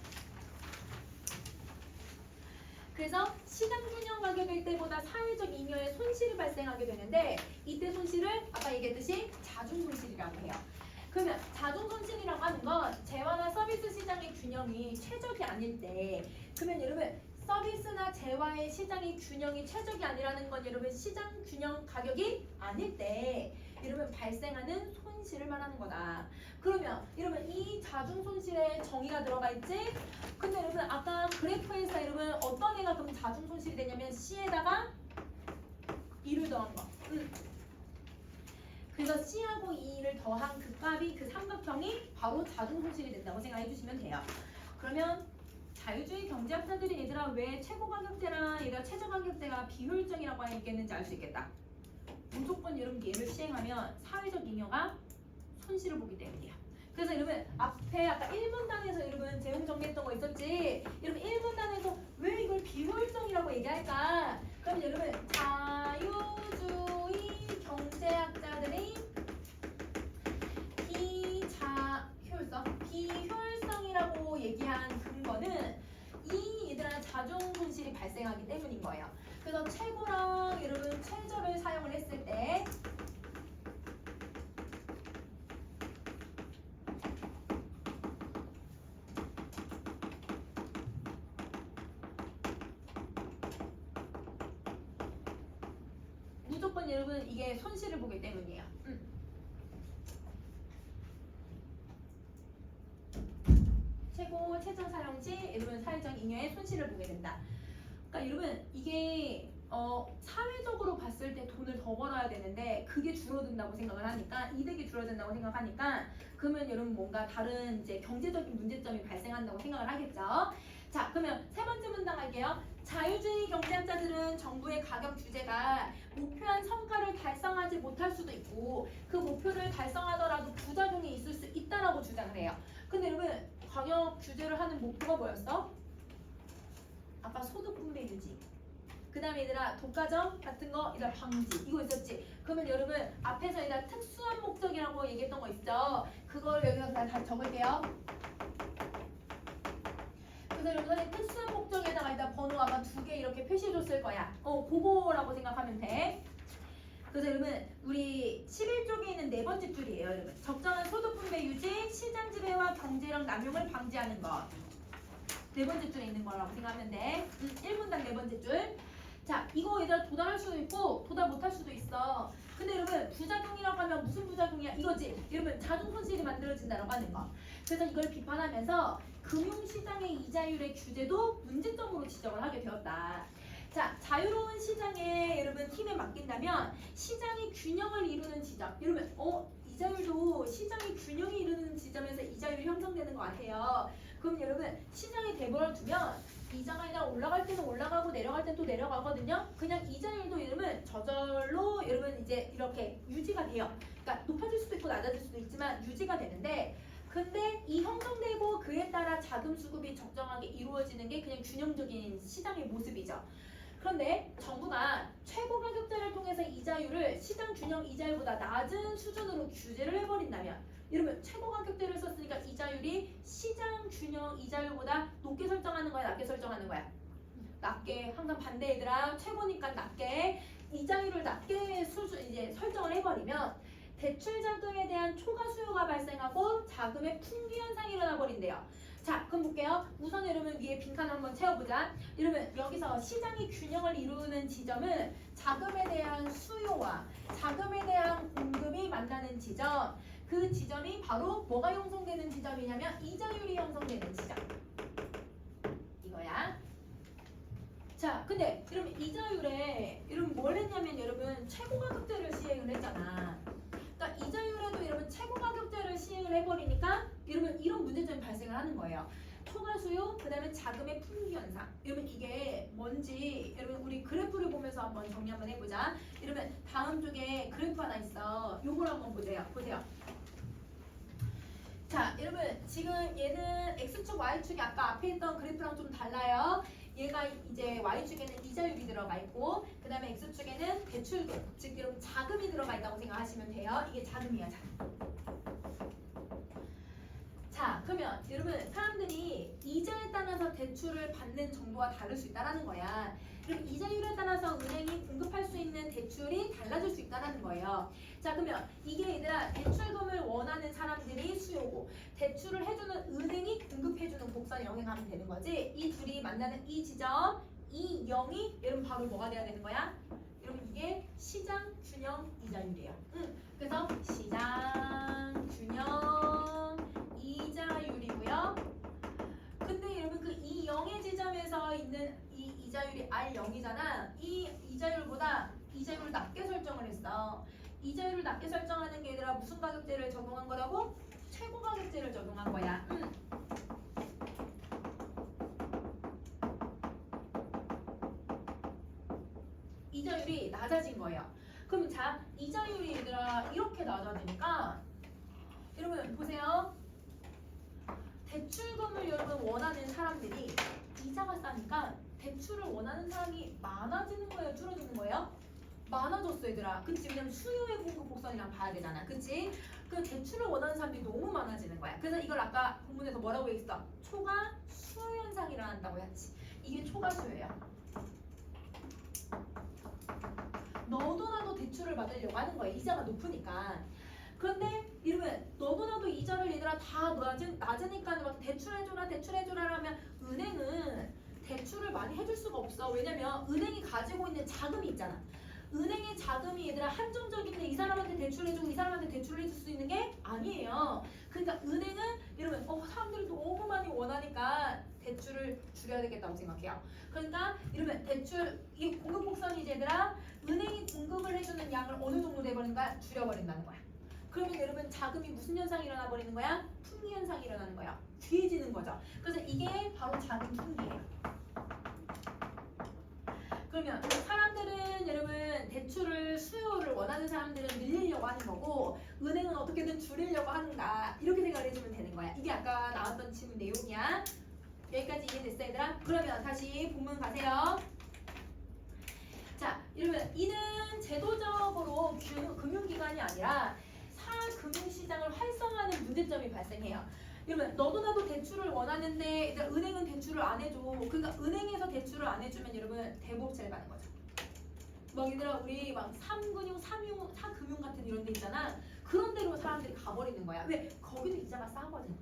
그래서 시장 균형 가격일 때보다 사회적 잉여의 손실이 발생하게 되는데 이때 손실을 아까 얘기했듯이 자중손실이라고 해요. 그러면 자중손실이라고 하는 건 재화나 서비스 시장의 균형이 최적이 아닐 때, 그러면 여러분 서비스나 재화의 시장의 균형이 최적이 아니라는 건 여러분 시장 균형 가격이 아닐 때 여러분 발생하는 손실을 말하는 거다. 그러면 여러분 이 자중손실에 정의가 들어가 있지? 근데 여러분 아까 그래프에서 여러분 어떤 애가 그럼 자중손실이 되냐면 C에다가 2를 더한 거. 그래서 C하고 2를 더한 그 값이 그 삼각형이 바로 자중손실이 된다고 생각해 주시면 돼요. 그러면 자유주의 경제학자들이 얘들아 왜 최고 가격대랑 얘들아 최저 가격대가 비효율적이라고 했겠는지 알 수 있겠다. 무조건 여러분 얘를 시행하면 사회적 잉여가 손실을 보기 때문이야. 그래서 여러분 앞에 아까 1분단에서 여러분 재용 정리했던 거 있었지? 여러분 1분단에서 왜 이걸 비효율성이라고 얘기할까? 그럼 여러분 자유주의 경제학자들이 비효율성이라고 얘기한 근거는 이 얘들아 자중 손실이 발생하기 때문인 거예요. 그래서 최고랑 여러분 최저를 사용을 했을 때 무조건 여러분 이게 손실을 보기 때문이에요. 최고 최저 사용 시 여러분 사회적 잉여의 손실을 보게 된다. 그러니까 여러분 이게 사회적으로 봤을 때 돈을 더 벌어야 되는데 그게 줄어든다고 생각을 하니까 이득이 줄어든다고 생각하니까 그러면 여러분 뭔가 다른 이제 경제적인 문제점이 발생한다고 생각을 하겠죠. 자 그러면 세 번째 문장 할게요. 자유주의 경제학자들은 정부의 가격 규제가 목표한 성과를 달성하지 못할 수도 있고 그 목표를 달성하더라도 부작용이 있을 수 있다라고 주장을 해요. 근데 여러분 가격 규제를 하는 목표가 뭐였어? 아까 소득 분배 유지. 그 다음에 얘들아 독과점 같은 거 얘들아 방지 이거 있었지. 그러면 여러분 앞에서 얘들아 특수한 목적이라고 얘기했던 거 있죠. 그걸 여기서 다 적을게요. 그래서 여러분 특수한 목적에다가 일단 번호 아마 2개 이렇게 표시해줬을 거야. 그거라고 생각하면 돼. 그래서 여러분 우리 11쪽에 있는 네 번째 줄이에요. 여러분 적정한 소득 분배 유지, 시장 지배와 경제력 남용을 방지하는 것. 네 번째 줄에 있는 거라고 생각하면 돼. 1분당 네 번째 줄. 자 이거 얘들아 도달할 수도 있고 도달 못할 수도 있어. 근데 여러분 부작용이라고 하면 무슨 부작용이야? 이거지. 여러분 자중손실이 만들어진다라고 하는 거. 그래서 이걸 비판하면서 금융시장의 이자율의 규제도 문제점으로 지적을 하게 되었다. 자, 자유로운 시장에 여러분 힘에 맡긴다면 시장이 균형을 이루는 지점. 여러분, 이자율도 시장이 균형이 이루는 지점에서 이자율이 형성되는 것 같아요. 그럼 여러분 시장이 내버려 두면 이자가 그냥 올라갈 때는 올라가고 내려갈 때는 또 내려가거든요. 그냥 이자율도 여러분 저절로 여러분 이제 이렇게 유지가 돼요. 그러니까 높아질 수도 있고 낮아질 수도 있지만 유지가 되는데 근데 이 형성되고 그에 따라 자금 수급이 적정하게 이루어지는 게 그냥 균형적인 시장의 모습이죠. 그런데 정부가 최고 가격제를 통해서 이자율을 시장 균형 이자율보다 낮은 수준으로 규제를 해버린다면 이러면 최고 가격제를 썼으니까 이자율이 시장 균형 이자율보다 높게 설정하는 거야, 낮게 설정하는 거야? 낮게. 항상 반대 얘들아. 최고니까 낮게. 이자율을 낮게 이제 설정을 해버리면 대출 자금에 대한 초과 수요가 발생하고 자금의 풍기 현상이 일어나 버린대요. 자, 그럼 볼게요. 우선 여러분 위에 빈칸 한번 채워보자. 이러면 여기서 시장이 균형을 이루는 지점은 자금에 대한 수요와 자금에 대한 공급이 만나는 지점. 그 지점이 바로 뭐가 형성되는 지점이냐면 이자율이 형성되는 지점. 이거야. 자, 근데 여러분 이자율에 여러분 뭘 했냐면 여러분 최고 가격제를 시행을 했잖아. 그러니까 이자율에도 여러분 최고 가격제를 시행을 해버리니까 여러분 이런 문제점이 발생을 하는 거예요. 초과 수요, 그 다음에 자금의 풍기 현상. 여러분 이게 뭔지 여러분 우리 그래프를 보면서 한번 정리 한번 해보자. 여러분 다음 쪽에 그래프 하나 있어. 요걸 한번 보세요. 자, 여러분 지금 얘는 X축, Y축이 아까 앞에 있던 그래프랑 좀 달라요. 얘가 이제 Y축에는 이자율이 들어가 있고 그 다음에 X축에는 대출금, 즉 여러분 자금이 들어가 있다고 생각하시면 돼요. 이게 자금이야, 자금. 자, 그러면 여러분 사람들이 이자에 따라서 대출을 받는 정도가 다를 수 있다는 거야. 그럼 이자율에 따라서 은행이 공급할 수 있는 대출이 달라질 수 있다는 거예요. 자, 그러면 이게 얘들아 대출금을 원하는 사람들이 수요고 대출을 해주는 은행이 공급해주는 곡선에 영향하면 되는 거지. 이 둘이 만나는 이 지점, 이 0이 여러분 바로 뭐가 돼야 되는 거야? 여러분 이게 시장 균형 이자율이에요. 그래서 시장 균형 이자율이고요. 근데 여러분 그 이 0의 지점에서 있는 이 이자율이 R0이잖아. 이 이자율보다 이자율을 낮게 설정을 했어. 이자율을 낮게 설정하는 게 얘들아 무슨 가격제를 적용한 거라고? 최고 가격제를 적용한 거야. 이자율이 낮아진 거예요. 그럼 자, 이자율이 얘들아 이렇게 낮아지니까 여러분 보세요. 대출금을 여러분 원하는 사람들이 이자가 싸니까 대출을 원하는 사람이 많아지는 거예요? 줄어드는 거예요? 많아졌어 얘들아. 그치? 왜냐면 수요의 공급 곡선이랑 봐야 되잖아. 그치? 그 대출을 원하는 사람들이 너무 많아지는 거야. 그래서 이걸 아까 본문에서 뭐라고 얘기했어? 초과 수요 현상이 일어난다고 했지. 이게 초과 수요예요. 너도 나도 대출을 받으려고 하는 거야. 이자가 높으니까. 그런데 이러면 너도 나도 이자를 얘들아 다 낮으니까 막 대출해줘라 하면 은행은 대출을 많이 해줄 수가 없어. 왜냐면 은행이 가지고 있는 자금이 있잖아. 은행의 자금이 얘들아 한정적인데 이 사람한테 대출해주고 이 사람한테 대출을 해줄 수 있는 게 아니에요. 그러니까 은행은 이러면 사람들이 너무 많이 원하니까 대출을 줄여야 되겠다고 생각해요. 그러니까 이러면 대출 이 공급 곡선이 얘들아 은행이 공급을 해주는 양을 어느 정도 돼버린가 줄여버린다는 거야. 그러면 여러분 자금이 무슨 현상이 일어나 버리는 거야? 풍기 현상이 일어나는 거야. 귀해지는 거죠. 그래서 이게 바로 자금 풍기예요. 그러면 사람들은 여러분 대출을 수요를 원하는 사람들은 늘리려고 하는 거고 은행은 어떻게든 줄이려고 하는가 이렇게 생각을 해주면 되는 거야. 이게 아까 나왔던 질문 내용이야. 여기까지 이해됐어 얘들아? 그러면 다시 본문 가세요. 자, 여러분 이는 제도적으로 금융기관이 아니라 금융시장을 활성화하는 문제점이 발생해요. 그러면 너도 나도 대출을 원하는데 은행은 대출을 안 해줘. 그러니까 은행에서 대출을 안 해주면 여러분 대부업체를 가는 거죠. 막 얘들아 우리 막 3금융, 4금융 같은 이런 데 있잖아. 그런 데로 사람들이 가버리는 거야. 왜? 거기도 이자가 싸거든.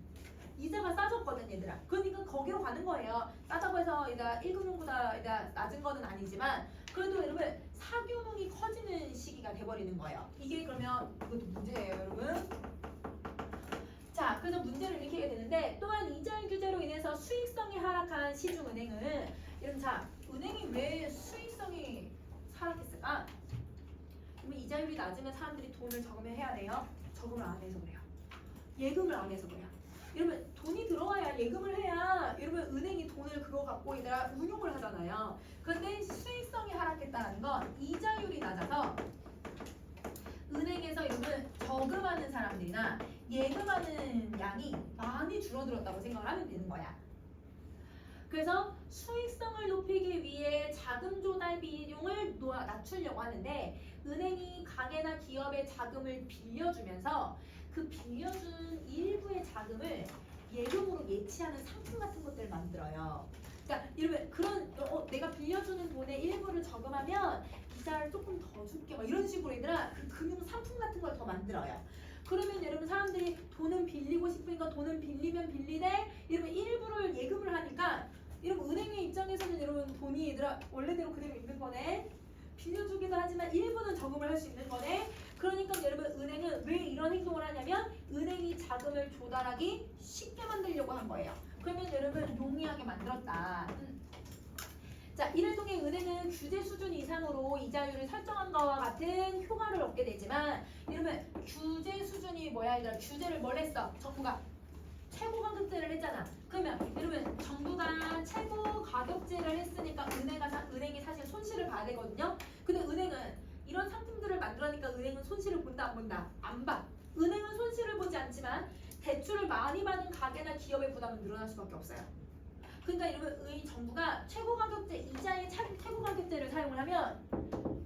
이자가 싸졌거든 얘들아. 그러니까 거기로 가는 거예요. 싸다고 해서 얘가 1금융보다 낮은 거는 아니지만 그래도 여러분 사규모이 커지는 시기가 돼버리는 거예요. 이게 그러면 이것도 문제예요 여러분. 자, 그래서 문제를 일으키게 되는데 또한 이자율 규제로 인해서 수익성이 하락한 시중은행은 여러분 자, 은행이 왜 수익성이 하락했을까? 그러면 이자율이 낮으면 사람들이 돈을 저금을 해야 돼요. 저금을 안 해서 그래요. 예금을 안 해서 그래요. 여러분 돈이 들어와야 예금을 해야 여러분 은행이 돈을 그거 갖고 얘들아 운용을 하잖아요. 그런데 수익성이 하락했다는 건 이자율이 낮아서 저금하는 사람들이나 예금하는 양이 많이 줄어들었다고 생각을 하면 되는 거야. 그래서 수익성을 높이기 위해 자금 조달 비용을 낮추려고 하는데 은행이 가게나 기업의 자금을 빌려주면서 그 빌려준 일부의 자금을 예금으로 예치하는 상품 같은 것들을 만들어요. 그러니까 이러면 그런 내가 빌려주는 돈의 일부를 저금하면 이자를 조금 더 줄게 막 이런 식으로 얘들아 그 금융 상품 같은 걸 더 만들어요. 그러면 여러분 사람들이 돈은 빌리고 싶으니까 돈은 빌리면 빌리되 이러면 일부를 예금을 하니까 여러분 은행의 입장에서는 여러분 돈이 얘들아 원래대로 그대로 있는 거네. 빌려주기도 하지만 일부는 저금을 할 수 있는 거네. 그러니까 여러분 은행은 왜 이런 행동을 하냐면 은행이 자금을 조달하기 쉽게 만들려고 한 거예요. 그러면 여러분 용이하게 만들었다. 자, 이를 통해 은행은 규제 수준 이상으로 이자율을 설정한 것과 같은 효과를 얻게 되지만 여러분 규제 수준이 뭐야 얘들아? 규제를 뭘 했어? 정부가 최고 가격제를 했잖아. 그러면 여러분 정부가 최고 가격제를 했으니까 은행이 사실 손실을 봐야 되거든요. 근데 은행은 이런 상품들을 만들어니까 은행은 손실을 본다 안 본다? 안 봐. 은행은 손실을 보지 않지만 대출을 많이 받은 가게나 기업의 부담은 늘어날 수밖에 없어요. 그러니까 여러분 이 정부가 최고 가격제 이자의 최고 가격제를 사용을 하면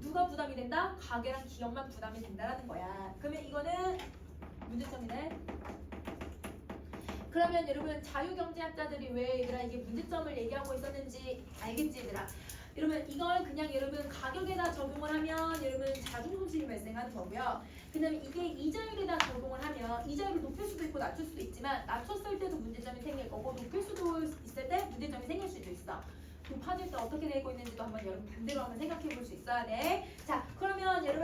누가 부담이 된다? 가게랑 기업만 부담이 된다라는 거야. 그러면 이거는 문제점이네. 그러면 여러분 자유경제학자들이 왜 얘들아 이게 문제점을 얘기하고 있었는지 알겠지 얘들아? 여러분 이걸 그냥 여러분 가격에다 적용을 하면 여러분 자동 손실이 발생하는 거고요. 그 다음에 이게 이자율에다 적용을 하면 이자율을 높일 수도 있고 낮출 수도 있지만 낮췄을 때도 문제점이 생길 거고 높일 수도 있을 때 문제점이 생길 수도 있어. 높아질 때 어떻게 되고 있는지도 한번 여러분 반대로 한번 생각해 볼 수 있어야 돼. 자 그러면 여러분